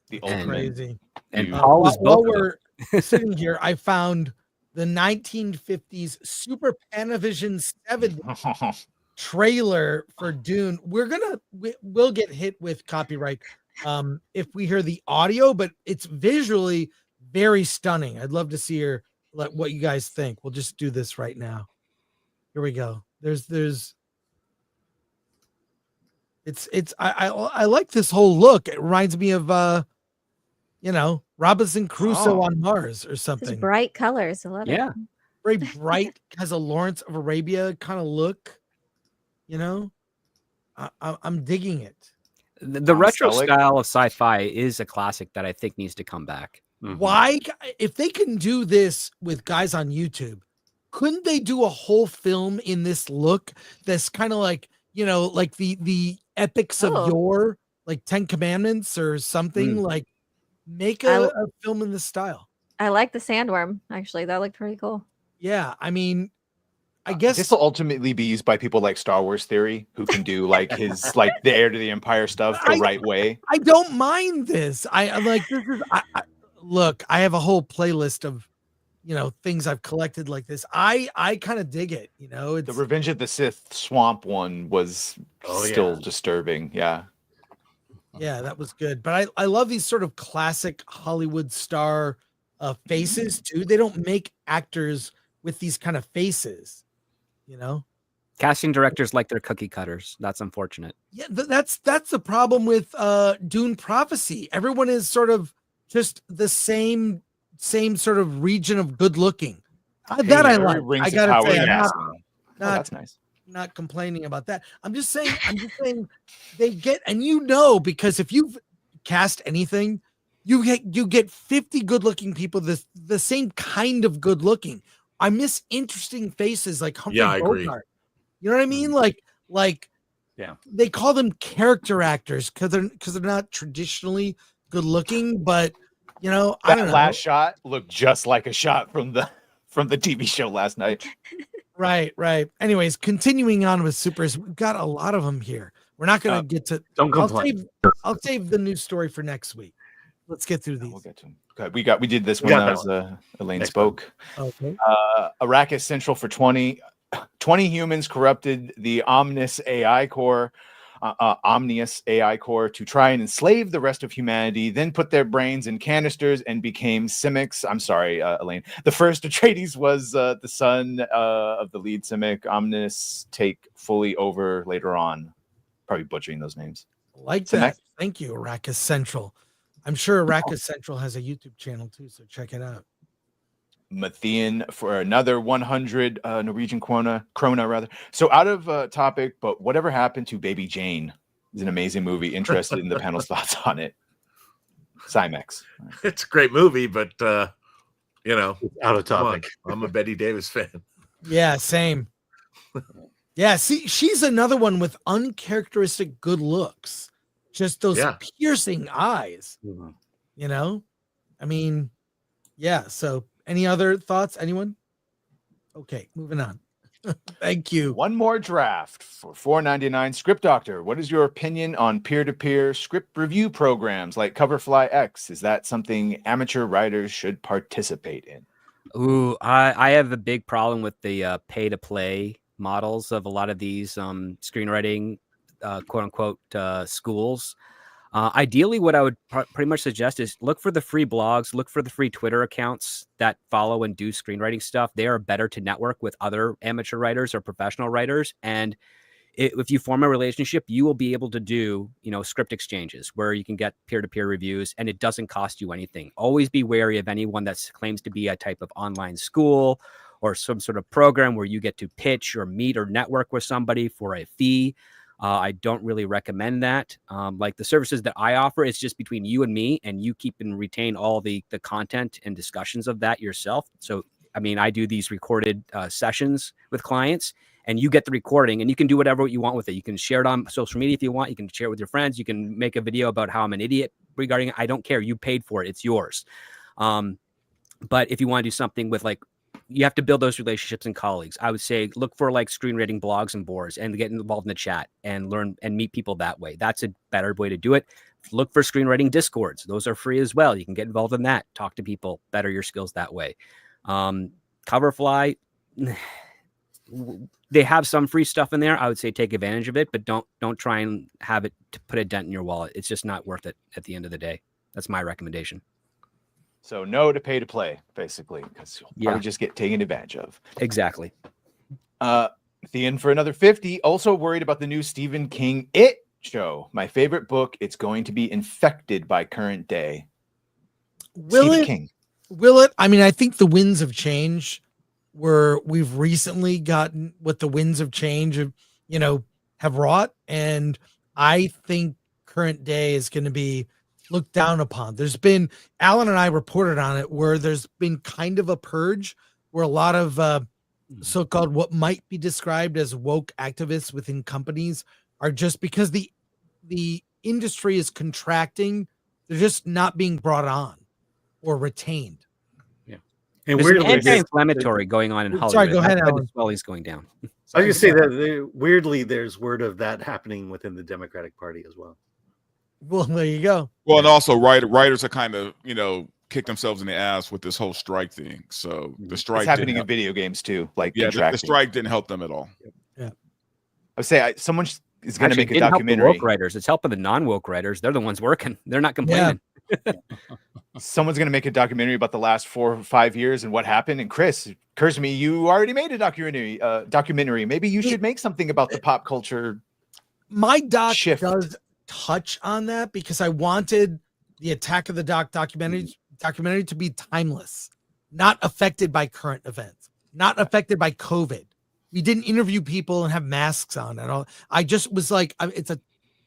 The ultimate. Crazy. And Paul was while we're sitting here, I found the 1950s Super Panavision 7 trailer for Dune. We'll get hit with copyright if we hear the audio, but it's visually very stunning. I'd love to see what you guys think. We'll just do this right now. Here we go. I like this whole look. It reminds me of Robinson Crusoe on Mars or something. It's bright colors. I love it. Yeah. Very bright, has a Lawrence of Arabia kind of look. I'm digging it. The retro style of sci-fi is a classic that I think needs to come back. Mm-hmm. Why, if they can do this with guys on YouTube, couldn't they do a whole film in this look that's kind of like, like the epics of yore, like 10 Commandments or something? Like make a film in this style. I like the sandworm, actually. That looked pretty cool. Yeah, I mean, I guess this will ultimately be used by people like Star Wars Theory, who can do like his like the Heir to the Empire stuff the right way. I don't mind this. I'm like, this is look, I have a whole playlist of things I've collected like this. I kind of dig it. It's the Revenge of the Sith swamp one was still disturbing. Yeah, that was good. But I love these sort of classic Hollywood star faces too. They don't make actors with these kind of faces. Casting directors like their cookie cutters. That's unfortunate. Yeah, that's the problem with Dune Prophecy. Everyone is sort of just the same sort of region of good looking. That I like. I gotta say, that's nice. Not complaining about that. I'm just saying they get, and because if you've cast anything, you get 50 good-looking people, the same kind of good-looking. I miss interesting faces like Humphrey I agree. Bogart. You know what I mean? Like Yeah. They call them character actors because they're not traditionally good looking, but I don't know. Last shot looked just like a shot from the TV show last night. Right. Anyways, continuing on with supers, we've got a lot of them here. We're not going to get to. Don't complain. I'll save the news story for next week. Let's get through these. We'll get to them. Okay, we did this We one got as Elaine spoke. Okay. Arrakis Central for 20 humans corrupted the Omnis AI core. Omnius AI core to try and enslave the rest of humanity, then put their brains in canisters and became Simics. I'm sorry, Elaine. The first Atreides was the son of the lead Simic. Omnis take fully over later on. Probably butchering those names. Like that. Thank you, Arrakis Central. I'm sure Arrakis Central has a YouTube channel too, so check it out. Mathean for another 100 Norwegian krona rather. So out of topic, but whatever happened to Baby Jane is an amazing movie. Interested in the panel's thoughts on it. Cymex. It's a great movie, but Out of topic. I'm a Betty Davis fan. Yeah, same. Yeah, see, she's another one with uncharacteristic good looks. Just those piercing eyes. Mhm. I mean, yeah, so any other thoughts? Anyone? Okay, moving on. Thank you. One more draft for $4.99. Script Doctor, what is your opinion on peer-to-peer script review programs like Coverfly X? Is that something amateur writers should participate in? Ooh, I have a big problem with the pay-to-play models of a lot of these screenwriting, quote-unquote, schools. Ideally, what I would pretty much suggest is look for the free blogs, look for the free Twitter accounts that follow and do screenwriting stuff. They are better to network with other amateur writers or professional writers. And if you form a relationship, you will be able to do, script exchanges where you can get peer-to-peer reviews and it doesn't cost you anything. Always be wary of anyone that claims to be a type of online school or some sort of program where you get to pitch or meet or network with somebody for a fee. I don't really recommend that. Like the services that I offer, it's just between you and me, and you keep and retain all the content and discussions of that yourself. So, I do these recorded sessions with clients, and you get the recording, and you can do whatever you want with it. You can share it on social media if you want. You can share it with your friends. You can make a video about how I'm an idiot regarding it. I don't care. You paid for it. It's yours. But if you want to do something with you have to build those relationships and colleagues. I would say look for screenwriting blogs and boards and get involved in the chat and learn and meet people that way. That's a better way to do it. Look for screenwriting discords. Those are free as well. You can get involved in that. Talk to people, better your skills that way. Coverfly, they have some free stuff in there. I would say take advantage of it, but don't try and have it to put a dent in your wallet. It's just not worth it at the end of the day. That's my recommendation. So no to pay to play, basically, because you'll probably just get taken advantage of. Exactly. Thean for another 50. Also worried about the new Stephen King It show. My favorite book. It's going to be infected by current day. Will it? I think the winds of change we've recently gotten what the winds of change have wrought. And I think current day is going to be looked down upon. There's been, Alan and I reported on it, where there's been kind of a purge where a lot of so-called what might be described as woke activists within companies are just because the industry is contracting, they're just not being brought on or retained. Yeah. And There's weirdly, an anti-inflammatory going on in Hollywood. Sorry, go ahead, That's why Alan. the swelling's going down. I was going to say that weirdly, there's word of that happening within the Democratic Party as well. Well, there you go. Well, and also writers are kind of, kick themselves in the ass with this whole strike thing. So the strike It's happening in video games too. the strike didn't help them at all. Yeah. I would say someone is going to make a didn't help the documentary. woke writers. It's helping the non-woke writers. They're the ones working. They're not complaining. Someone's going to make a documentary about the last 4 or 5 years and what happened. And Chris, it occurs to me, you already made a documentary. Maybe you should make something about the pop culture. My doc shift. does touch on that because I wanted the Attack of the Doc documentary to be timeless, not affected by current events, not affected by COVID. we didn't interview people and have masks on and all. I just was like, it's a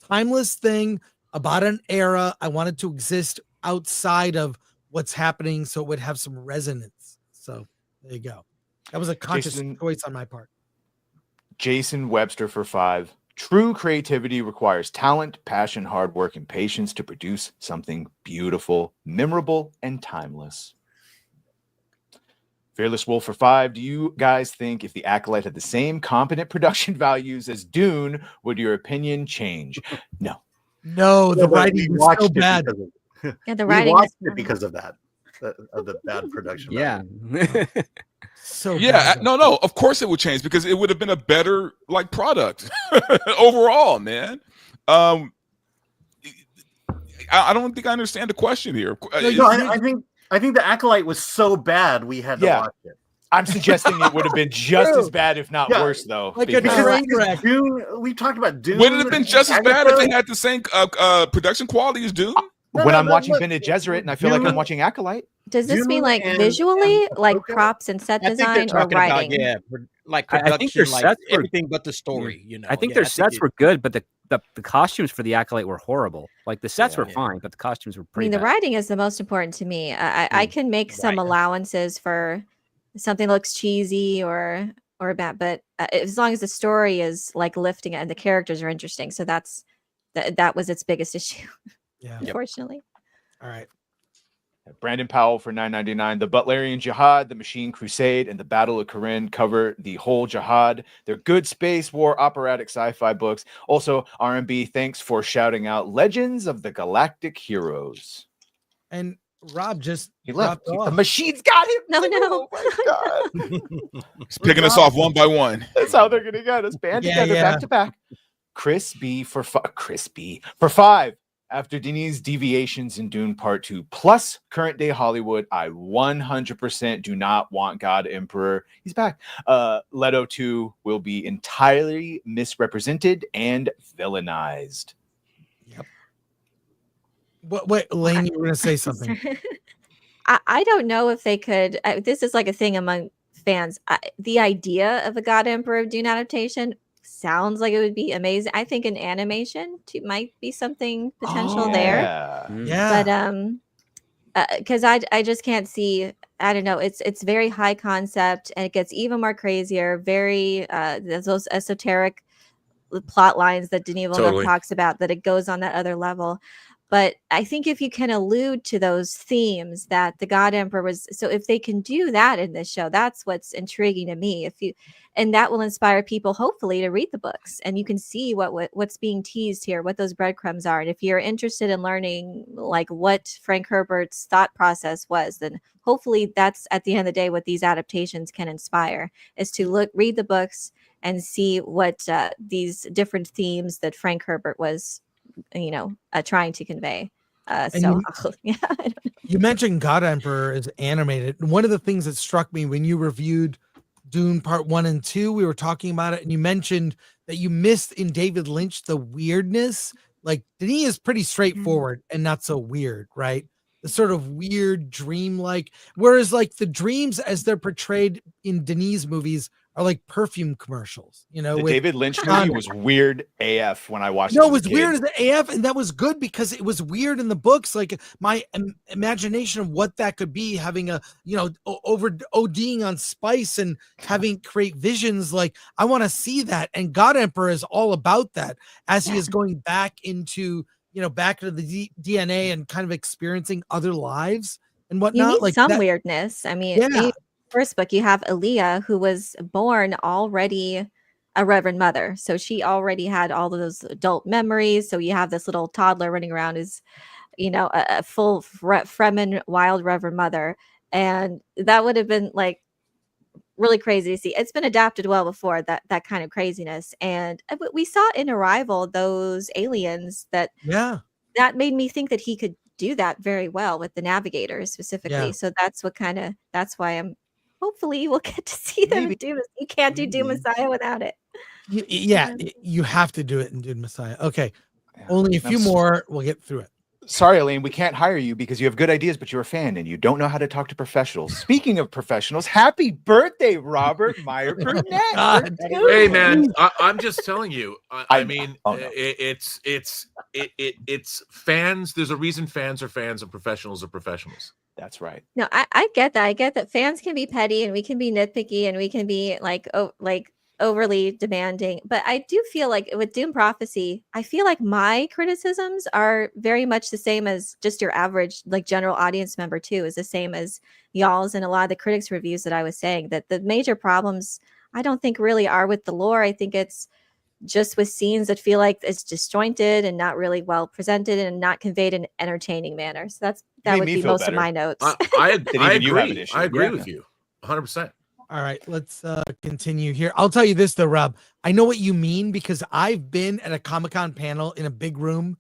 timeless thing about an era. I wanted to exist outside of what's happening, so it would have some resonance. So there you go. That was a conscious choice on my part. Jason Webster for 5. True creativity requires talent, passion, hard work, and patience to produce something beautiful, memorable, and timeless. Fearless Wolf for 5. Do you guys think if The Acolyte had the same competent production values as Dune, would your opinion change? No. No, the writing was so bad. Yeah, the We writing watched is it because of that, of the bad production. Yeah. So Yeah, bad. no, of course it would change because it would have been a better like product overall, man. I don't think I understand the question here. No, I think The Acolyte was so bad we had to watch it. I'm suggesting it would have been just as bad, if not worse, though. Like a train wreck. Dune, we talked about Dune. Would it have been just as bad if they had the same production quality as Dune? When I'm watching Bene Gesserit and I feel like I'm watching Acolyte. Does this mean like visually, like props and set design, or writing? Like I think their production, like sets were- everything but the story. You know, I think Yeah, their think sets it- were good, but the costumes for the Acolyte were horrible. Like the sets were Yeah. fine, but the costumes were I pretty mean, the bad. writing is the most important to me. I can make some allowances for something that looks cheesy or bad, but as long as the story is like lifting it and the characters are interesting, so that was its biggest issue. Yeah. Unfortunately. All right. Brandon Powell for $9.99. The Butlerian Jihad, the Machine Crusade, and the Battle of Corinne cover the whole jihad. They're good space war, operatic sci-fi books. Also, R&B, thanks for shouting out Legends of the Galactic Heroes. And Rob just He left. dropped The off. machine's got him. No. Oh my God. He's picking us off one by one. That's how they're going to get us band Yeah, together yeah. back to back. Chris B for 5. After Denise deviations in Dune Part 2 plus current day Hollywood, I 100% do not want God Emperor. He's back. Leto 2 will be entirely misrepresented and villainized. Yep. Wait, Elaine, you were going to say something. I don't know if they could. This is like a thing among fans. The idea of a God Emperor of Dune adaptation sounds like it would be amazing. I think an animation might be something potential there. Yeah. But because I just can't see. I don't know. It's very high concept, and it gets even more crazier. Very there's those esoteric plot lines that Denis Villeneuve talks about. That it goes on that other level. But I think if you can allude to those themes that the God Emperor was, so if they can do that in this show, that's what's intriguing to me. And that will inspire people, hopefully, to read the books, and you can see what's being teased here, what those breadcrumbs are. And if you're interested in learning like what Frank Herbert's thought process was, then hopefully that's at the end of the day what these adaptations can inspire, is to read the books and see what these different themes that Frank Herbert was trying to convey. You mentioned God Emperor is animated. And one of the things that struck me when you reviewed Dune Part 1 and 2, we were talking about it, and you mentioned that you missed in David Lynch the weirdness. Like, Denis is pretty straightforward and not so weird, right? The sort of weird dream-like, whereas like the dreams as they're portrayed in Denis movies are like perfume commercials, The David Lynch movie was weird AF when I watched it. No, it was weird as the AF, and that was good because it was weird in the books. Like my imagination of what that could be, having over ODing on spice and having create visions. Like I want to see that, and God Emperor is all about that as he is going back into the DNA and kind of experiencing other lives and whatnot. You need like some that, weirdness. I mean, yeah. First book, you have Aaliyah, who was born already a Reverend Mother. So she already had all of those adult memories. So you have this little toddler running around as, a full Fremen wild Reverend Mother. And that would have been like really crazy to see. It's been adapted well before, that kind of craziness. And we saw in Arrival those aliens that made me think that he could do that very well with the Navigators specifically. Yeah. So that's why I'm hopefully we'll get to see them do this. You can't do Dune Messiah without it. You have to do it in Dune Messiah. Okay. Only a few more. We'll get through it. sorry, Elaine, we can't hire you because you have good ideas, but you're a fan and you don't know how to talk to professionals. Speaking of professionals, happy birthday, Robert Meyer Burnett. God. Hey man, I'm just telling you. I mean, Oh, no. it's fans. There's a reason fans are fans and professionals are professionals. That's right. No, I get that. I get that fans can be petty and we can be nitpicky and we can be like overly demanding. But I do feel like with Doom Prophecy, I feel like my criticisms are very much the same as just your average like general audience member too, is the same as y'all's and a lot of the critics reviews that I was saying, that the major problems I don't think really are with the lore. I think it's just with scenes that feel like it's disjointed and not really well presented and not conveyed in an entertaining manner. So that would be most of my notes. I even you have an agree. issue. I agree Yeah. with you 100%. All right, let's continue here. I'll tell you this though, Rob. I know what you mean because I've been at a Comic-Con panel in a big room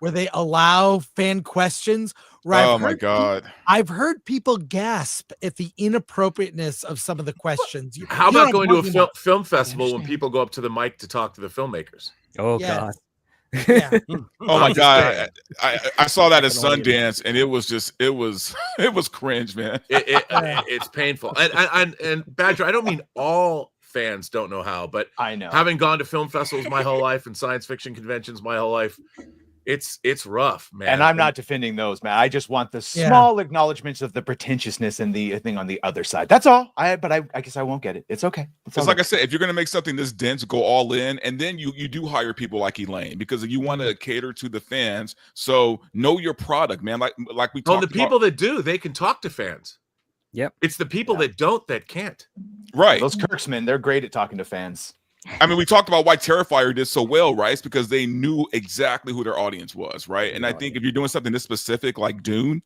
where they allow fan questions. Where Oh my God. I've heard people gasp at the inappropriateness of some of the questions. How You know about what I'm going to a talking about. film festival when understand. people go up to the mic to talk to the filmmakers? Oh Yes. God. Yeah. Oh my I'm just God. saying. I saw that at I can only Sundance and it was cringe, man. It's painful. And Badger, I don't mean all fans don't know how, but I know. having gone to film festivals my whole life and science fiction conventions my whole life, it's rough, man. And I'm not defending those, man. I just want the small acknowledgments of the pretentiousness and the thing on the other side. That's all. I guess I won't get it. It's okay. It's like I said, if you're going to make something this dense, go all in, and then you do hire people like Elaine because you want to cater to the fans. So know your product, man. Like we talked the people that do, they can talk to fans. Yep. It's the people that don't that can't. Right. Those Kirksmen, they're great at talking to fans. I mean, we talked about why Terrifier did so well, right? It's because they knew exactly who their audience was, right? And I think if you're doing something this specific like Dune,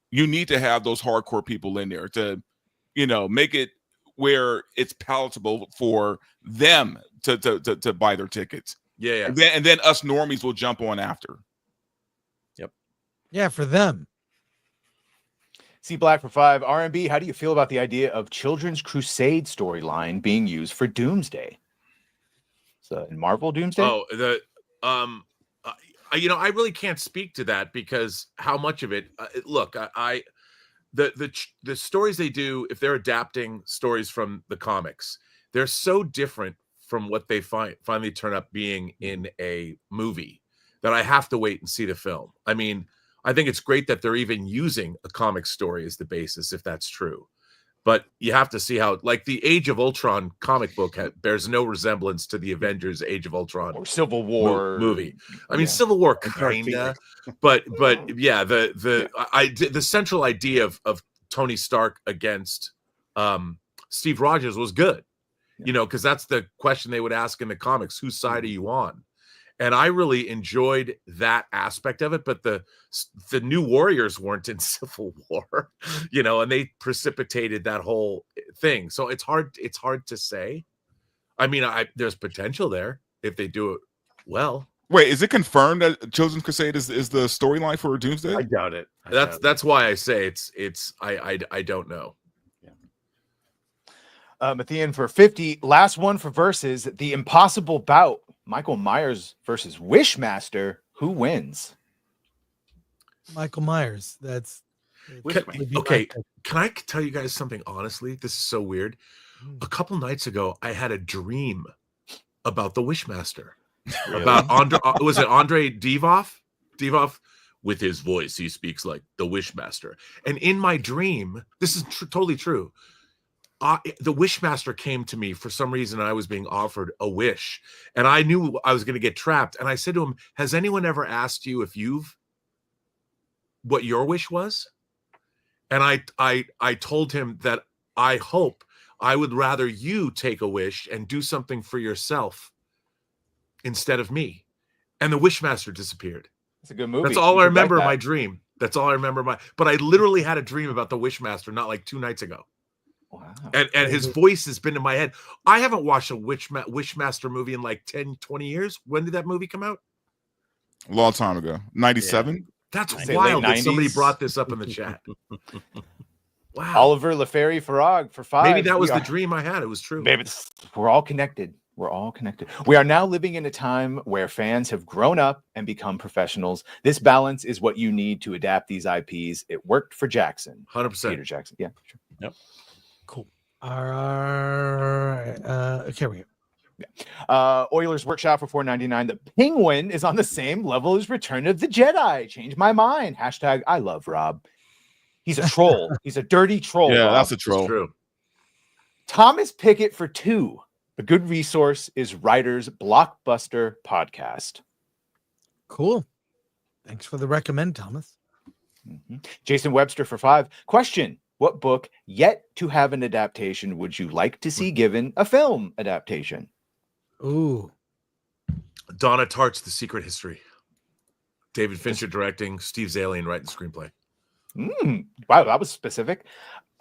you need to have those hardcore people in there to, make it where it's palatable for them to buy their tickets. Yeah. And then us normies will jump on after. Yep. Yeah, for them. See Black for 5. R&B, how do you feel about the idea of Children's Crusade storyline being used for Doomsday? So in Marvel Doomsday? I really can't speak to that because how much of it look, the stories they do, if they're adapting stories from the comics, they're so different from what they finally turn up being in a movie that I have to wait and see the film. I mean, I think it's great that they're even using a comic story as the basis, if that's true. But you have to see how, like, the Age of Ultron comic book bears no resemblance to the Avengers Age of Ultron or Civil War movie. I mean, Civil War kinda, but yeah, the central idea of Tony Stark against Steve Rogers was good, because that's the question they would ask in the comics: whose side are you on? And I really enjoyed that aspect of it, but the New Warriors weren't in Civil War, and they precipitated that whole thing. So it's hard to say. I mean, there's potential there if they do it well. Wait, is it confirmed that Children's Crusade is the storyline for Doomsday? I doubt it. That's why I say I don't know. Matthian for 50. Last one for versus the impossible bout. Michael Myers versus Wishmaster. Who wins? Michael Myers. That's Okay. Can I tell you guys something honestly? This is so weird. A couple nights ago, I had a dream about the Wishmaster. Really? About Andre Divoff? Divoff, with his voice, he speaks like the Wishmaster. And in my dream, this is totally true. The Wishmaster came to me for some reason. I was being offered a wish, and I knew I was going to get trapped. And I said to him, "Has anyone ever asked you what your wish was?" And I told him that I would rather you take a wish and do something for yourself instead of me. And the Wishmaster disappeared. It's a good movie. That's all I remember in my dream. That's all I remember. But I literally had a dream about the Wishmaster not like 2 nights ago. Wow. And his voice has been in my head. I haven't watched a Wishmaster movie in like 10, 20 years. When did that movie come out? A long time ago. 97? That's Say wild late that somebody 90s. brought this up in the chat. Wow. Oliver LaFerry Farag for 5. Maybe that was We the dream I had. It was true. Baby, we're all connected. We're all connected. We are now living in a time where fans have grown up and become professionals. This balance is what you need to adapt these IPs. It worked for Jackson. 100%. Peter Jackson. Yeah, sure. Yep. Cool. All right. Okay, we go. Oilers Workshop for $4.99. The Penguin is on the same level as Return of the Jedi. Change my mind. Hashtag I love Rob. He's a troll. He's a dirty troll. Yeah, Rob. that's a It's troll. true. Thomas Pickett for $2. A good resource is Writer's Blockbuster Podcast. Cool. Thanks for the recommend, Thomas. Jason Webster for $5. Question: what book yet to have an adaptation would you like to see given a film adaptation? Ooh. Donna Tartt's The Secret History. David Fincher directing, Steve Zalian writing the screenplay. Wow, that was specific.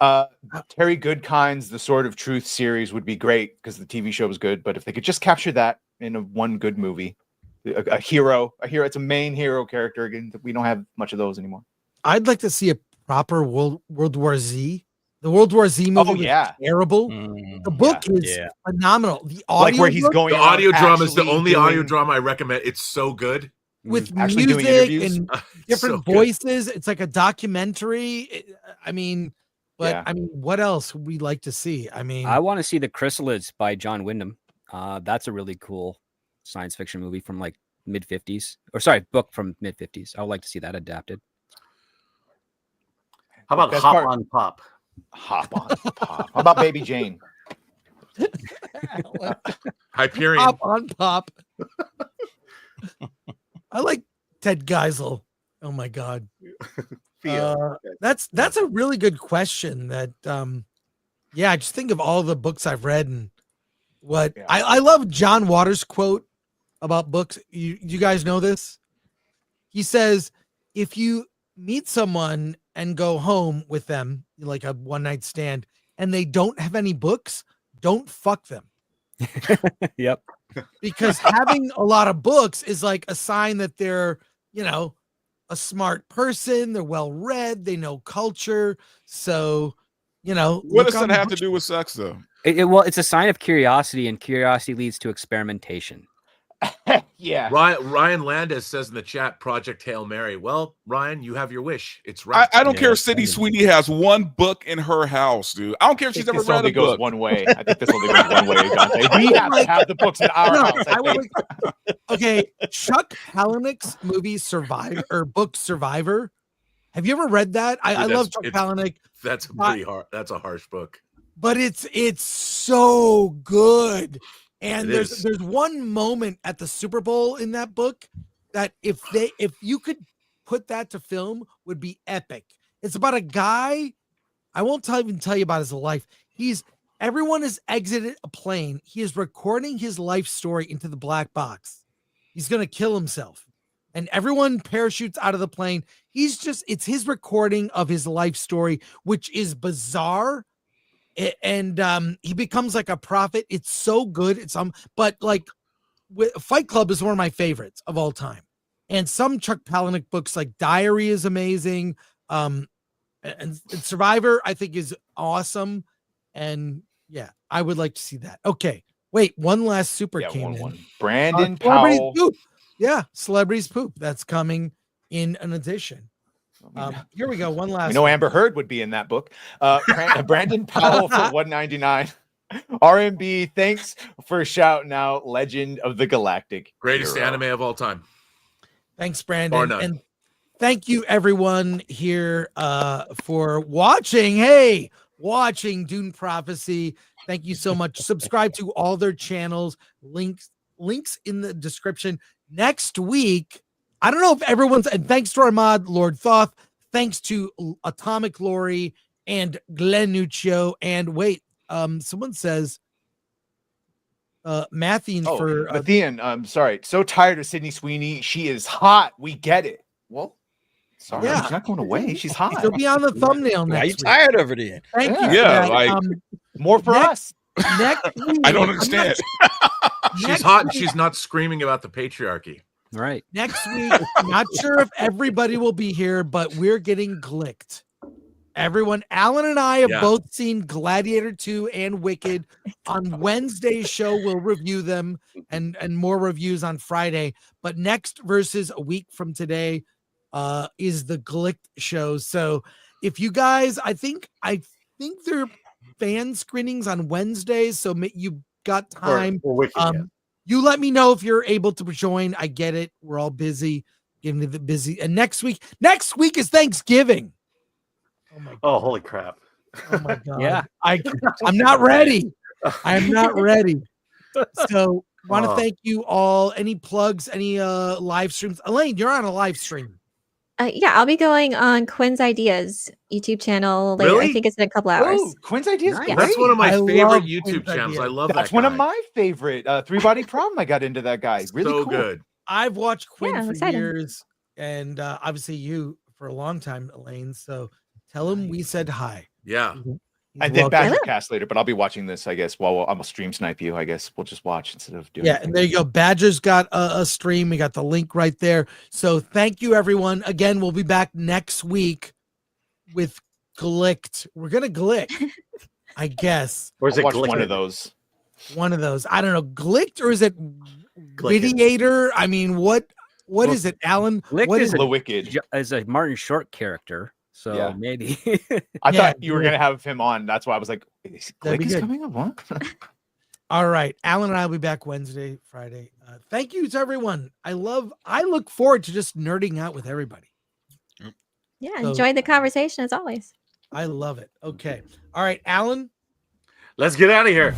Terry Goodkind's The Sword of Truth series would be great because the TV show was good, but if they could just capture that in one good movie, a hero, it's a main hero character. Again, we don't have much of those anymore. I'd like to see a proper World War Z. The World War Z movie was terrible. The book is phenomenal. The audio, like where he's going. The audio drama is the only audio drama I recommend. It's so good. With Actually doing music interviews. and different voices. It's like a documentary. I mean, what else would we like to see? I mean, I want to see The Chrysalids by John Wyndham. That's a really cool science fiction movie from like mid-50s. Or sorry, book from mid-50s. I would like to see that adapted. How about Best Hop part- on Pop? Hop on Pop. How about Baby Jane? Hyperion. Pop on Pop. I like Ted Geisel. Oh my God. That's a really good question. That I just think of all the books I've read and what I love John Waters' quote about books. You guys know this? He says, if you meet someone and go home with them, like a one-night stand, and they don't have any books, don't fuck them. Yep. Because having a lot of books is like a sign that they're, a smart person, they're well read, they know culture. So, What does that have to do with sex, though? Well, it's a sign of curiosity, and curiosity leads to experimentation. Yeah. Ryan Landis says in the chat, Project Hail Mary. Well, Ryan, you have your wish. It's right. I don't care if Sydney Sweeney has one book in her house, dude. I don't care if she's ever this read only a goes book. one way. I think this only goes one way, Dante. We have to have the books in our house. Okay, Chuck Palahniuk's movie book Survivor. Have you ever read that? I love Chuck Palahniuk. That's a pretty hard. That's a harsh book. But it's so good. And It there's one moment at the Super Bowl in that book that if you could put that to film would be epic. It's about a guy. I won't even tell you about his life. Everyone has exited a plane. He is recording his life story into the black box. He's going to kill himself. And everyone parachutes out of the plane. It's his recording of his life story, which is bizarre. And he becomes like a prophet. It's so good. But like Fight Club is one of my favorites of all time. And some Chuck Palahniuk books like Diary is amazing. And Survivor I think is awesome. And yeah, I would like to see that. Okay, wait, one last super came in. Brandon Powell. Poop. Yeah, Celebrities Poop. That's coming in an edition. Here we go. One last. I know Amber Heard would be in that book. Brandon Powell for $1.99. RMB, thanks for shouting out Legend of the Galactic. Greatest Hero. anime of all time. Thanks, Bar Brandon. none. And thank you everyone here for watching. Watching Dune Prophecy. Thank you so much. Subscribe to all their channels. Links in the description. Next week, I don't know if everyone's, and thanks to our mod, Lord Thoth, thanks to Atomic Lori and Glenn Nuccio. And wait, someone says Matthean for Matthean, I'm sorry. So tired of Sydney Sweeney. She is hot. We get it. Well, sorry, Yeah. she's not going away. She's hot. She'll be on the thumbnail Why next are you week. tired of it then? Thank you. for Yeah, that. like- More for us. Next week, I don't understand. She's hot and she's not screaming about the patriarchy. Right. Next week, not sure if everybody will be here, but we're getting glicked. Everyone, Alan and I have Yeah. both seen Gladiator 2 and Wicked. On Wednesday's show, we'll review them and more reviews on Friday. But next versus a week from today is the Glick show. So if you guys, I think they're fan screenings on Wednesdays. So you got time. Or Wicked, yeah. You let me know if you're able to join. I get it. We're all busy. Give me the busy. And next week is Thanksgiving. Oh my God. Oh, holy crap. Oh my God. Yeah. I'm not ready. I am not ready. So want to thank you all. Any plugs, any live streams? Elaine, you're on a live stream. Yeah, I'll be going on Quinn's Ideas YouTube channel later. Really? I think it's in a couple hours. Oh, Quinn's Ideas. Nice. Great. That's one of my I favorite love YouTube Quinn's channels. Ideas. I love That's that one of guy. my favorite. Three Body Problem. I got into that guy. Really so cool. good. I've watched Quinn Yeah, for exciting. years, and obviously you for a long time, Elaine. So tell him we said hi. Yeah. He's I did welcome. Badger Cast later, but I'll be watching this, I guess, while I'm a stream snipe you. I guess we'll just watch instead of doing Yeah, anything. and there you go. Badger's got a stream. We got the link right there. So thank you, everyone. Again, we'll be back next week with Glicked. We're gonna Glick, I guess. Or is I'll it watch one Glicked? of those. One of those. I don't know. Glicked or is it Glicked. Wittiator? I mean, what is it, Alan? Glicked What is is a- The Wicked. As a Martin Short character. So Yeah. maybe. I Yeah, thought you were yeah. gonna have him on. That's why I was like, is That'd be Glick is good. coming up? What? All right. Alan and I will be back Wednesday, Friday. Thank you to everyone. I look forward to just nerding out with everybody. Yeah, So- enjoy the conversation as always. I love it. Okay. All right, Alan. Let's get out of here.